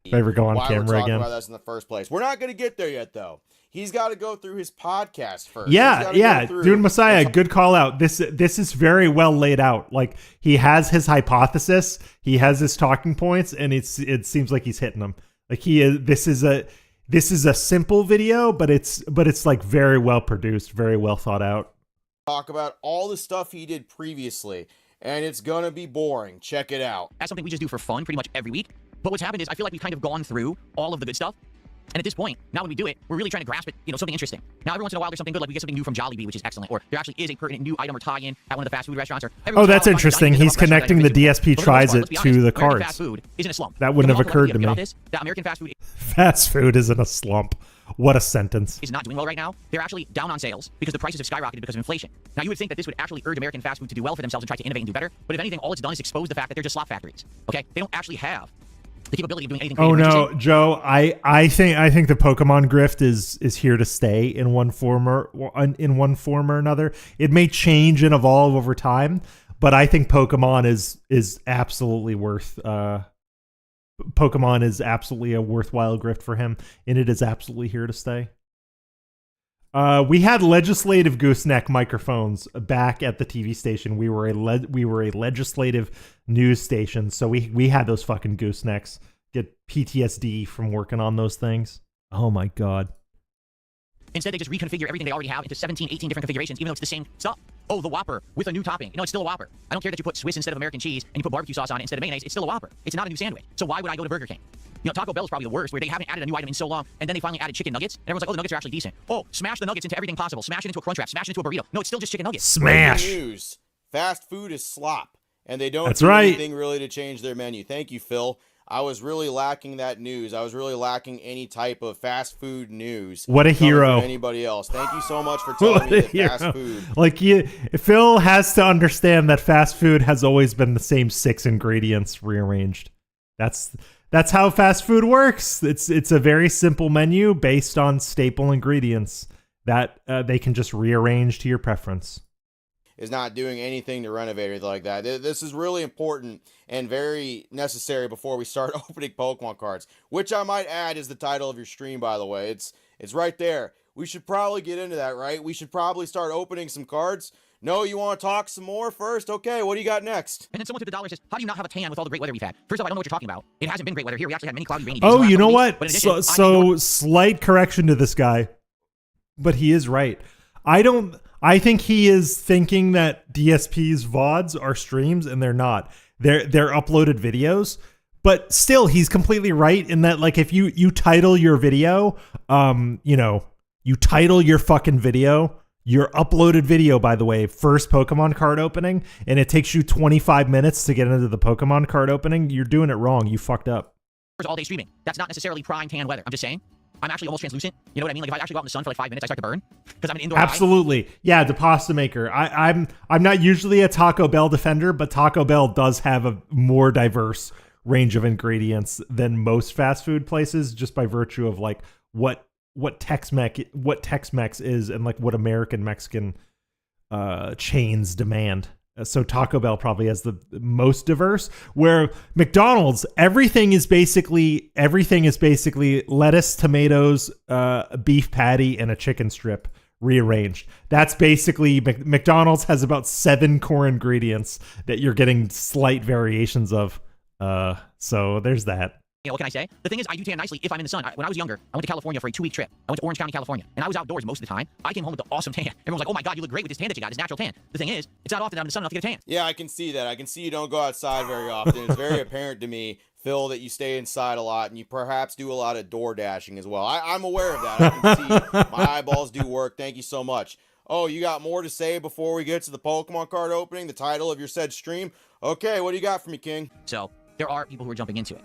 if I ever go on Why we're camera talking again. about this in the first place. We're not going to get there yet, though. He's got to go through his podcast first. Yeah. Dude, Messiah, good call out. This is very well laid out. Like, he has his hypothesis, he has his talking points, and it seems like he's hitting them. Like, this is a simple video, but it's like very well produced, very well thought out. Talk about all the stuff he did previously, and it's gonna be boring. Check it out. That's something we just do for fun pretty much every week. But what's happened is I feel like we've kind of gone through all of the good stuff. And at this point, now when we do it, we're really trying to grasp it, something interesting. Now, every once in a while, there's something good, like we get something new from Jollibee, which is excellent. Or there actually is a pertinent new item or tie-in at one of the fast food restaurants. Or Oh, that's interesting. He's connecting the DSP tries it to the cards. Fast food isn't a slump. That wouldn't have occurred to me. That American fast food Fast food isn't a slump. What a sentence. is not doing well right now. They're actually down on sales because the prices have skyrocketed because of inflation. Now, you would think that this would actually urge American fast food to do well for themselves and try to innovate and do better. But if anything, all it's done is expose the fact that they're just slop factories. Okay? They don't actually have the capability of doing anything creative. Oh no, Joe! I think the Pokemon grift is here to stay in one form or another. It may change and evolve over time, but I think Pokemon is absolutely worth. Pokemon is absolutely a worthwhile grift for him, and it is absolutely here to stay. We had legislative gooseneck microphones back at the TV station. We were a legislative news station, so we had those fucking goosenecks. Get PTSD from working on those things. Oh my god. Instead, they just reconfigure everything they already have into 17, 18 different configurations, even though it's the same stuff. Oh, the Whopper with a new topping. No, it's still a Whopper. I don't care that you put Swiss instead of American cheese and you put barbecue sauce on it instead of mayonnaise. It's still a Whopper. It's not a new sandwich. So why would I go to Burger King? You know, Taco Bell is probably the worst, where they haven't added a new item in so long, and then they finally added chicken nuggets, and everyone's like, oh, the nuggets are actually decent. Oh, smash the nuggets into everything possible. Smash it into a Crunchwrap. Smash it into a burrito. No, it's still just chicken nuggets. Smash. News. Fast food is slop, and they don't That's do right. anything really to change their menu. Thank you, Phil. I was really lacking that news. I was really lacking any type of fast food news. What a coming hero. from anybody else. Thank you so much for telling me that fast food. Like, Phil has to understand that fast food has always been the same 6 ingredients rearranged. That's how fast food works. It's a very simple menu based on staple ingredients that they can just rearrange to your preference. Is not doing anything to renovate or anything like that. This is really important and very necessary before we start opening Pokemon cards, which I might add is the title of your stream, by the way. It's right there. We should probably get into that, right? We should probably start opening some cards. No, you want to talk some more first? Okay, what do you got next? And then someone took the dollar and says, how do you not have a tan with all the great weather we've had? First off, I don't know what you're talking about. It hasn't been great weather here. We actually had many cloudy, rainy days. Oh, you know what? But in addition, So slight correction to this guy, but he is right. I think he is thinking that DSP's VODs are streams, and they're not. They're uploaded videos. But still, he's completely right in that, like, if you title your video, you title your fucking video, your uploaded video, by the way, first Pokemon card opening, and it takes you 25 minutes to get into the Pokemon card opening, you're doing it wrong. You fucked up. all day streaming. That's not necessarily prime tan weather. I'm just saying. I'm actually almost translucent. You know what I mean? Like if I actually go out in the sun for like 5 minutes, I start to burn because I'm an indoor guy. Absolutely. Yeah, the pasta maker. I'm not usually a Taco Bell defender, but Taco Bell does have a more diverse range of ingredients than most fast food places, just by virtue of like what Tex-Mex is and like what American Mexican chains demand. So Taco Bell probably has the most diverse, where McDonald's, everything is basically lettuce, tomatoes, a beef patty, and a chicken strip rearranged. That's basically, McDonald's has about 7 core ingredients that you're getting slight variations of. So there's that. You know, what can I say? The thing is, I do tan nicely if I'm in the sun. When I was younger, I went to California for a 2-week trip. I went to Orange County, California, and I was outdoors most of the time. I came home with the awesome tan. Everyone's like, oh my God, you look great with this tan that you got. It's natural tan. The thing is, it's not often I'm in the sun enough to get a tan. Yeah, I can see that. I can see you don't go outside very often. It's very apparent to me, Phil, that you stay inside a lot and you perhaps do a lot of door dashing as well. I'm aware of that. I can see my eyeballs do work. Thank you so much. Oh, you got more to say before we get to the Pokemon card opening, the title of your said stream? Okay, what do you got for me, King? So, there are people who are jumping into it.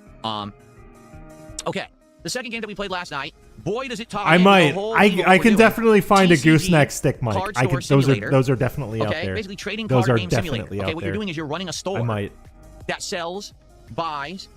Okay, the second game that we played last night, boy does it tie I in might. the whole I thing can we're definitely doing. find TCG, a gooseneck stick, Mike. card I store can. simulator. Those are definitely out there. Basically trading those card are game definitely simulator. out Okay, what you're there. doing is you're running a store I might. that sells, buys,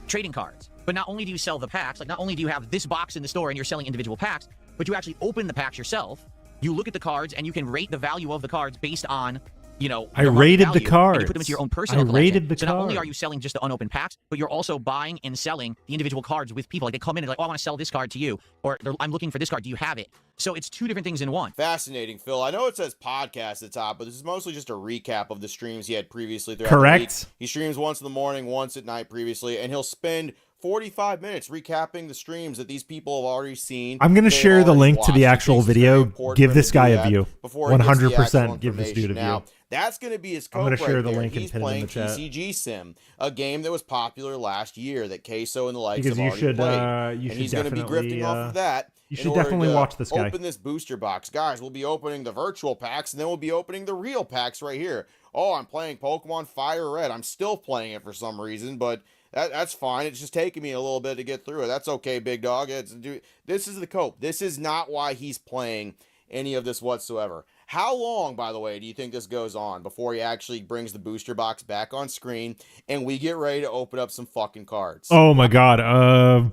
trading cards. But not only do you sell the packs, like not only do you have this box in the store and you're selling individual packs, but you actually open the packs yourself. You look at the cards and you can rate the value of the cards based on, you know, I the market rated the value, cards. And you put them into your own personal I collection. rated the so not only cards. are you selling just the unopened packs, but you're also buying and selling the individual cards with people. Like they come in and like, oh, I want to sell this card to you, or I'm looking for this card. Do you have it? So it's 2 different things in one. Fascinating, Phil. I know it says podcast at the top, but this is mostly just a recap of the streams he had previously throughout Correct. the week. He streams once in the morning, once at night previously, and he'll spend 45 minutes recapping the streams that these people have already seen. I'm going to They've share the already link to the watched. He actual thinks it's very video. important Give for him this to guy do a that view. before he gets the 100% actual give this dude a information. Now, view. that's going to be his I'm cope gonna share right the there. link and He's pin it in playing the chat. TCG Sim, a game that was popular last year that Queso and the likes Because have you already should, played. you and should he's going to be definitely, grifting off of that. you in should order definitely to watch this guy. Open this booster box. Guys, we'll be opening the virtual packs, and then we'll be opening the real packs right here. Oh, I'm playing Pokemon Fire Red. I'm still playing it for some reason, but that's fine. It's just taking me a little bit to get through it. That's okay, big dog. This is the cope. This is not why he's playing any of this whatsoever. How long, by the way, do you think this goes on before he actually brings the booster box back on screen and we get ready to open up some fucking cards? Oh my God.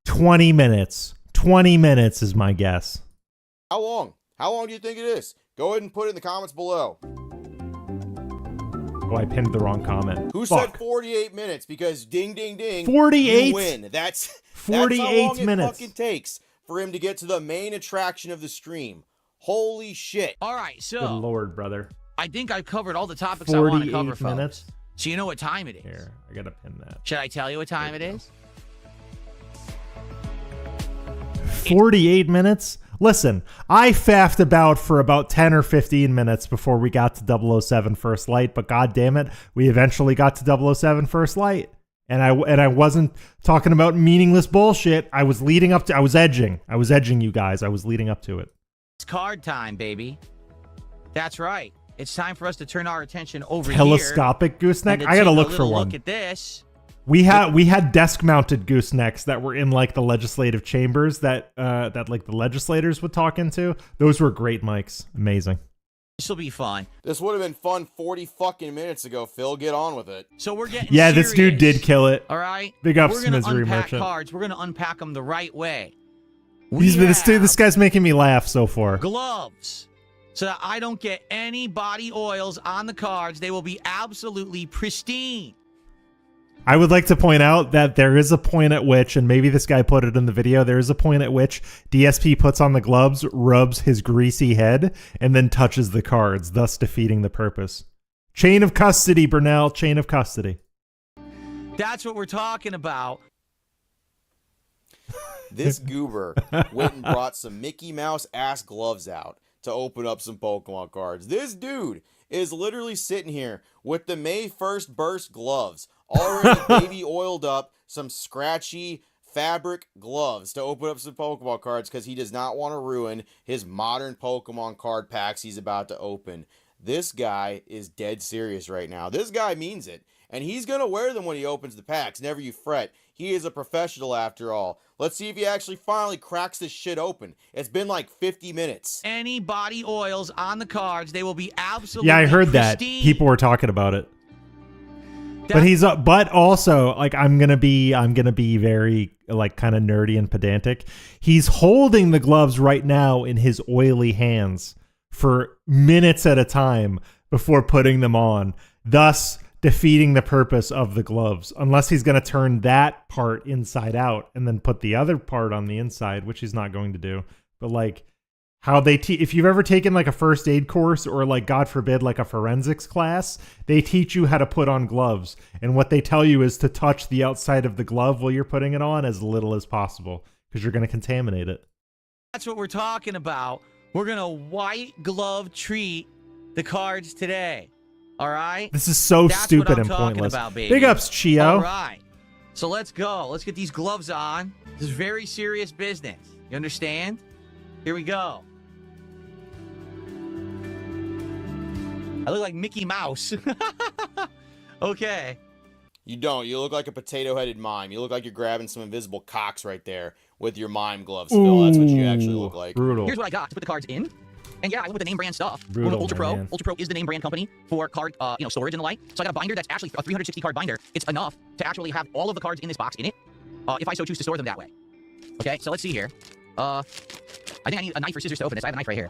20 minutes. 20 minutes is my guess. How long? How long do you think it is? Go ahead and put it in the comments below. Oh, I pinned the wrong comment. Who Fuck. said 48 minutes? Because ding, ding, ding. 48? You win. That's 48 how long minutes. it fucking takes for him to get to the main attraction of the stream. Holy shit. All right, Good so lord, brother. I think I've covered all the topics I want to cover, 48 folks. minutes. So you know what time it is. Here, I gotta pin that. Should I tell you what time it There you is? 48 minutes? Listen, I faffed about for about 10 or 15 minutes before we got to 007 First Light, but god damn it, we eventually got to 007 First Light. And I wasn't talking about meaningless bullshit. I was leading up to I was edging you guys. I was leading up to it. It's card time, baby. That's right. It's time for us to turn our attention over Telescopic here. gooseneck? and to I gotta take a look for little one. Look at this. We had desk-mounted goosenecks that were in like the legislative chambers that like the legislators would talk into. Those were great mics. Amazing. This will be fun. This would have been fun 40 fucking minutes ago, Phil. Get on with it. So we're getting Yeah, serious, this dude did kill it. All right. Big ups, We're gonna Misery unpack Merchant. cards. We're gonna unpack them the right way. This guy's making me laugh so far. Gloves. So that I don't get any body oils on the cards. They will be absolutely pristine. I would like to point out that there is a point at which, and maybe this guy put it in the video, there is a point at which DSP puts on the gloves, rubs his greasy head, and then touches the cards, thus defeating the purpose. Chain of custody, Burnell. Chain of custody. That's what we're talking about. This goober went and brought some Mickey Mouse ass gloves out to open up some Pokemon cards. This dude is literally sitting here with the May 1st burst gloves, already baby oiled up, some scratchy fabric gloves to open up some Pokemon cards because he does not want to ruin his modern Pokemon card packs he's about to open. This guy is dead serious right now. This guy means it. And he's going to wear them when he opens the packs. Never you fret. He is a professional after all. Let's see if he actually finally cracks this shit open. It's been like 50 minutes. Any body oils on the cards, they will be absolutely Yeah, I heard that. pristine. People were talking about it. That- But also, like, I'm gonna be very like kind of nerdy and pedantic. He's holding the gloves right now in his oily hands for minutes at a time before putting them on, thus defeating the purpose of the gloves. Unless he's gonna turn that part inside out and then put the other part on the inside, which he's not going to do. But like how they if you've ever taken like a first aid course or like God forbid like a forensics class, they teach you how to put on gloves, and what they tell you is to touch the outside of the glove while you're putting it on as little as possible because you're going to contaminate it. That's what we're talking about. We're going to white glove treat the cards today. All right? This is so That's stupid what I'm and talking pointless. about, baby. Big ups, Chio. All right. So let's go. Let's get these gloves on. This is very serious business. You understand? Here we go. I look like Mickey Mouse. Okay. You don't. You look like a potato-headed mime. You look like you're grabbing some invisible cocks right there with your mime gloves, Phil. That's what you actually look like. Brutal. Here's what I got to put the cards in. And yeah, I went with the name brand stuff. Brutal, Went with Ultra Pro. man. Ultra Pro is the name brand company for card, storage and the like. So I got a binder that's actually a 360 card binder. It's enough to actually have all of the cards in this box in it, if I so choose to store them that way. Okay, so let's see here. I think I need a knife or scissors to open this. I have a knife right here.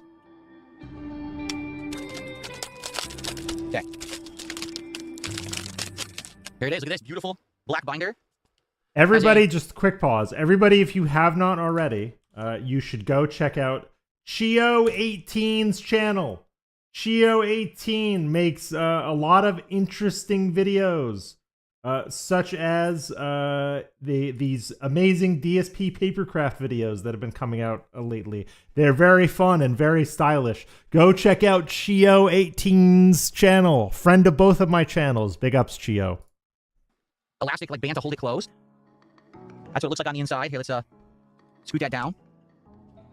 Okay. Here it is. Look at this beautiful black binder. Everybody, just quick pause. Everybody, if you have not already, you should go check out Chio18's channel. Chio18 makes a lot of interesting videos, such as these amazing DSP papercraft videos that have been coming out lately. They're very fun and very stylish. Go check out Chio18's channel. Friend of both of my channels. Big ups, Chio. Elastic like band to hold it closed. That's what it looks like on the inside. Here, let's scoot that down.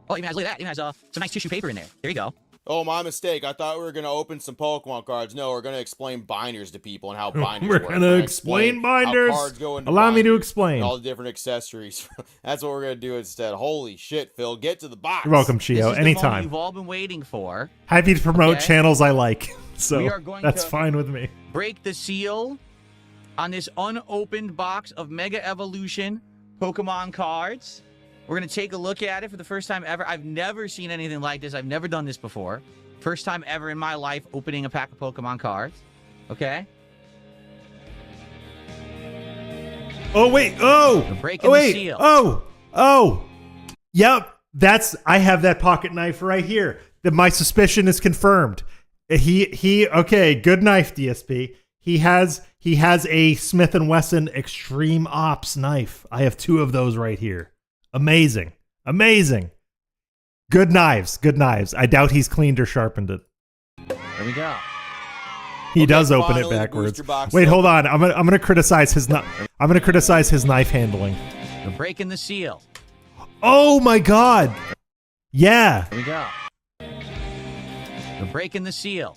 Oh, it even has, look at that. It even has some nice tissue paper in there. There you go. Oh, my mistake. I thought we were going to open some Pokemon cards. No, we're going to explain binders to people and how binders work. We're going to explain binders. How cards go into Allow me to binders explain. and all the different accessories. That's what we're going to do instead. Holy shit, Phil. Get to the box. You're welcome, This Chio. is the moment Anytime. you've all been waiting for. Happy to promote Okay. channels I like. So We are going that's to- fine with me. Break the seal on this unopened box of Mega Evolution Pokemon cards. We're going to take a look at it for the first time ever. I've never seen anything like this. I've never done this before. First time ever in my life opening a pack of Pokemon cards. Okay? Oh, wait. Oh. We're breaking Oh, wait. the seal. Oh. Yep, I have that pocket knife right here. My suspicion is confirmed. Okay, good knife, DSP. He has a Smith & Wesson Extreme Ops knife. I have 2 of those right here. Amazing. Good knives. I doubt he's cleaned or sharpened it. There we go. He does open it backwards. Wait, hold on. I'm gonna criticize his knife handling. We're breaking the seal. Oh my god. Yeah. Here we go. We're breaking the seal.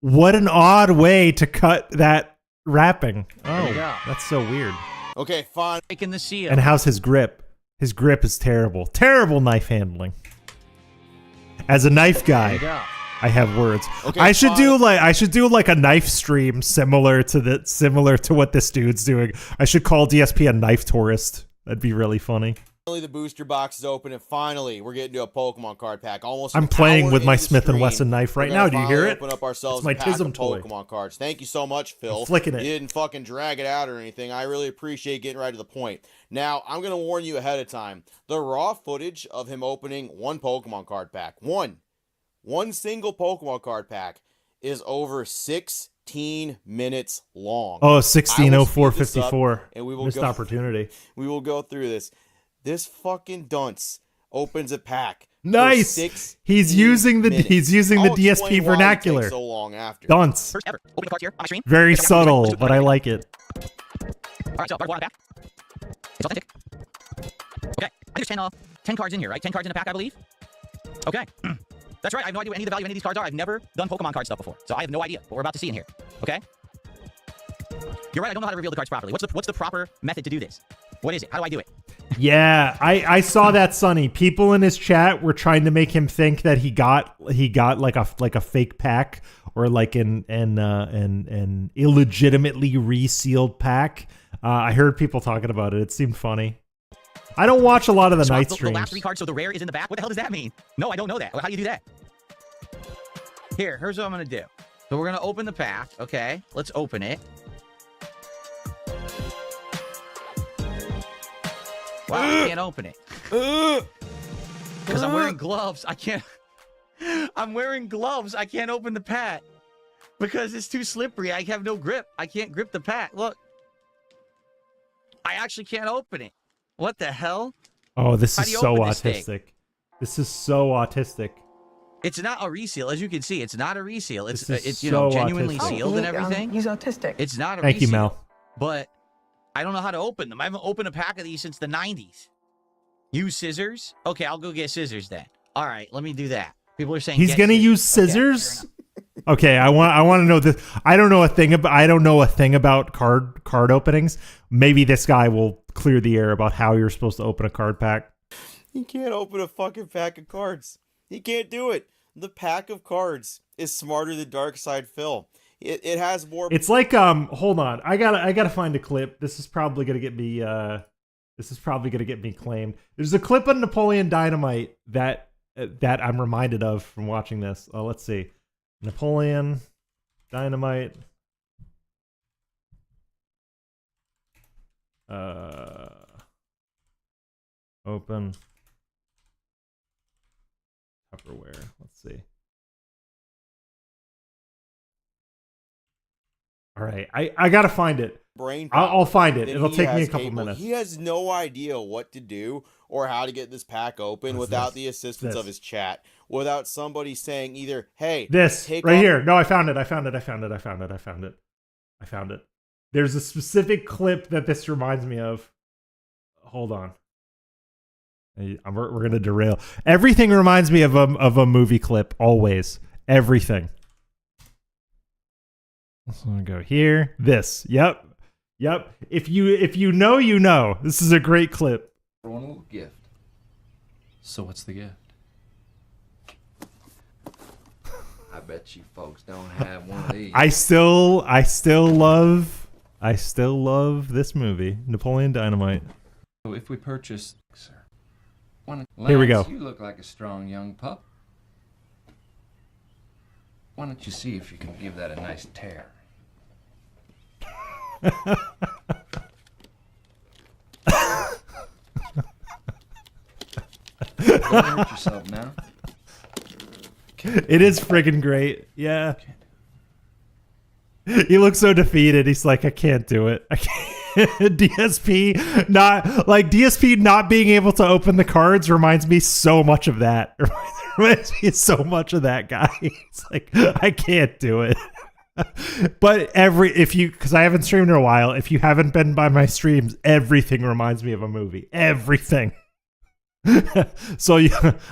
What an odd way to cut that wrapping. Oh, we go. That's so weird. Okay, fine. Breaking the seal. And how's his grip? His grip is terrible. Terrible knife handling. As a knife There we guy, go. I have words. Okay, I should fine. do like a knife stream similar to what this dude's doing. I should call DSP a knife tourist. That'd be really funny. Finally, the booster box is open, and finally, we're getting to a Pokemon card pack. Almost. I'm an playing hour with my into the Smith & stream, Wesson knife right we're now. gonna Do you hear finally it? Open up ourselves It's my a pack Tism of toy. Pokemon cards. Thank you so much, Phil. I'm flicking it. You didn't fucking drag it out or anything. I really appreciate getting right to the point. Now, I'm gonna warn you ahead of time. The raw footage of him opening one Pokemon card pack, one single Pokemon card pack, is over 16 minutes long. Oh, I will 16:04:54. speed this up, and we will Missed go- opportunity. We will go through this. This fucking dunce opens a pack. for Nice. 16 He's using the minutes. DSP I'll explain why it vernacular. takes so long after. Dunce. First ever. Open the cards here on my screen. Very Okay, subtle, but I like it. All right, so card one back. It's authentic. Okay, I think there's 10 cards in here, right? 10 cards in a pack, I believe. Okay. That's right. I have no idea what any of the value of any of these cards are. I've never done Pokemon card stuff before, so I have no idea what we're about to see in here. Okay. You're right. I don't know how to reveal the cards properly. What's the proper method to do this? What is it? How do I do it? Yeah, I saw that, Sonny. People in his chat were trying to make him think that he got like a fake pack or like an illegitimately resealed pack. I heard people talking about it. It seemed funny. I don't watch a lot of the night The streams. last 3 cards, so the rare is in the back. What the hell does that mean? No, I don't know that. How do you do that? Here's what I'm gonna do. So we're gonna open the pack. Okay, let's open it. Wow, I can't open it. Because I'm wearing gloves. I can't. I'm wearing gloves. I can't open the pack. Because it's too slippery. I have no grip. I can't grip the pack. Look. I actually can't open it. What the hell? Oh, this How is do you so open this thing? autistic. This is so autistic. It's not a reseal. As you can see, it's not a reseal. It's This is it's so genuinely autistic. sealed and everything. He's autistic. It's not a Thank reseal. you, Mel. But I don't know how to open them. I haven't opened a pack of these since the 90s. Use scissors? Okay, I'll go get scissors then. All right, let me do that. People are saying He's get gonna scissors. use scissors. Okay, I want to know this. I don't know a thing about card openings. Maybe this guy will clear the air about how you're supposed to open a card pack. He can't open a fucking pack of cards. He can't do it. The pack of cards is smarter than Darkside Phil. It has more. It's like hold on. I gotta find a clip. This is probably gonna get me claimed. There's a clip of Napoleon Dynamite that I'm reminded of from watching this. Oh, let's see. Napoleon Dynamite. Open Tupperware. Let's see. All right, I gotta find it. Brain. I'll find it. than It'll he take me a has couple capable. minutes. He has no idea what to do or how to get this pack open What's without this? the assistance This. of his chat. Without somebody saying either, "Hey, This take right off- here. No, I found it. There's a specific clip that this reminds me of. Hold on. We're gonna derail. Everything reminds me of a movie clip. Always. Everything. So I'm gonna go here. This. Yep. If you know, you know. This is a great clip. I want a little gift. So what's the gift? I bet you folks don't have one of these. I still love this movie, Napoleon Dynamite. So if we purchase, sir, Here we go. You look like a strong young pup. Why don't you see if you can give that a nice tear? Don't hurt yourself now. It is friggin' great. Yeah. He looks so defeated. He's like, I can't do it. I can't. DSP not being able to open the cards reminds me so much of that. Reminds me so much of that guy. It's like, I can't do it. But because I haven't streamed in a while, if you haven't been by my streams, everything reminds me of a movie. Everything. So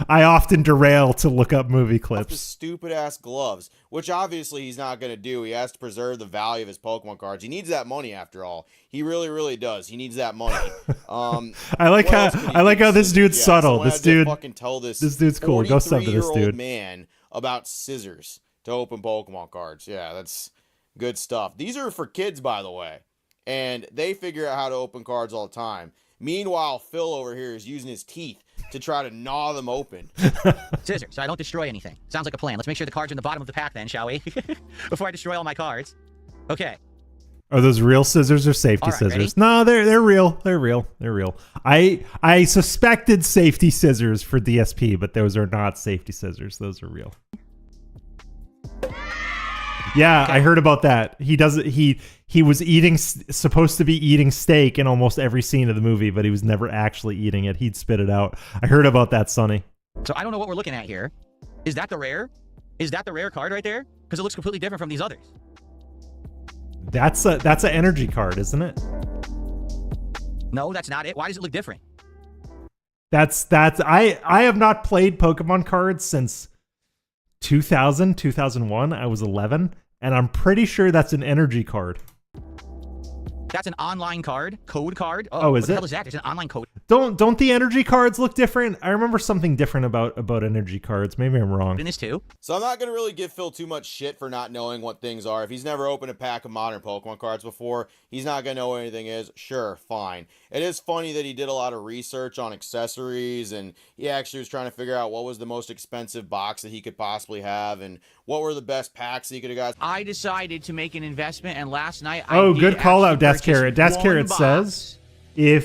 I often derail to look up movie clips. The stupid ass gloves, which obviously he's not going to do. He has to preserve the value of his Pokemon cards. He needs that money after all. He really, really does. He needs that money. I like how this dude's subtle. This dude fucking tell this dude's cool. Go sub to this dude. Man about scissors to open Pokemon cards. Yeah, that's good stuff. These are for kids, by the way, and they figure out how to open cards all the time. Meanwhile, Phil over here is using his teeth to try to gnaw them open. Scissors, so I don't destroy anything. Sounds like a plan. Let's make sure the cards are in the bottom of the pack then, shall we? Before I destroy all my cards. Okay. Are those real scissors or safety scissors? Ready? No, they're real. They're real. They're real. I suspected safety scissors for DSP, but those are not safety scissors. Those are real. Yeah, okay. I heard about that. He was supposed to be eating steak in almost every scene of the movie, but he was never actually eating it. He'd spit it out. I heard about that, Sonny. So I don't know what we're looking at here. Is that the rare? Is that the rare card right there? Because it looks completely different from these others. That's an energy card, isn't it? No, that's not it. Why does it look different? I have not played Pokemon cards since 2001. I was 11, and I'm pretty sure that's an energy card. That's an online card, code card. Oh, is what the it? hell is that? It's an online code. Don't the energy cards look different? I remember something different about energy cards. Maybe I'm wrong. In this too. So I'm not going to really give Phil too much shit for not knowing what things are. If he's never opened a pack of modern Pokemon cards before, he's not going to know what anything is. Sure, fine. It is funny that he did a lot of research on accessories, and he actually was trying to figure out what was the most expensive box that he could possibly have, and what were the best packs that he could have got. I decided to make an investment, and last night good call out, Death Carrot. Death Carrot says if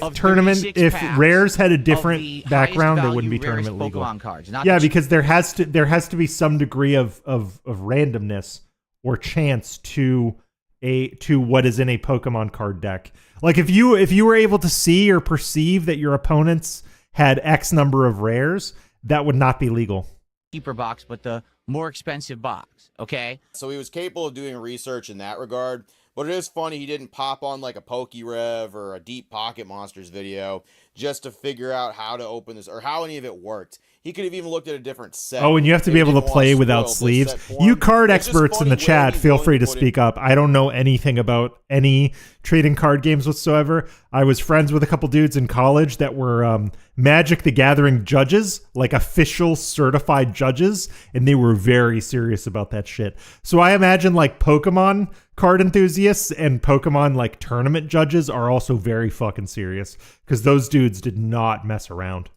rares had a different background, they wouldn't be tournament legal. Cards, yeah, because there has to be some degree of randomness or chance to what is in a Pokemon card deck. Like if you were able to see or perceive that your opponents had X number of rares, that would not be legal. Cheaper box, but the more expensive box. Okay. So he was capable of doing research in that regard. But it is funny he didn't pop on like a PokeRev or a Deep Pocket Monsters video just to figure out how to open this or how any of it worked. He could have even looked at a different set. Oh, and you have to be able to play without sleeves. You card experts in the chat, feel free to speak up. I don't know anything about any trading card games whatsoever. I was friends with a couple dudes in college that were Magic the Gathering judges, like official certified judges, and they were very serious about that shit. So I imagine like Pokemon card enthusiasts and Pokemon like tournament judges are also very fucking serious because those dudes did not mess around.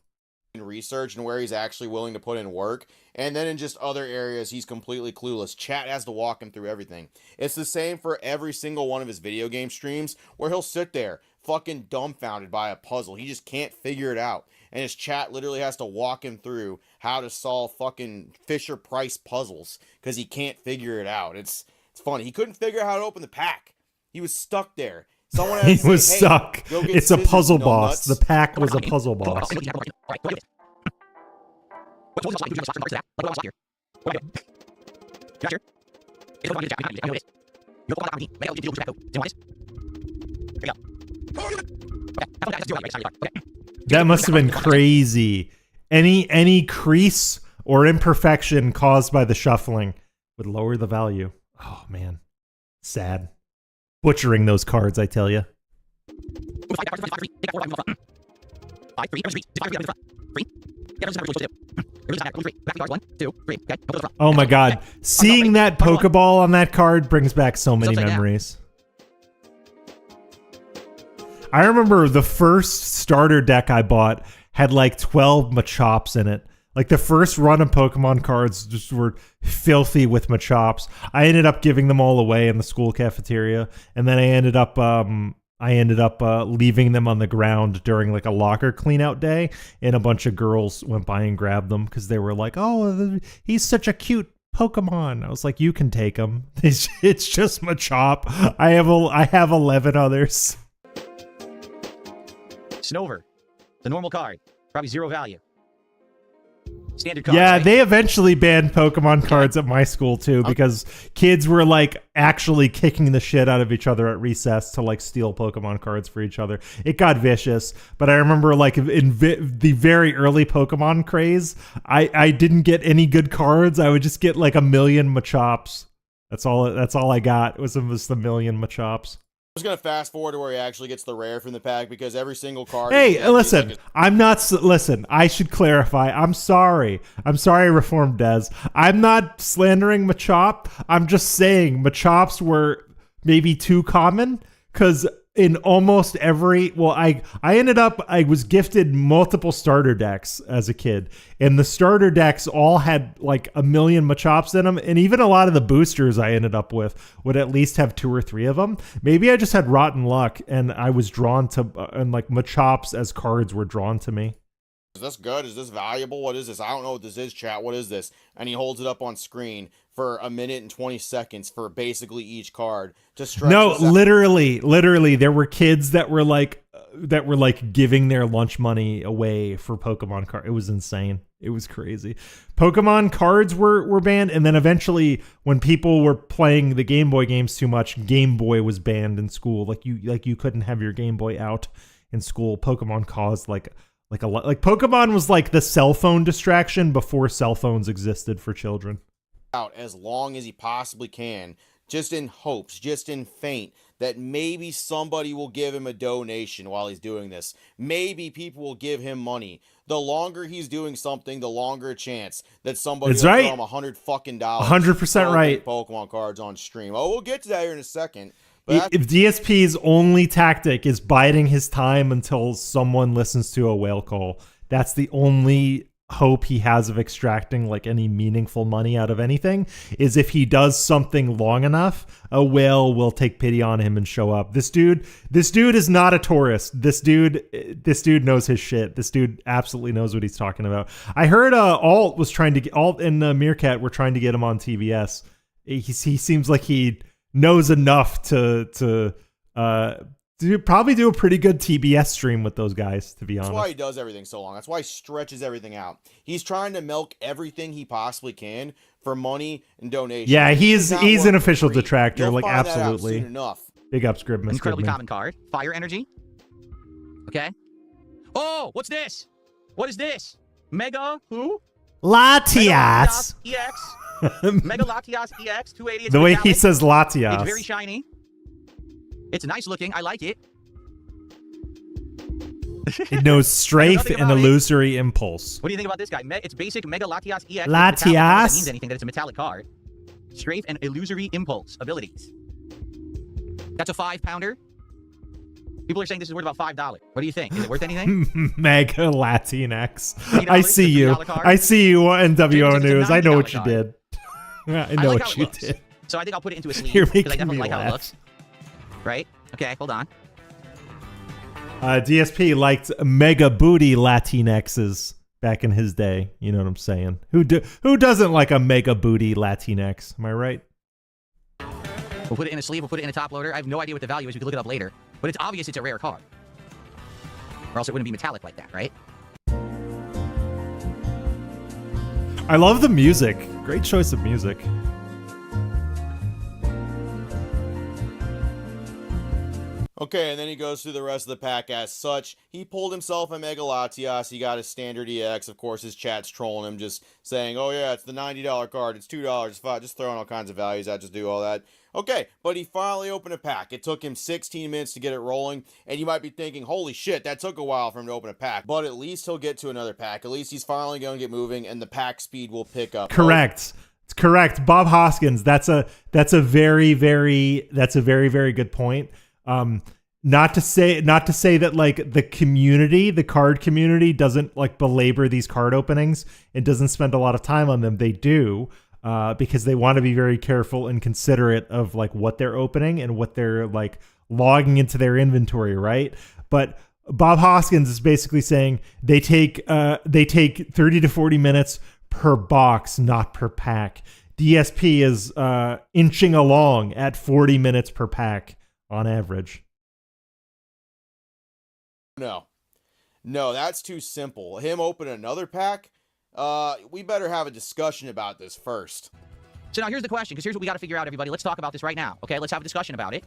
Research and where he's actually willing to put in work, and then in just other areas he's completely clueless. Chat has to walk him through everything. It's the same for every single one of his video game streams where he'll sit there fucking dumbfounded by a puzzle. He just can't figure it out, and his chat literally has to walk him through how to solve fucking Fisher-Price puzzles because he can't figure it out. It's funny. He couldn't figure out how to open the pack. He was stuck there. Someone he was stuck. It's a puzzle boss. The pack was a puzzle boss. That must have been crazy. Any crease or imperfection caused by the shuffling would lower the value. Oh man, sad. Butchering those cards, I tell you. Oh my god. Seeing that Pokeball on that card brings back so many memories. I remember the first starter deck I bought had like 12 Machops in it. Like the first run of Pokemon cards just were filthy with Machops. I ended up giving them all away in the school cafeteria, and then I ended up I ended up leaving them on the ground during like a locker cleanout day, and a bunch of girls went by and grabbed them because they were like, "Oh, he's such a cute Pokemon." I was like, "You can take him. It's just Machop. I have 11 others." Snover, the normal card, probably 0 value. Standard card. Yeah, right? they eventually banned Pokemon cards at my school too, because kids were like actually kicking the shit out of each other at recess to like steal Pokemon cards for each other. It got vicious, but I remember like in the very early Pokemon craze, I didn't get any good cards. I would just get like a million Machops. That's all I got was the million Machops. I'm just going to fast forward to where he actually gets the rare from the pack, because every single card... Hey, listen, listen, I should clarify. I'm sorry, Reformed Des. I'm not slandering Machop. I'm just saying Machops were maybe too common, because in almost every... Well, I was gifted multiple starter decks as a kid, and the starter decks all had like a million Machops in them, and even a lot of the boosters I ended up with would at least have 2 or 3 of them. Maybe I just had rotten luck, and I was drawn to... and like Machops as cards were drawn to me. Is this good? Is this valuable? What is this? I don't know what this is, chat. What is this? And he holds it up on screen for 1 minute and 20 seconds for basically each card to stretch. No, literally, there were kids that were like giving their lunch money away for Pokemon cards. It was insane. It was crazy. Pokemon cards were banned, and then eventually, when people were playing the Game Boy games too much, Game Boy was banned in school. Like you couldn't have your Game Boy out in school. Pokemon caused like Pokemon was like the cell phone distraction before cell phones existed for children. Out as long as he possibly can, just in hopes, just in faint that maybe somebody will give him a donation while he's doing this. Maybe people will give him money. The longer he's doing something, the longer a chance that somebody will throw him $100 fucking dollars. 100% right. Pokemon cards on stream. Oh, we'll get to that here in a second. If DSP's only tactic is biding his time until someone listens to a whale call, that's the only hope he has of extracting like any meaningful money out of anything, is if he does something long enough, a whale will take pity on him and show up. This dude is not a tourist. This dude knows his shit. This dude absolutely knows what he's talking about. I heard Alt and Meerkat were trying to get him on TBS. He seems like he knows enough to probably do a pretty good TBS stream with those guys, to be honest. That's why he does everything so long. That's why he stretches everything out. He's trying to milk everything he possibly can for money and donations. Yeah, he's an official detractor. Like, absolutely. Enough. Big up, Scribman. Incredibly common card. Fire energy. Okay. Oh, what's this? What is this? Mega who? Latias. EX. Mega Latias EX 280. It's the way metallic. he says Latias. It's very shiny. It's nice looking. I like it. It knows Strafe and Illusory Impulse. What do you think about this guy? It's basic Mega Latias EX. Latias. That means anything, that it's a metallic card. Strafe and Illusory Impulse abilities. That's a 5-pounder. People are saying this is worth about $5. What do you think? Is it worth anything? Mega Latinx. I see you. I see you on NWO News. I know what you did. I know what you did. So I think I'll put it into a sleeve. You're because I making definitely me like how it laugh. looks. Right? Okay, hold on. DSP liked Mega Booty Latinxes back in his day. You know what I'm saying? Who doesn't like a Mega Booty Latinx? Am I right? We'll put it in a sleeve. We'll put it in a top loader. I have no idea what the value is. We can look it up later. But it's obvious it's a rare card. Or else it wouldn't be metallic like that, right? I love the music. Great choice of music. Okay, and then he goes through the rest of the pack as such. He pulled himself a Mega Latias. He got his standard EX. Of course, his chat's trolling him, just saying, oh yeah, it's the $90 card. It's $2. It's $5. Just throwing all kinds of values. I just do all that. Okay, but he finally opened a pack. It took him 16 minutes to get it rolling, and you might be thinking, holy shit, that took a while for him to open a pack. But at least he'll get to another pack. At least he's finally going to get moving, and the pack speed will pick up. Correct. It's correct. Bob Hoskins. That's a very, very good point. Not to say that like the community, the card community doesn't like belabor these card openings and doesn't spend a lot of time on them. They do. Because they want to be very careful and considerate of like what they're opening and what they're like logging into their inventory, right? But Bob Hoskins is basically saying they take 30 to 40 minutes per box, not per pack. DSP is inching along at 40 minutes per pack on average. No, that's too simple. Him open another pack? We better have a discussion about this first. So now here's the question, because here's what we got to figure out, everybody. Let's talk about this right now. Okay, let's have a discussion about it.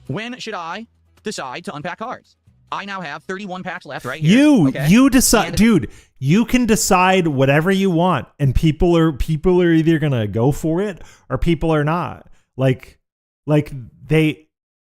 When should I decide to unpack cards? I now have 31 packs left right here. You decide, dude. You can decide whatever you want, and people are either gonna go for it or people are not.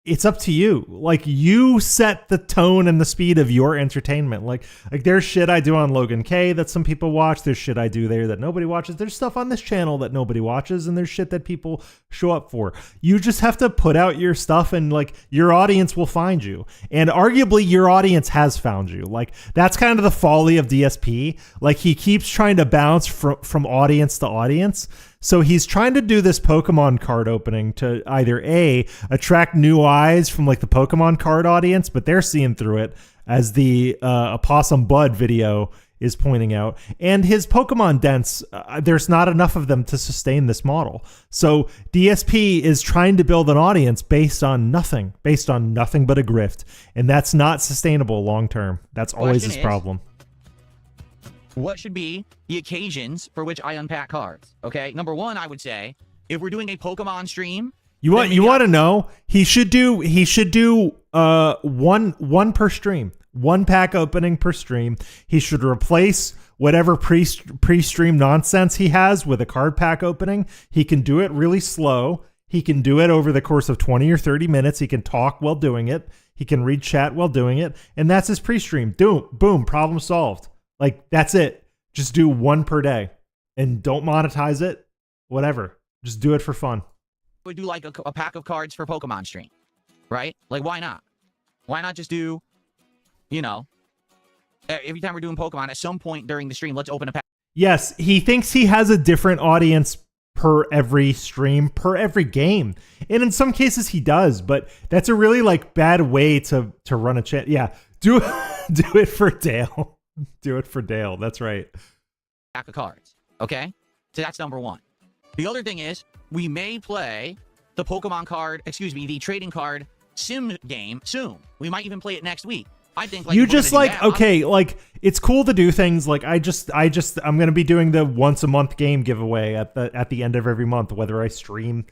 It's up to you. Like, you set the tone and the speed of your entertainment. Like there's shit I do on Logan K that some people watch. There's shit I do there that nobody watches. There's stuff on this channel that nobody watches, and there's shit that people show up for. You just have to put out your stuff, and like, your audience will find you. And arguably your audience has found you. Like, that's kind of the folly of DSP. Like, he keeps trying to bounce from audience to audience. So he's trying to do this Pokemon card opening to either A, attract new eyes from like the Pokemon card audience, but they're seeing through it, as the Opossum Bud video is pointing out. And his Pokemon dents, there's not enough of them to sustain this model. So DSP is trying to build an audience based on nothing but a grift. And that's not sustainable long term. That's always his problem. What should be the occasions for which I unpack cards? Okay, number one, I would say, if we're doing a Pokemon stream, you want to know, he should do one per stream, one pack opening per stream. He should replace whatever pre-stream nonsense he has with a card pack opening. He can do it really slow. He can do it over the course of 20 or 30 minutes. He can talk while doing it. He can read chat while doing it, and that's his pre-stream. Boom, problem solved. Like, that's it. Just do one per day and don't monetize it. Whatever. Just do it for fun. We do like a pack of cards for Pokemon stream, right? Like, why not? Why not just do, every time we're doing Pokemon, at some point during the stream, let's open a pack. Yes, he thinks he has a different audience per every stream, per every game. And in some cases he does, but that's a really like bad way to run a chat. Yeah, do it for Dale. Do it for Dale. That's right. Pack of cards. Okay? So that's number one. The other thing is, we may play the the trading card sim game soon. We might even play it next week. I think like, it's cool to do things like I'm going to be doing the once a month game giveaway at the end of every month, whether I stream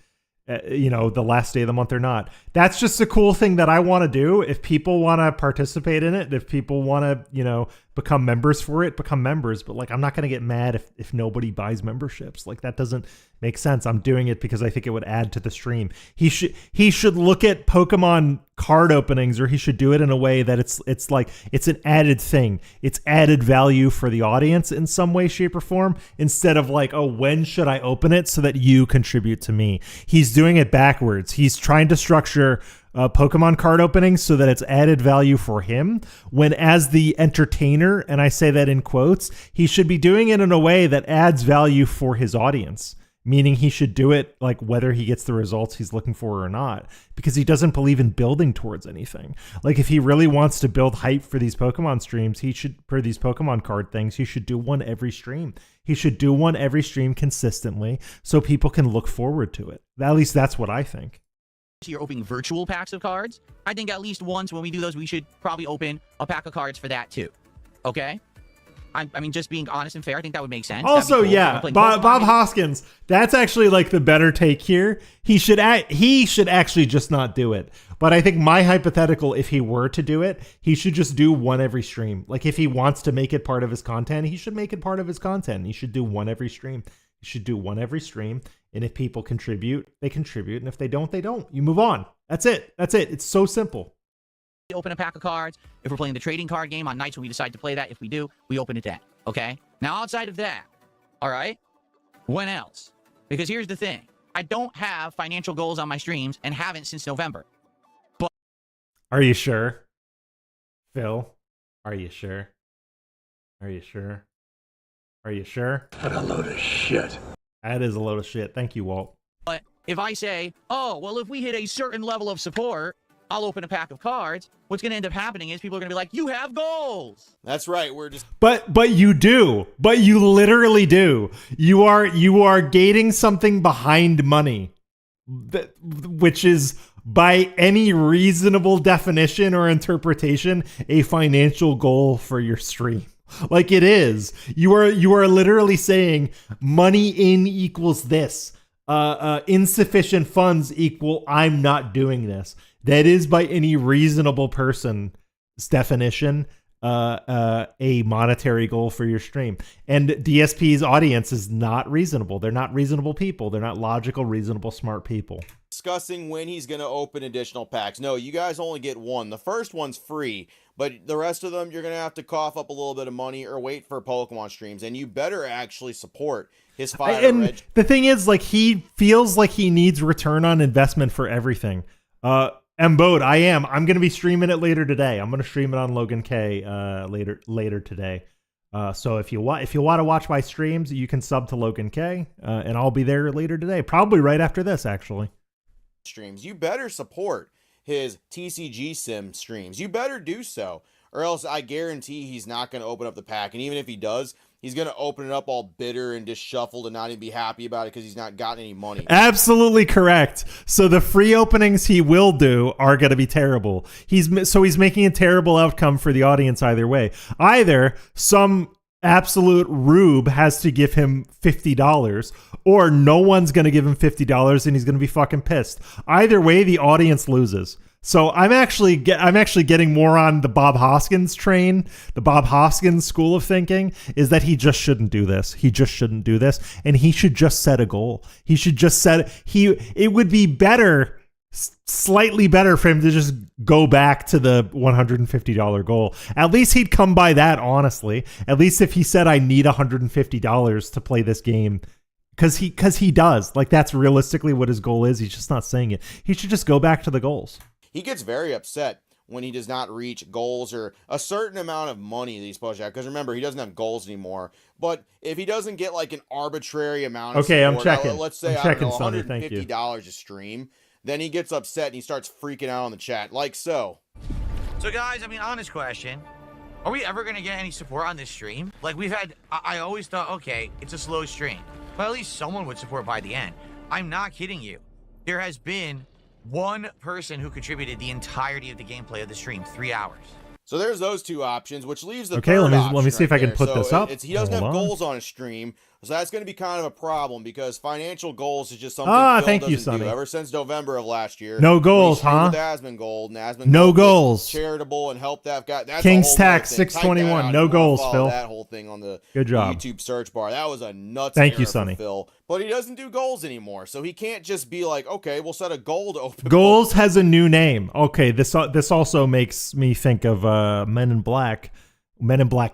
the last day of the month or not. That's just a cool thing that I want to do. If people want to participate in it, if people want to, become members for it, become members. But like, I'm not going to get mad if nobody buys memberships. Like, that doesn't make sense. I'm doing it because I think it would add to the stream. He should look at Pokemon card openings, or he should do it in a way that it's like, it's an added thing. It's added value for the audience in some way, shape, or form, instead of like, oh, when should I open it so that you contribute to me? He's doing it backwards. He's trying to structure Pokemon card openings so that it's added value for him, when as the entertainer, and I say that in quotes, he should be doing it in a way that adds value for his audience. Meaning he should do it like whether he gets the results he's looking for or not, because he doesn't believe in building towards anything. Like, if he really wants to build hype for these Pokemon streams, for these Pokemon card things, he should do one every stream. He should do one every stream consistently so people can look forward to it. At least that's what I think. You're opening virtual packs of cards. I think at least once when we do those, we should probably open a pack of cards for that too. Okay? I mean, just being honest and fair, I think that would make sense. Also, cool. Yeah, Bob Hoskins, that's actually like the better take here. He should actually just not do it. But I think my hypothetical, if he were to do it, he should just do one every stream. Like, if he wants to make it part of his content, he should make it part of his content. He should do one every stream. He should do one every stream. And if people contribute, they contribute. And if they don't, they don't. You move on. That's it. It's so simple. Open a pack of cards. If we're playing the trading card game on nights when we decide to play that, if we do, we open it then. Okay? Now, outside of that, all right, when else? Because here's the thing. I don't have financial goals on my streams and haven't since November. But are you sure? Phil, are you sure? Are you sure? Are you sure? What a load of shit. That is a load of shit. Thank you, Walt. But if I say, oh, well, if we hit a certain level of support, I'll open a pack of cards, what's going to end up happening is people are going to be like, you have goals. That's right. We're just. But you do. But you literally do. You are gating something behind money, which is by any reasonable definition or interpretation a financial goal for your stream. Like it is. You are literally saying money in equals this. Insufficient funds equal I'm not doing this. That is by any reasonable person's definition a monetary goal for your stream. And DSP's audience is not reasonable. They're not reasonable people. They're not logical, reasonable, smart people. Discussing when he's going to open additional packs. No, you guys only get one. The first one's free, but the rest of them you're going to have to cough up a little bit of money or wait for Pokemon streams, and you better actually support his fighter. And the thing is, like, he feels like he needs return on investment for everything. Mbode, I'm going to be streaming it later today. I'm going to stream it on Logan K later today. So if you want to watch my streams, you can sub to Logan K, and I'll be there later today, probably right after this, actually. Streams, you better support his TCG Sim streams. You better do so, or else I guarantee he's not going to open up the pack. And even if he does, he's going to open it up all bitter and disheveled and not even be happy about it because he's not gotten any money. Absolutely correct. So the free openings he will do are going to be terrible. He's making a terrible outcome for the audience either way. Either some absolute rube has to give him $50, or no one's going to give him $50 and he's going to be fucking pissed. Either way, the audience loses. So I'm actually getting more on the Bob Hoskins train. The Bob Hoskins school of thinking is that he just shouldn't do this. He just shouldn't do this, and he should just set a goal. He should just it would be better, slightly better for him to just go back to the $150 goal. At least he'd come by that honestly. At least if he said, I need $150 to play this game, because he does. Like, that's realistically what his goal is. He's just not saying it. He should just go back to the goals. He gets very upset when he does not reach goals or a certain amount of money that he's supposed to have. Because remember, he doesn't have goals anymore. But if he doesn't get like an arbitrary amount of support, I'm checking. Let's say, I don't know, $150 a stream, then he gets upset and he starts freaking out on the chat, like so. So guys, I mean, honest question. Are we ever going to get any support on this stream? Like, I always thought, okay, it's a slow stream, but at least someone would support by the end. I'm not kidding you. There has been one person who contributed the entirety of the gameplay of the stream, 3 hours. So there's those two options, which leaves the okay. third Let me see if I can there. put this up. He doesn't have goals on his stream, so that's going to be kind of a problem because financial goals is just something Phil thank you, doesn't Sonny. do. Ever since November of last year. No goals, huh? With Asmongold, and Asmongold no goals. Charitable and help that guy. That's King's Tax 621. No goals, Phil. That whole thing on the good job YouTube search bar. That was a nuts. Thank you, Sonny. Phil. But he doesn't do goals anymore, so he can't just be like, okay, we'll set a goal to open. Goals has a new name. Okay, this also makes me think of Men in Black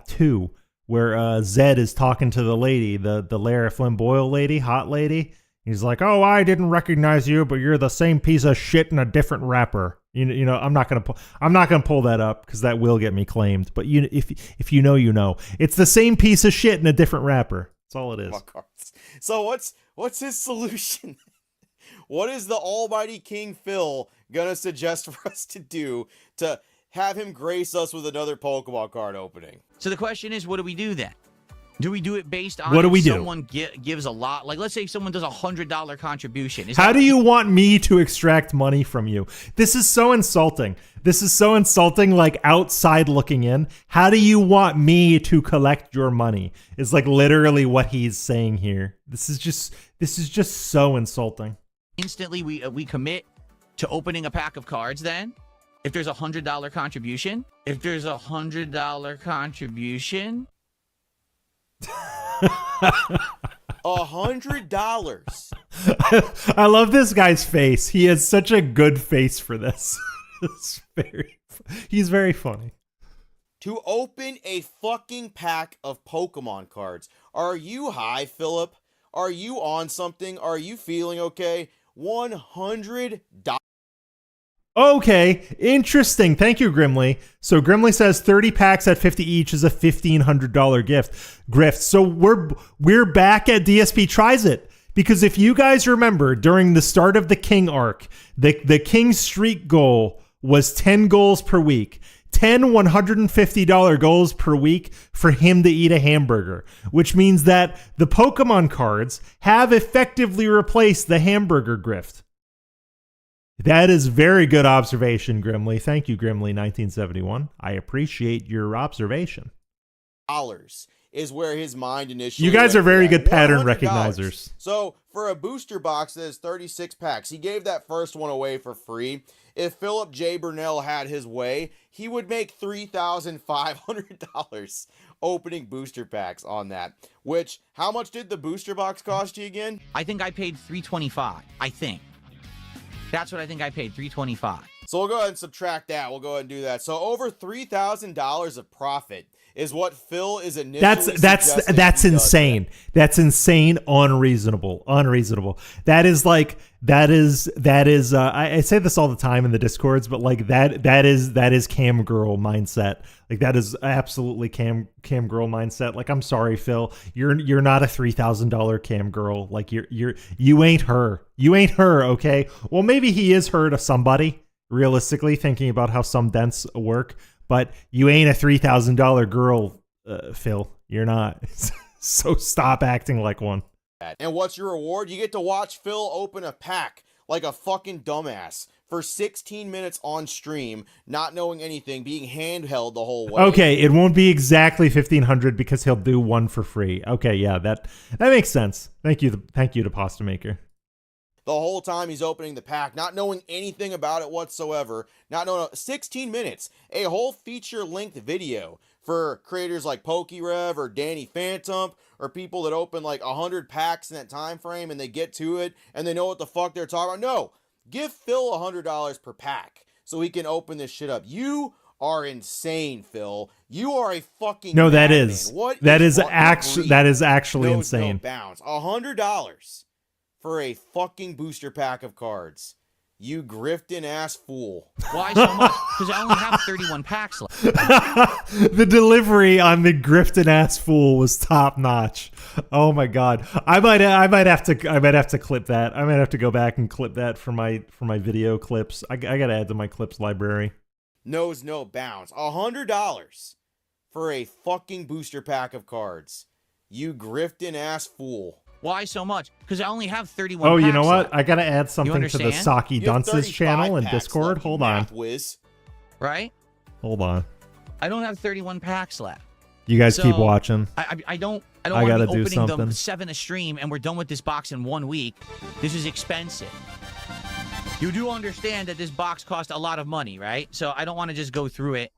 2, where Zed is talking to the lady, the Lara Flynn Boyle lady, hot lady. He's like, "Oh, I didn't recognize you, but you're the same piece of shit in a different wrapper." You know, I'm not gonna pull that up because that will get me claimed. But if you know, you know, it's the same piece of shit in a different wrapper. That's all it is. So what's his solution? What is the almighty King Phil gonna suggest for us to do to have him grace us with another Pokemon card opening? So the question is, what do we do then? Do we do it based on someone gives a lot? Like, let's say someone does $100 contribution. How do you want me to extract money from you? This is so insulting. This is so insulting, like outside looking in. How do you want me to collect your money? Is like literally what he's saying here. This is just so insulting. Instantly, we commit to opening a pack of cards then? If there's $100 contribution? If there's $100 contribution... $100. I love this guy's face. He has such a good face for this. He's very funny. To open a fucking pack of Pokemon cards. Are you high, Philip? Are you on something? Are you feeling okay? $100. Okay, interesting. Thank you, Grimly. So Grimly says 30 packs at 50 each is a $1,500 gift. So we're back at DSP Tries It. Because if you guys remember, during the start of the King arc, the King streak goal was 10 goals per week. 10 $150 goals per week for him to eat a hamburger, which means that the Pokemon cards have effectively replaced the hamburger grift. That is very good observation, Grimly. Thank you, Grimly1971. I appreciate your observation. Is where his mind initially. You guys went are very for good that. pattern $100. recognizers. So for a booster box that has 36 packs, he gave that first one away for free. If Philip J. Burnell had his way, he would make $3,500 opening booster packs on that. Which, how much did the booster box cost you again? I think I paid $325. I think. That's what I think I paid, $325. So we'll go ahead and subtract that. We'll go ahead and do that. So over $3,000 of profit is what Phil is initially That's insane. That's insane. Unreasonable. That is I say this all the time in the Discords, but like that is cam girl mindset. Like that is absolutely cam girl mindset. Like, I'm sorry, Phil, you're not a $3,000 cam girl. Like you ain't her. Okay. Well, maybe he is her to somebody, realistically, thinking about how some dents work. But you ain't a $3,000 girl, Phil. You're not. So stop acting like one. And what's your reward? You get to watch Phil open a pack like a fucking dumbass for 16 minutes on stream, not knowing anything, being handheld the whole way. Okay, it won't be exactly 1,500 because he'll do one for free. Okay, yeah, that makes sense. Thank you to Pasta Maker. The whole time he's opening the pack, not knowing anything about it whatsoever, not knowing 16 minutes, a whole feature-length video for creators like PokeRev or Danny Phantom, or people that open like 100 packs in that time frame and they get to it and they know what the fuck they're talking about. No, give Phil $100 per pack so he can open this shit up. You are insane, Phil. You are a fucking no. That madman. is What that is is actually insane. No bounds. $100 for a fucking booster pack of cards. You grifting ass fool. Why so much? Because I only have 31 packs left. The delivery on the grifting ass fool was top notch. Oh my god. I might have to clip that. I might have to go back and clip that for my video clips. I gotta add to my clips library. Knows no bounds. $100 for a fucking booster pack of cards. You grifting ass fool. Why so much? Because I only have 31 Oh, packs you know what? left. I gotta add something to the Saki Dunces channel in Discord. Hold on. Right? Hold on. I don't have 31 packs left. You guys keep watching. I don't want to be opening something. them 7 a stream and we're done with this box in 1 week. This is expensive. You do understand that this box cost a lot of money, right? So I don't want to just go through it,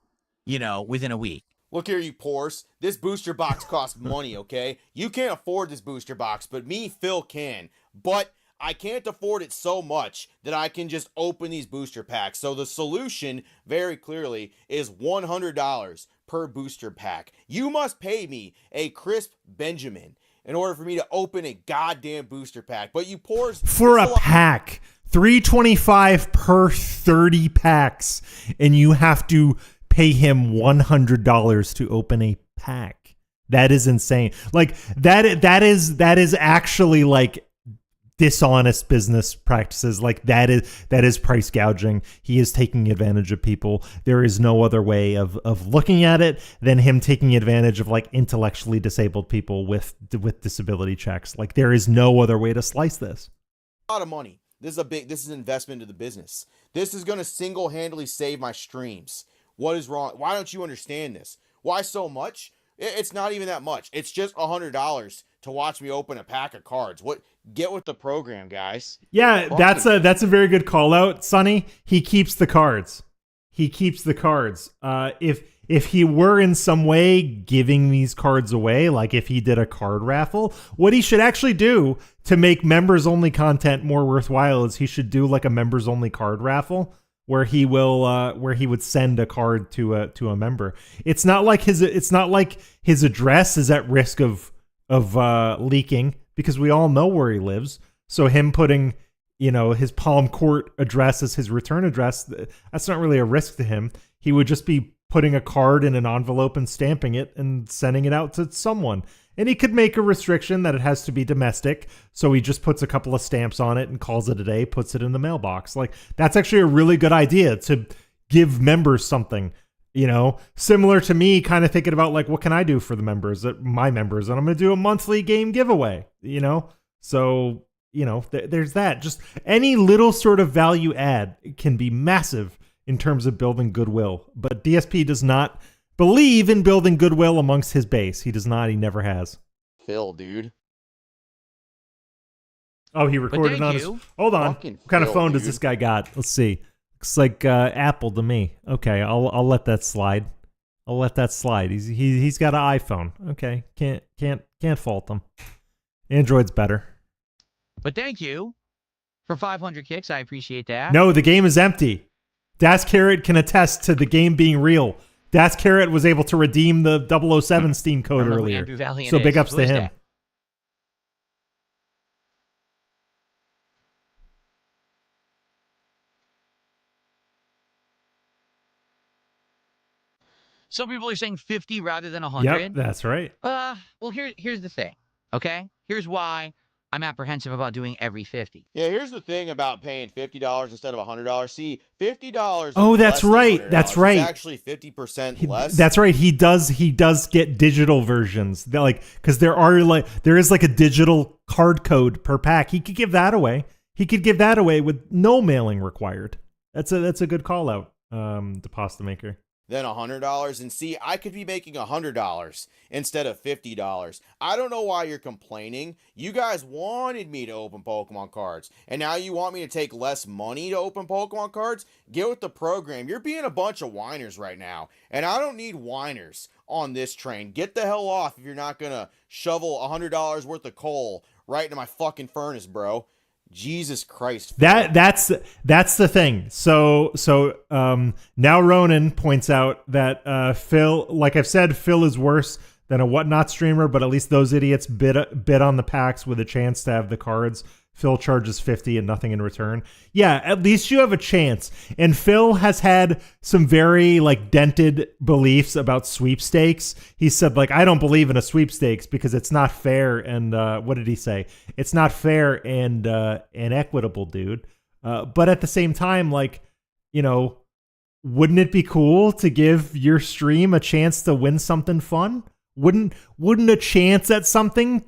within a week. Look here, you pores. This booster box costs money, okay? You can't afford this booster box, but me, Phil, can. But I can't afford it so much that I can just open these booster packs. So the solution, very clearly, is $100 per booster pack. You must pay me a crisp Benjamin in order for me to open a goddamn booster pack. But you pores... For a pack. $325 per 30 packs. And you have to pay him $100 to open a pack. That is insane. Like that is actually like dishonest business practices. Like that is price gouging. He is taking advantage of people. There is no other way of looking at it than him taking advantage of like intellectually disabled people with disability checks. Like there is no other way to slice this. A lot of money. This is an investment into the business. This is going to single-handedly save my streams. What is wrong? Why don't you understand this? Why so much? It's not even that much. It's just $100 to watch me open a pack of cards. Get with the program, guys. Yeah, that's a very good call out, Sonny. He keeps the cards. If he were in some way giving these cards away, like if he did a card raffle, what he should actually do to make members only content more worthwhile is he should do like a members only card raffle where he would send a card to a member. It's not like his address is at risk of leaking because we all know where he lives. So him putting, his Palm Court address as his return address, that's not really a risk to him. He would just be putting a card in an envelope and stamping it and sending it out to someone. And he could make a restriction that it has to be domestic. So he just puts a couple of stamps on it and calls it a day, puts it in the mailbox. Like, that's actually a really good idea to give members something, similar to me kind of thinking about like, what can I do for the members, my members? And I'm going to do a monthly game giveaway, So, there's that. Just any little sort of value add can be massive in terms of building goodwill. But DSP does not believe in building goodwill amongst his base. He does not. He never has. Phil, dude. Oh, he recorded on his... Hold on. What kind of phone does this guy got? Let's see. Looks like Apple to me. Okay, I'll let that slide. I'll let that slide. He's got an iPhone. Okay, can't fault him. Android's better. But thank you for 500 kicks. I appreciate that. No, the game is empty. Das Carrot can attest to the game being real. Das Carrot was able to redeem the 007 Steam code earlier. So big ups to him. That? Some people are saying 50 rather than 100. Yep, that's right. Well, here's the thing, okay? Here's why I'm apprehensive about doing every 50. Yeah, here's the thing about paying $50 instead of $100. See, $50. Oh, that's right. That's right. It's actually 50% less. That's right. He does get digital versions. Because there is like a digital card code per pack. He could give that away. He could give that away with no mailing required. That's a good call out, the Pasta Maker. Then $100, and see, I could be making $100 instead of $50. I don't know why you're complaining. You guys wanted me to open Pokemon cards, and now you want me to take less money to open Pokemon cards? Get with the program. You're being a bunch of whiners right now, and I don't need whiners on this train. Get the hell off if you're not gonna shovel $100 worth of coal right into my fucking furnace, bro. Jesus Christ. That's the thing. So now Ronan points out that Phil, like I've said, Phil is worse than a Whatnot streamer, but at least those idiots bid on the packs with a chance to have the cards. Phil charges 50 and nothing in return. Yeah, at least you have a chance. And Phil has had some very dented beliefs about sweepstakes. He said I don't believe in a sweepstakes because it's not fair. And what did he say? It's not fair and equitable, dude. But at the same time, wouldn't it be cool to give your stream a chance to win something fun? Wouldn't a chance at something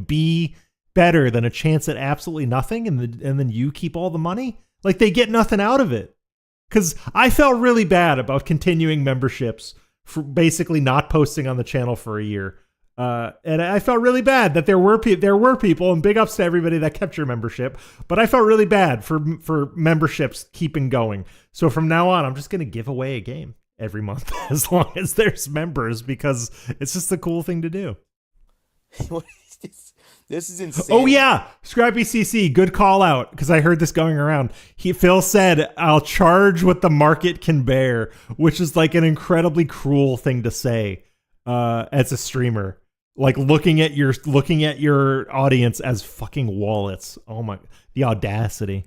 be better than a chance at absolutely nothing and then you keep all the money? They get nothing out of it. Because I felt really bad about continuing memberships for basically not posting on the channel for a year. And I felt really bad that there were people, and big ups to everybody that kept your membership, but I felt really bad for memberships keeping going. So from now on, I'm just going to give away a game every month as long as there's members, because it's just a cool thing to do. What is this? This is insane. Oh yeah, Scrappy CC, good call out, because I heard this going around. Phil said, "I'll charge what the market can bear," which is an incredibly cruel thing to say as a streamer. Looking at your audience as fucking wallets. Oh my, the audacity.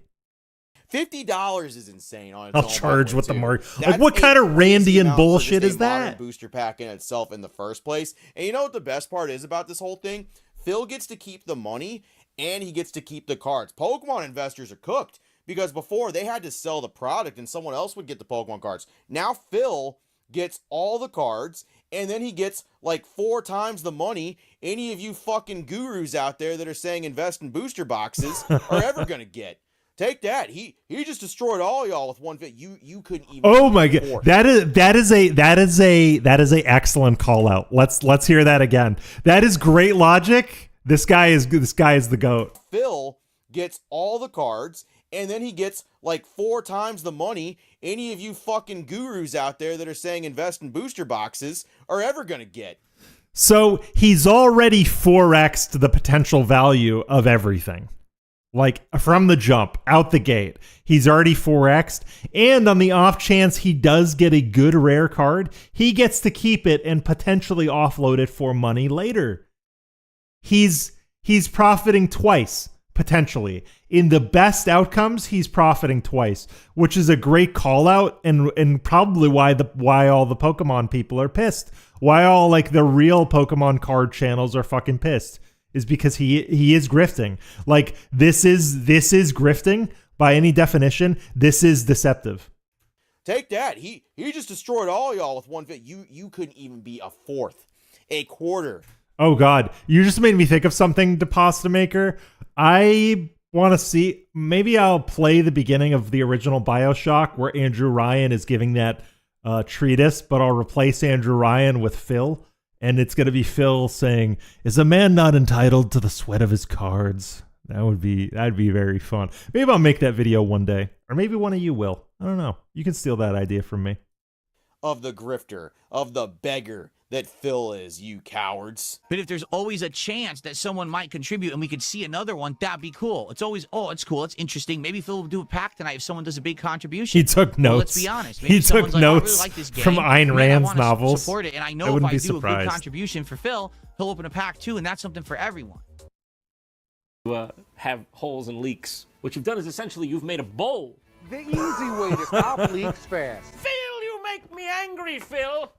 $50 is insane on its I'll own charge what the too. market. That's What kind of Randian bullshit is that? Modern booster pack in itself in the first place. And you know what the best part is about this whole thing? Phil gets to keep the money and he gets to keep the cards. Pokemon investors are cooked because before they had to sell the product and someone else would get the Pokemon cards. Now Phil gets all the cards and then he gets 4 times the money any of you fucking gurus out there that are saying invest in booster boxes are ever going to get. Take that. He just destroyed all y'all with one fit. You couldn't even. Oh my god. That is a excellent call out. Let's hear that again. That is great logic. This guy is the GOAT. Phil gets all the cards and then he gets 4 times the money any of you fucking gurus out there that are saying invest in booster boxes are ever going to get. So he's already 4x'd the potential value of everything. From the jump, out the gate, he's already 4x'd. And on the off chance he does get a good rare card, he gets to keep it and potentially offload it for money later. He's profiting twice. potentially. In the best outcomes, he's profiting twice, which is a great call out, and probably why all the Pokemon people are pissed. Why all like the real Pokemon card channels are fucking pissed is because he is grifting. Like this is grifting by any definition. This is deceptive. Take that. He just destroyed all y'all with one fit. You couldn't even be a fourth, a quarter. Oh God, you just made me think of something, Deposta Maker. I want to see, maybe I'll play the beginning of the original BioShock where Andrew Ryan is giving that treatise, but I'll replace Andrew Ryan with Phil, and it's going to be Phil saying, "Is a man not entitled to the sweat of his cards?" That'd be very fun. Maybe I'll make that video one day, or maybe one of you will. I don't know. You can steal that idea from me. Of the grifter, of the beggar that Phil is, you cowards. But if there's always a chance that someone might contribute and we could see another one, that'd be cool. It's always, oh, it's cool, it's interesting. Maybe Phil will do a pack tonight if someone does a big contribution. He took notes. Well, let's be honest. Maybe He took like, notes oh, I really like this game. from Ayn Rand's I wanna novels. Support it, and I I know if wouldn't I be do a surprised. good contribution for Phil, he'll open a pack too, and that's something for everyone. Have holes and leaks. What you've done is essentially you've made a bowl. The easy way to stop leaks fast. Phil, you make me angry, Phil.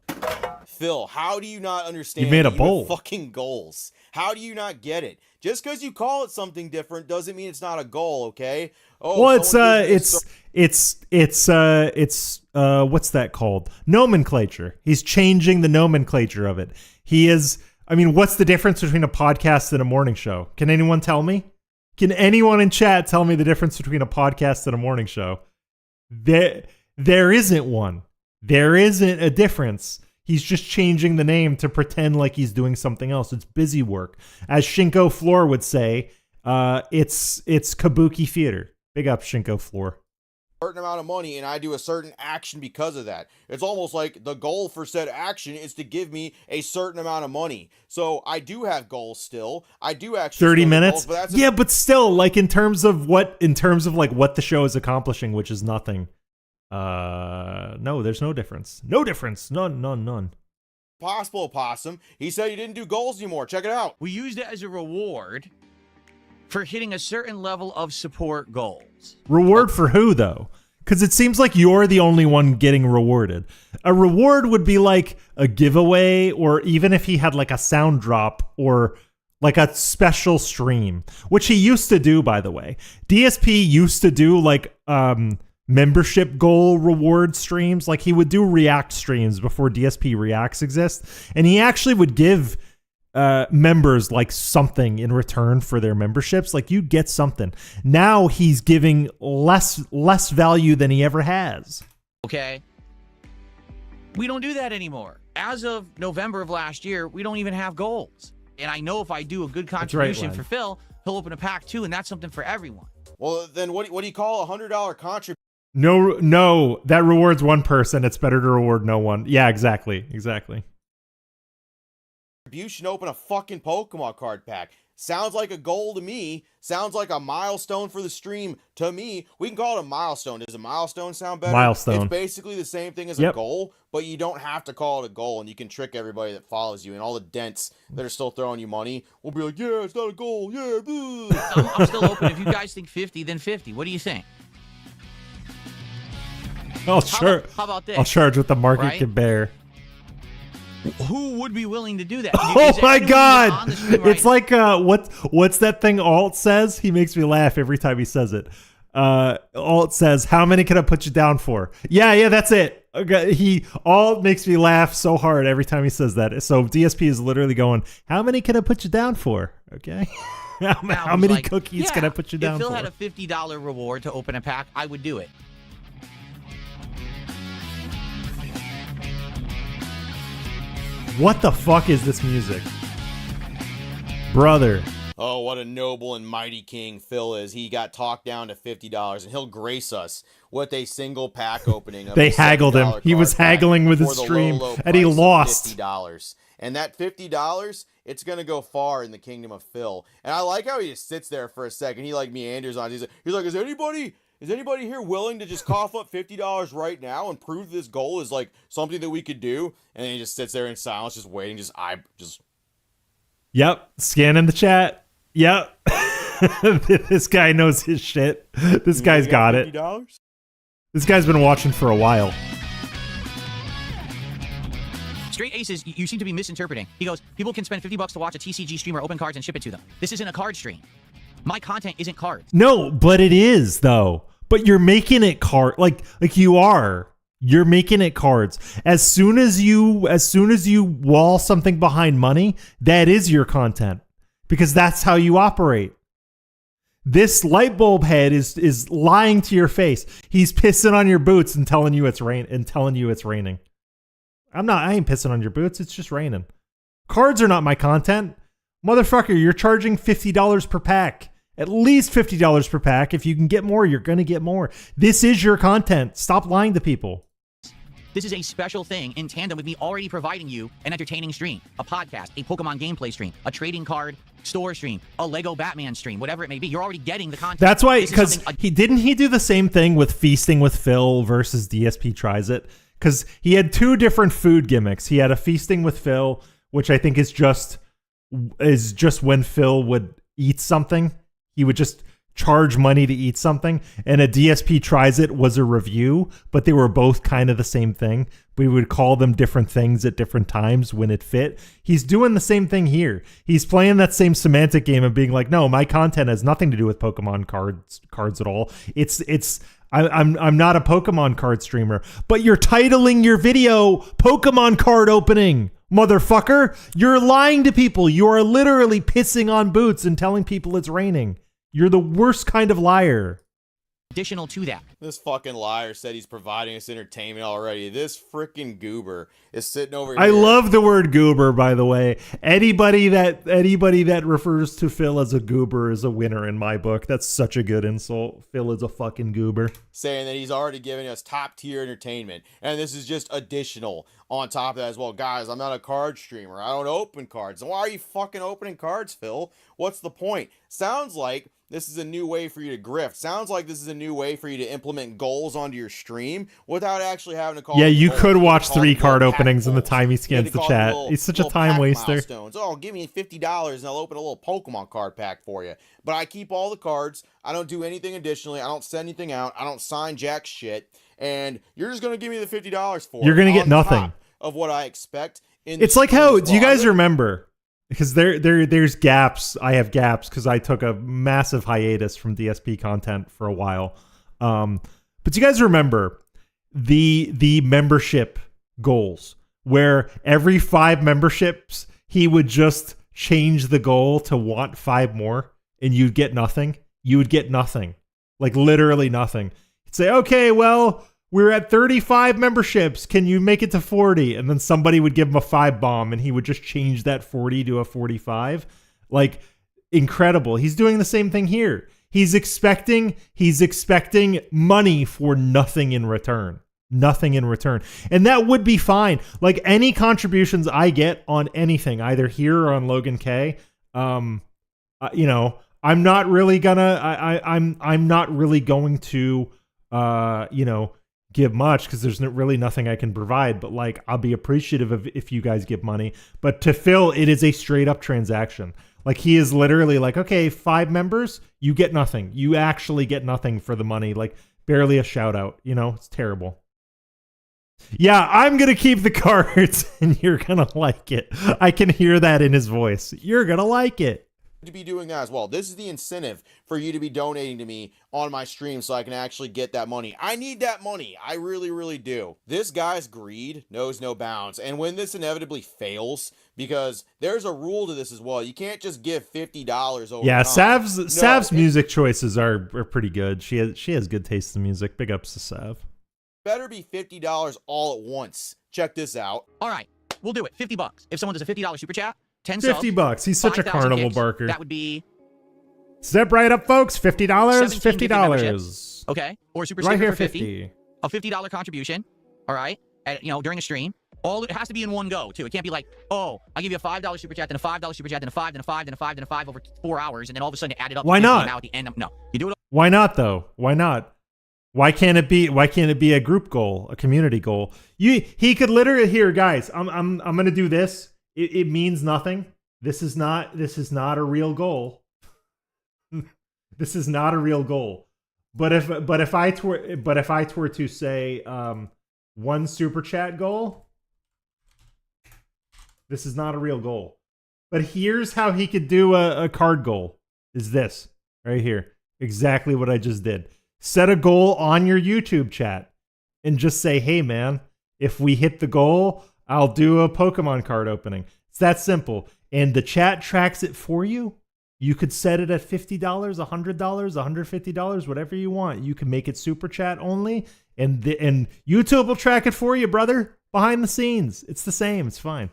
Phil, how do you not understand You made a even bowl. fucking goals? How do you not get it? Just because you call it something different doesn't mean it's not a goal, okay? Oh, Well, someone gives me a it's what's that called? Nomenclature. He's changing the nomenclature of it. He is. I mean, what's the difference between a podcast and a morning show? Can anyone tell me? Can anyone in chat tell me the difference between a podcast and a morning show? There isn't one. There isn't a difference. He's just changing the name to pretend like he's doing something else. It's busy work. As Shinko Floor would say, it's kabuki theater. Big up, Shinko Floor. certain amount of money and I do a certain action because of that. It's almost like the goal for said action is to give me a certain amount of money. So I do have goals still. I do actually 30 still have minutes. goals, but that's Yeah, but still, like in terms of like what the show is accomplishing, which is nothing. No, there's no difference. No difference. None. Possible Possum. He said he didn't do goals anymore. Check it out. We used it as a reward for hitting a certain level of support goals. Reward for who, though? Because it seems like you're the only one getting rewarded. A reward would be like a giveaway, or even if he had like a sound drop or like a special stream, which he used to do, by the way. DSP used to do like membership goal reward streams. Like he would do React streams before DSP Reacts exist, and he actually would give members like something in return for their memberships. Like you'd get something. Now he's giving less value than he ever has. Okay. We don't do that anymore. As of November of last year, we don't even have goals. And I know if I do a good contribution for Phil, he'll open a pack too, and that's something for everyone. Well, then what do you call a $100 contribution? No, that rewards one person. It's better to reward no one. Yeah, exactly. Open a fucking Pokemon card pack. Sounds like a goal to me. Sounds like a milestone for the stream to me. We can call it a milestone. Does a milestone sound better? Milestone. It's basically the same thing as a goal, but you don't have to call it a goal, and you can trick everybody that follows you, and all the dents that are still throwing you money will be like, yeah, it's not a goal. Yeah. I'm still open. If you guys think 50, then 50. What do you think? How about this? I'll charge what the market can bear. Who would be willing to do that? Oh my God! It's like what's that thing Alt says? He makes me laugh every time he says it. Alt says, "How many can I put you down for?" Yeah, that's it. Okay, Alt makes me laugh so hard every time he says that. So DSP is literally going, "How many can I put you down for?" Okay, how many cookies can I put you down for? If Phil had a $50 reward to open a pack, I would do it. What the fuck is this music? Brother. Oh, what a noble and mighty king Phil is. He got talked down to $50, and he'll grace us with a single pack opening. They haggled him. He was haggling with his stream, and he lost. $50. And that $50, it's going to go far in the kingdom of Phil. And I like how he just sits there for a second. He like meanders on. He's like, is anybody here willing to just cough up $50 right now and prove this goal is like something that we could do? And then he just sits there in silence, just waiting, just. Yep, scanning the chat. Yep. This guy knows his shit. This guy's got it. $50? This guy's been watching for a while. Straight Aces, you seem to be misinterpreting. He goes, people can spend $50 to watch a TCG streamer open cards and ship it to them. This isn't a card stream. My content isn't cards. No, but it is though. But you're making it like you are. You're making it cards. As soon as you wall something behind money, that is your content. Because that's how you operate. This light bulb head is lying to your face. He's pissing on your boots and telling you it's raining. I ain't pissing on your boots, it's just raining. Cards are not my content. Motherfucker, you're charging $50 per pack. At least $50 per pack. If you can get more, you're gonna get more. This is your content. Stop lying to people. This is a special thing in tandem with me already providing you an entertaining stream, a podcast, a Pokemon gameplay stream, a trading card store stream, a Lego Batman stream, whatever it may be. You're already getting the content. That's why, because he do the same thing with Feasting with Phil versus DSP Tries It. Because he had two different food gimmicks. He had a Feasting with Phil, which I think is just when Phil would eat something, he would just charge money to eat something. And a DSP Tries It was a review, but they were both kind of the same thing. We would call them different things at different times when it fit. He's doing the same thing here. He's playing that same semantic game of being like, no, my content has nothing to do with Pokemon cards at all. I'm not a Pokemon card streamer, but you're titling your video Pokemon card opening, motherfucker. You're lying to people. You are literally pissing on boots and telling people it's raining. You're the worst kind of liar. Additional to that. This fucking liar said he's providing us entertainment already. This freaking goober is sitting over here. I love the word goober, by the way. Anybody that refers to Phil as a goober is a winner in my book. That's such a good insult. Phil is a fucking goober. Saying that he's already giving us top tier entertainment. And this is just additional on top of that as well. Guys, I'm not a card streamer. I don't open cards. Why are you fucking opening cards, Phil? What's the point? Sounds like this is a new way for you to grift. Sounds like this is a new way for you to implement goals onto your stream without actually having to call. Yeah, you could watch 3 card openings in the time he scans the chat. He's such a time waster. Milestones. Oh, give me $50 and I'll open a little Pokemon card pack for you. But I keep all the cards. I don't do anything additionally. I don't send anything out. I don't sign jack shit. And you're just going to give me the $50 for it. You're going to get nothing of what I expect. It's like how, do you guys remember? Because there's gaps. I have gaps because I took a massive hiatus from DSP content for a while. But do you guys remember the membership goals where every 5 memberships he would just change the goal to want 5 more and you'd get nothing? You would get nothing. Like literally nothing. He'd say, okay, well, we're at 35 memberships. Can you make it to 40? And then somebody would give him a 5 bomb and he would just change that 40 to a 45. Like, incredible. He's doing the same thing here. He's expecting money for nothing in return. Nothing in return. And that would be fine. Like any contributions I get on anything, either here or on Logan K, I'm not really gonna I'm not really going to give much because there's really nothing I can provide, but like I'll be appreciative of if you guys give money. But to Phil, it is a straight up transaction. Like he is literally like, okay, 5 members, you get nothing. You actually get nothing for the money. Like barely a shout out. It's terrible. Yeah, I'm gonna keep the cards and you're gonna like it. I can hear that in his voice. You're gonna like it. To be doing that as well. This is the incentive for you to be donating to me on my stream so I can actually get that money. I need that money. I really, really do. This guy's greed knows no bounds. And when this inevitably fails, because there's a rule to this as well. You can't just give $50 over. Yeah, Sav's music choices are pretty good. She has good taste in music. Big ups to Sav. Better be $50 all at once. Check this out. All right, we'll do it. $50. If someone does a $50 super chat, 10 $50. He's such a carnival kicks, barker. That would be. Step right up, folks. $50. $50. Okay. Or super right here, for 50. A $50 contribution. All right. During a stream. It has to be in one go too. It can't be like, oh, I'll give you a $5 super chat, then a $5 super chat, then a 5, then a 5, then a 5, then a 5 over 4 hours, and then all of a sudden it added up. Why not? Now at the end, no, you do it. Why not though? Why not? Why can't it be a group goal, a community goal? He could literally here, guys. I'm gonna do this. It means nothing. This is not a real goal. This is not a real goal. But if I were to say one super chat goal, this is not a real goal. But here's how he could do a card goal. Is this right here. Exactly what I just did. Set a goal on your YouTube chat and just say, hey man, if we hit the goal, I'll do a Pokemon card opening. It's that simple. And the chat tracks it for you. You could set it at $50, $100, $150, whatever you want. You can make it super chat only, and YouTube will track it for you, brother. Behind the scenes, it's the same. It's fine.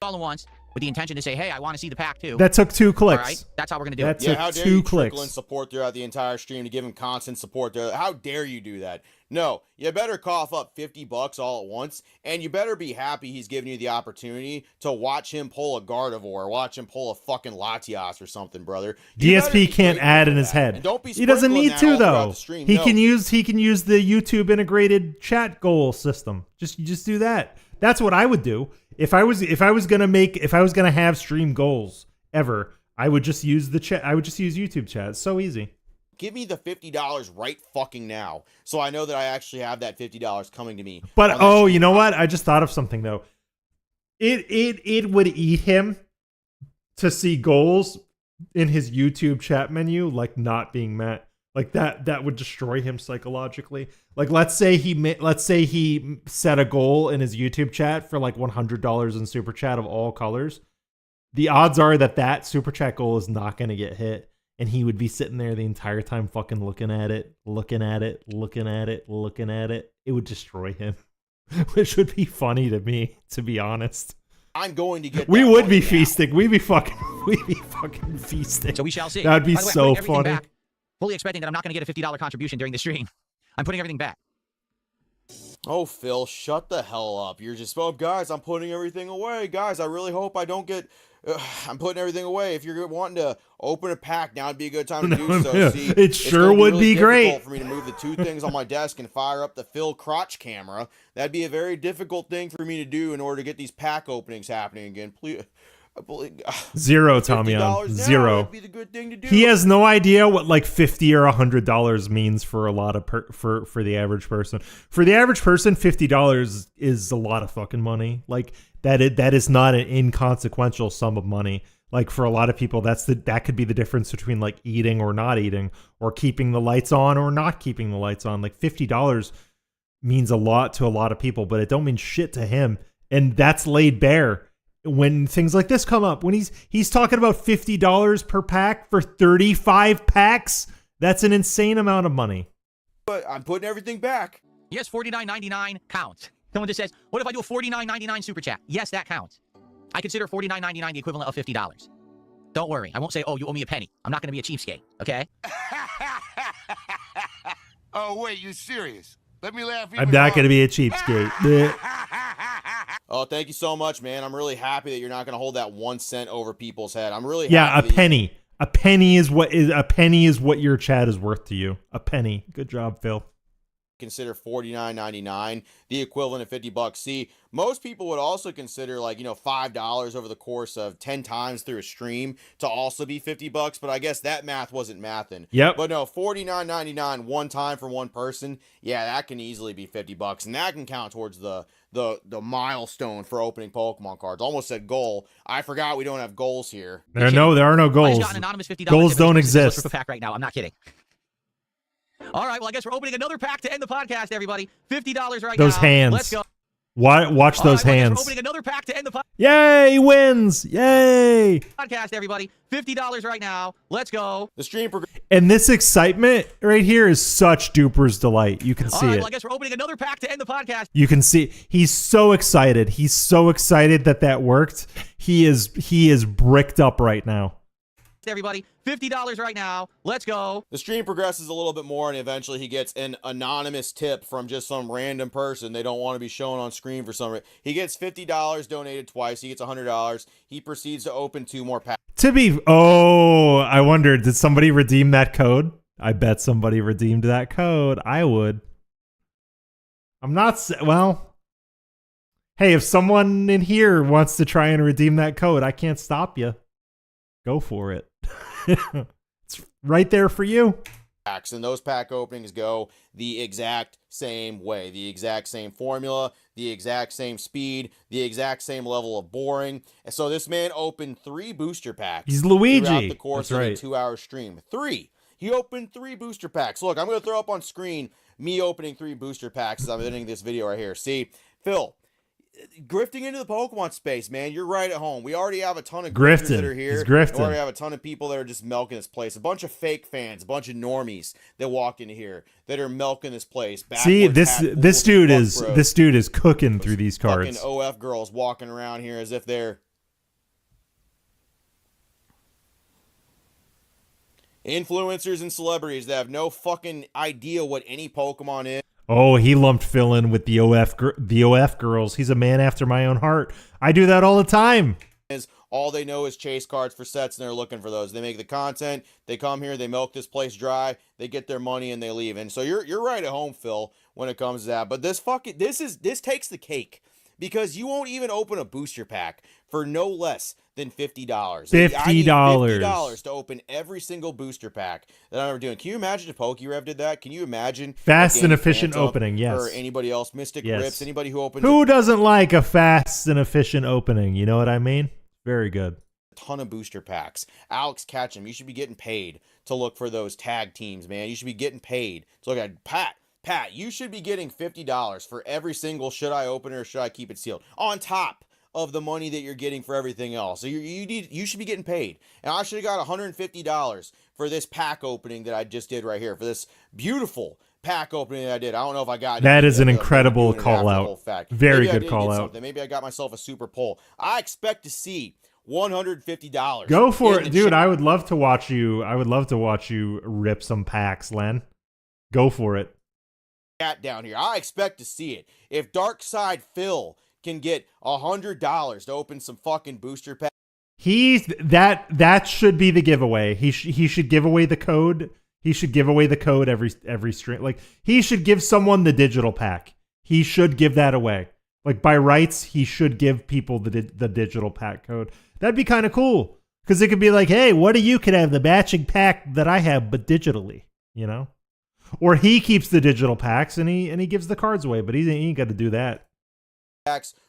All at once with the intention to say, hey, I want to see the pack too. That took 2 clicks. All right, that's how we're gonna do it. Yeah, how dare you trickle in support throughout the entire stream to give him constant support there? How dare you do that? No, you better cough up $50 all at once, and you better be happy he's giving you the opportunity to watch him pull a Gardevoir, watch him pull a fucking Latias or something, brother. DSP can't add in his head. He doesn't need to though. He can use the YouTube integrated chat goal system. Just do that. That's what I would do. If I was gonna have stream goals ever, I would just use the chat. I would just use YouTube chat. It's so easy. Give me the $50 right fucking now, so I know that I actually have that $50 coming to me. But you know what? I just thought of something though. It would eat him to see goals in his YouTube chat menu like not being met. Like that would destroy him psychologically. Like let's say he set a goal in his YouTube chat for like $100 in super chat of all colors. The odds are that super chat goal is not going to get hit. And he would be sitting there the entire time fucking looking at it. It would destroy him. Which would be funny to me, to be honest. I'm going to get We would be feasting. We'd be fucking feasting. So we shall see. That'd be By the way, so I'm putting everything funny. back, fully expecting that I'm not going to get a $50 contribution during the stream. I'm putting everything back. Oh, Phil, shut the hell up. You're just, oh, guys, I'm putting everything away. Guys, I really hope I don't get... I'm putting everything away. If you're wanting to open a pack, now would be a good time to do so. Yeah, See, it sure would really be great for me to move the 2 things on my desk and fire up the Phil crotch camera. That'd be a very difficult thing for me to do in order to get these pack openings happening again. Please. Zero, Tommy on zero. That'd be the good thing to do. He has no idea what like $50 or $100 means for a lot of for the average person. For the average person, $50 is a lot of fucking money. Like that is not an inconsequential sum of money. Like for a lot of people, that could be the difference between like eating or not eating, or keeping the lights on or not keeping the lights on. Like $50 means a lot to a lot of people, but it don't mean shit to him. And that's laid bare when things like this come up. When he's talking about $50 per pack for 35 packs, that's an insane amount of money. But I'm putting everything back. Yes, $49.99 counts. Someone just says, what if I do a $49.99 super chat? Yes, that counts. I consider $49.99 the equivalent of $50. Don't worry. I won't say, oh, you owe me a penny. I'm not going to be a cheapskate, okay? Oh, wait, you serious? Let me laugh even I'm not going to be a cheapskate. Oh, thank you so much, man. I'm really happy that you're not going to hold that 1 cent over people's head. I'm really happy. A penny. A penny is what your chat is worth to you. A penny. Good job, Phil. Consider $49.99 the equivalent of $50. See, most people would also consider like, $5 over the course of 10 times through a stream to also be $50, but I guess that math wasn't mathing. Yep. But no, $49.99 one time for one person, yeah, that can easily be $50, and that can count towards the milestone for opening Pokemon cards. Almost said goal. I forgot we don't have goals here. There are no goals. I just got an anonymous $50 goals don't exist. For pack right now. I'm not kidding. All right, well, I guess we're opening another pack to end the podcast, everybody. $50 right now. Those hands. Let's go. Watch those hands. We're opening another pack to end the podcast. Yay, he wins. Yay. Podcast, everybody. $50 right now. Let's go. The stream and this excitement right here is such Duper's delight. You can see it. Well, I guess we're opening another pack to end the podcast. You can see he's so excited. He's so excited that worked. He is bricked up right now. Everybody, $50 right now. Let's go. The stream progresses a little bit more, and eventually he gets an anonymous tip from just some random person they don't want to be shown on screen for some reason. He gets $50 donated twice. He gets $100. He proceeds to open 2 more packs. I wondered, did somebody redeem that code? I bet somebody redeemed that code. I would. I'm not, well, hey, if someone in here wants to try and redeem that code, I can't stop you. Go for it. right there for you. Packs, and those pack openings go the exact same way, the exact same formula, the exact same speed, the exact same level of boring. And so this man opened 3 booster packs. He's Luigi. Throughout the course That's right. of a 2-hour stream. 3. He opened 3 booster packs. Look, I'm going to throw up on screen me opening 3 booster packs as I'm editing this video right here. See, Phil, grifting into the Pokemon space, man, you're right at home. We already have a ton of grifters that are here. He's grifting. We already have a ton of people that are just milking this place. A bunch of fake fans, a bunch of normies that walk into here that are milking this place. See, this dude is cooking through these cards. Fucking OF girls walking around here as if they're influencers and celebrities that have no fucking idea what any Pokemon is. Oh, he lumped Phil in with the OF girls. He's a man after my own heart. I do that all the time. All they know is chase cards for sets, and they're looking for those. They make the content. They come here. They milk this place dry. They get their money, and they leave. And so you're right at home, Phil, when it comes to that. But this takes the cake, because you won't even open a booster pack for no less than $50. $50 to open every single booster pack that I'm ever doing. Can you imagine if PokeRev did that? Can you imagine fast and efficient opening? Yes. Or anybody else, Mystic Rips, anybody who opens. Who doesn't like a fast and efficient opening? You know what I mean? Very good. A ton of booster packs. Alex Ketchum, you should be getting paid to look for those tag teams, man. You should be getting paid to look at Pat, you should be getting $50 for every single should I open it or should I keep it sealed, on top of the money that you're getting for everything else. So you should be getting paid. And I should have got $150 for this pack opening that I just did right here, for this beautiful pack opening that I did. I don't know if I got that is an incredible call out. Very good call out. Maybe I got myself a super pull. I expect to see $150. Go for it, dude. I would love to watch you. I would love to watch you rip some packs, Len. Go for it. Down here, I expect to see it. If Darkside Phil can get $100 to open some fucking booster packs, that should be the giveaway. He should give away the code. He should give away the code every stream. Like, he should give someone the digital pack. He should give that away. Like, by rights, he should give people the digital pack code. That'd be kind of cool, because it could be like, hey, what do you could have the matching pack that I have, but digitally, you know? Or he keeps the digital packs and he gives the cards away, but he ain't got to do that.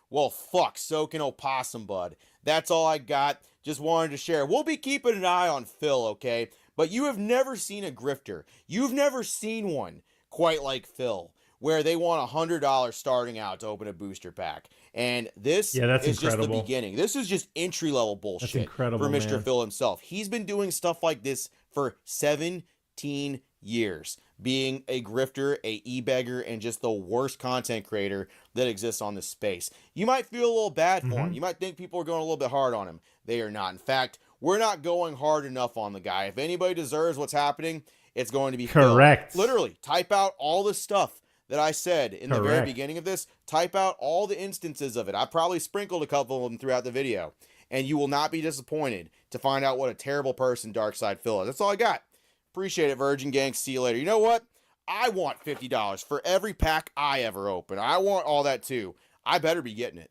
Well, fuck, soaking opossum bud. That's all I got. Just wanted to share. We'll be keeping an eye on Phil, okay? But you have never seen a grifter. You've never seen one quite like Phil, where they want $100 starting out to open a booster pack. And this is incredible. Just the beginning. This is just entry-level bullshit. That's incredible, for Mr. man. Phil himself. He's been doing stuff like this for 17 years, being a grifter, a e-beggar, and just the worst content creator that exists on this space. You might feel a little bad for him. You might think people are going a little bit hard on him. They are not. In fact, we're not going hard enough on the guy. If anybody deserves what's happening, it's going to be correct. Phil. Literally, type out all the stuff that I said in the very beginning of this. Type out all the instances of it. I probably sprinkled a couple of them throughout the video, and you will not be disappointed to find out what a terrible person Darkside Phil is. That's all I got. Appreciate it, Virgin Gang. See you later. You know what? I want $50 for every pack I ever open. I want all that too. I better be getting it.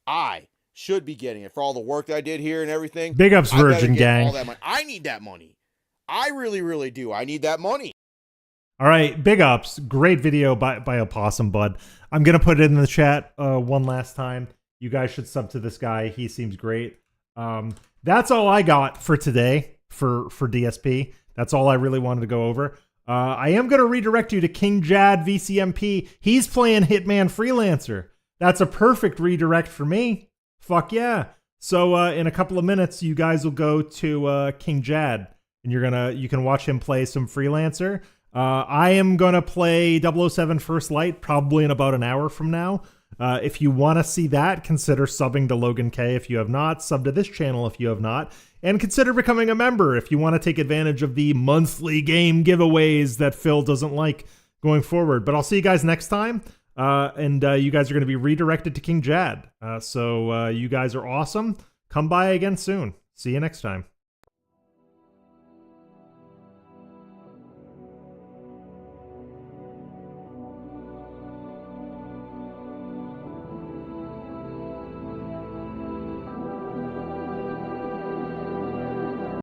I should be getting it for all the work that I did here and everything. Big ups, Virgin Gang. All that money. I need that money. I really, really do. I need that money. All right, big ups. Great video by Opossum Bud. I'm going to put it in the chat one last time. You guys should sub to this guy. He seems great. That's all I got for today for DSP. That's all I really wanted to go over. I am going to redirect you to King Jad VCMP. He's playing Hitman Freelancer. That's a perfect redirect for me. Fuck yeah. So in a couple of minutes, you guys will go to King Jad, and you can watch him play some Freelancer. I am going to play 007 First Light probably in about an hour from now. If you want to see that, consider subbing to Logan K if you have not. Sub to this channel if you have not. And consider becoming a member if you want to take advantage of the monthly game giveaways that Phil doesn't like going forward. But I'll see you guys next time. And you guys are going to be redirected to King Jad. So you guys are awesome. Come by again soon. See you next time.